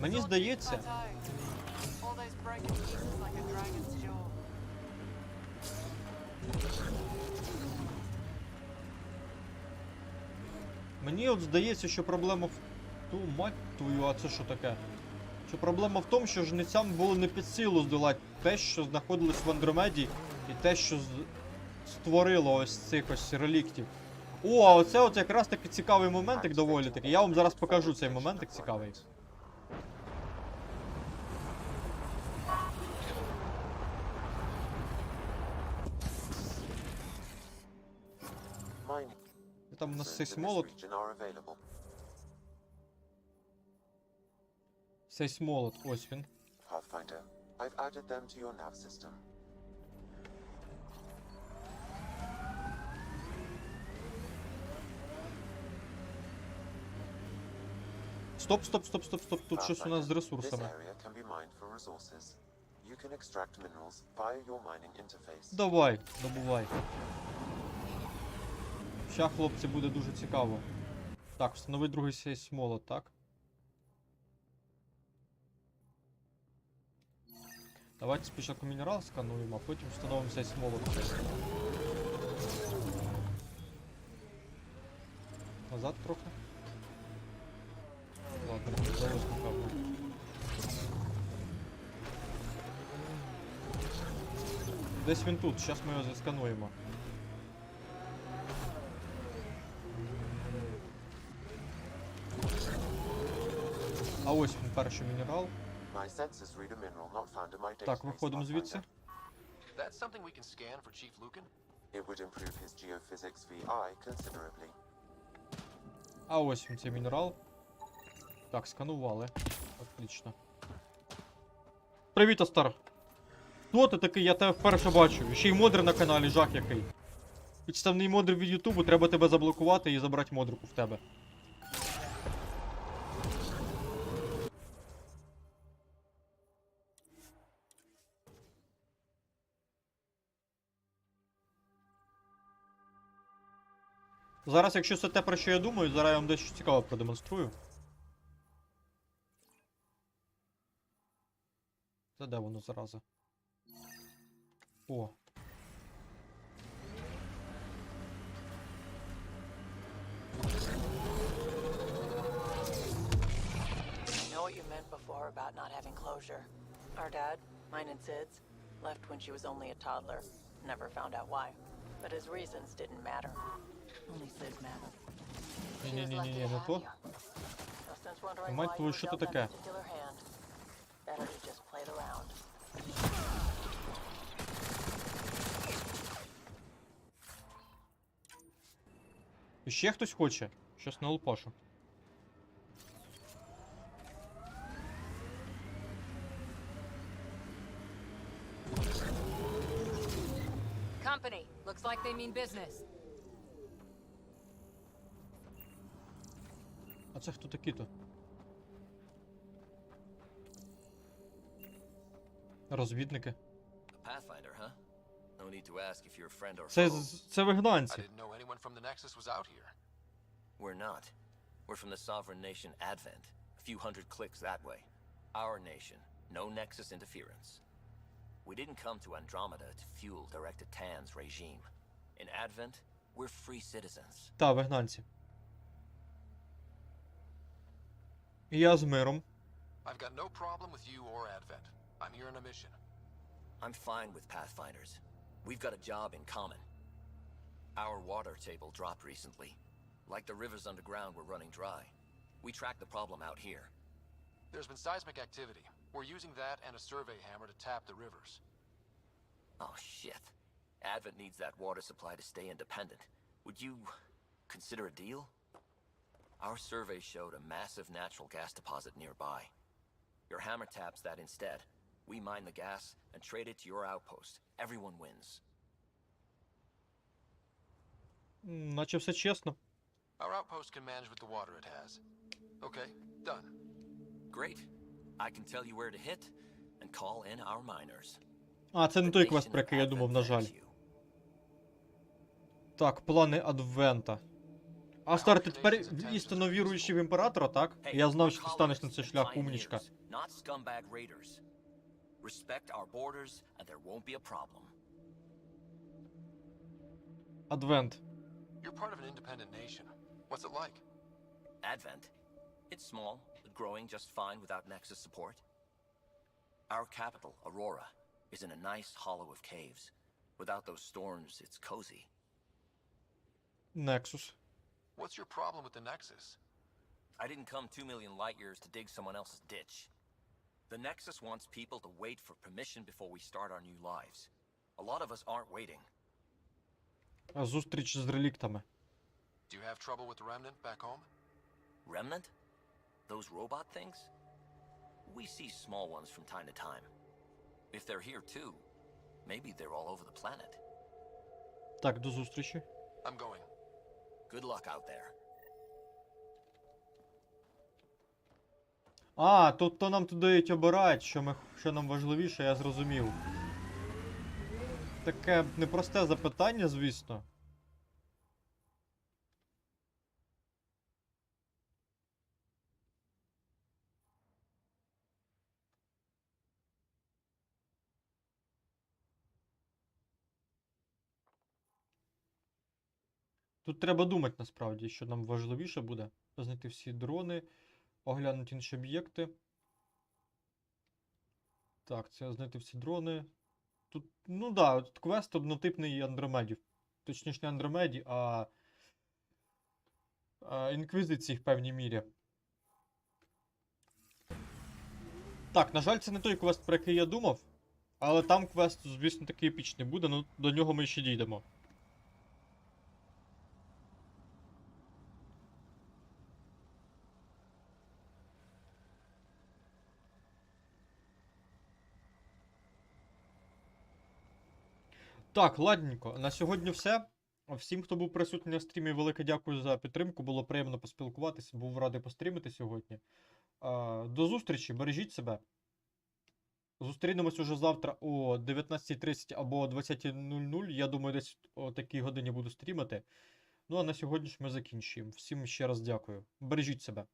Мені здається... Мені от здається, що проблема в... Ту мать твою, а це що таке? Що проблема в тому, що жницям було не під силу здолати те, що знаходилось в Андромеді, і те, що створило ось цих ось реліктів. О, а оце от якраз таки цікавий моментик доволі таки. Я вам зараз покажу цей моментик цікавий. Там у нас сейсмолот. Сейсмолот, ось він. Стоп, стоп, стоп, стоп, стоп. Тут щось у нас з ресурсами. Давай, добувай. Ща, хлопці, буде дуже цікаво. Так, встанови другий сейсмолот, так? Давайте спочатку мінерал скануємо, а потім встановимо сейсмолот. Назад трохи. Ладно, вдалося напевно. Десь він тут, зараз ми його заскануємо. А ось він, перший мінерал. Так, виходимо звідси. А ось він, цей мінерал. Так, сканували. Отлично. Привіт, Астар! Хто ти такий? Я тебе вперше бачу. Ще й модер на каналі, жах який. Підставний модер від Ютубу, треба тебе заблокувати і забрати модерку в тебе. Зараз, якщо це те, про що я думаю, зараз я вам дещо цікаво продемонструю. Це де воно, зараза? О. Before about not having closure. Our dad, mine and Sid's, left when she was only a toddler. Never found out why. But his reasons didn't matter. Only Sid mattered. Ні-ні-ні, не то. Мать твою, що це таке? Better to just play it around. І ще хтось хоче? Щось на лупашу. Company. Looks like they mean business. А це хто такі-то? Розвідники. Pathfinder, huh? No need to ask if you're a friend or Це вигнанці. I didn't know anyone from the Nexus was out here. We're not. We're from the sovereign nation Advent. A few hundred clicks that way. Our nation. No Nexus interference. We didn't come to Andromeda to fuel Director Tan's regime. In Advent, we're free citizens. Та, вигнанці. І я з миром. I've got no problem with you or Advent. I'm here on a mission. I'm fine with Pathfinders. We've got a job in common. Our water table dropped recently. Like the rivers underground were running dry. We tracked the problem out here. There's been seismic activity. We're using that and a survey hammer to tap the rivers. Oh shit. Advent needs that water supply to stay independent. Would you consider a deal? Our survey showed a massive natural gas deposit nearby. Your hammer taps that instead. We mine the gas and trade it to your outpost. Everyone wins. Наче все чесно. Our outpost can manage with the water it has. Okay, done. Great. I can tell you where to hit and call in our miners. А, це не той квест, про який я думав, на жаль. Так, плани Адвента. Астар, ти тепер істинно віруючий в імператора, так? Я знав, що ти станеш на цей шлях, умнічка. Not scumbag raiders. Respect our borders and there won't be a problem. Адвент. You're part of an independent nation. What's it like? Advent. It's small, but growing just fine without Nexus support. Our capital, Aurora, is in a nice hollow of caves. Without those storms, it's cozy. Nexus. What's your problem with the Nexus? I didn't come 2 million light years to dig someone else's ditch. The Nexus wants people to wait for permission before we start our new lives. A lot of us aren't waiting. Зустріч з реліктами. Do you have trouble with the Remnant back home? Remnant? Those robot things? We see small ones from time to time. If they're here too, maybe they're all over the planet. Так, до зустрічі. I'm going. Good luck out there. А, тобто нам тут дають обирати, що нам важливіше, я зрозумів. Таке непросте запитання, звісно. Тут треба думати насправді, що нам важливіше буде. Знайти всі дрони, оглянути інші об'єкти. Так, це знайти всі дрони. Тут, ну да, тут квест однотипний Андромедів. Точніше, не Андромеді, а інквізиції в певній мірі. Так, на жаль, це не той квест, про який я думав. Але там квест, звісно, такий епічний буде, але до нього ми ще дійдемо. Так, ладненько. На сьогодні все. Всім, хто був присутній на стрімі, велике дякую за підтримку. Було приємно поспілкуватися. Був радий пострімити сьогодні. До зустрічі, бережіть себе. Зустрінемось уже завтра о 19:30 або о 20:00. Я думаю, десь о такій годині буду стрімити. Ну а на сьогодні ж ми закінчуємо. Всім ще раз дякую. Бережіть себе.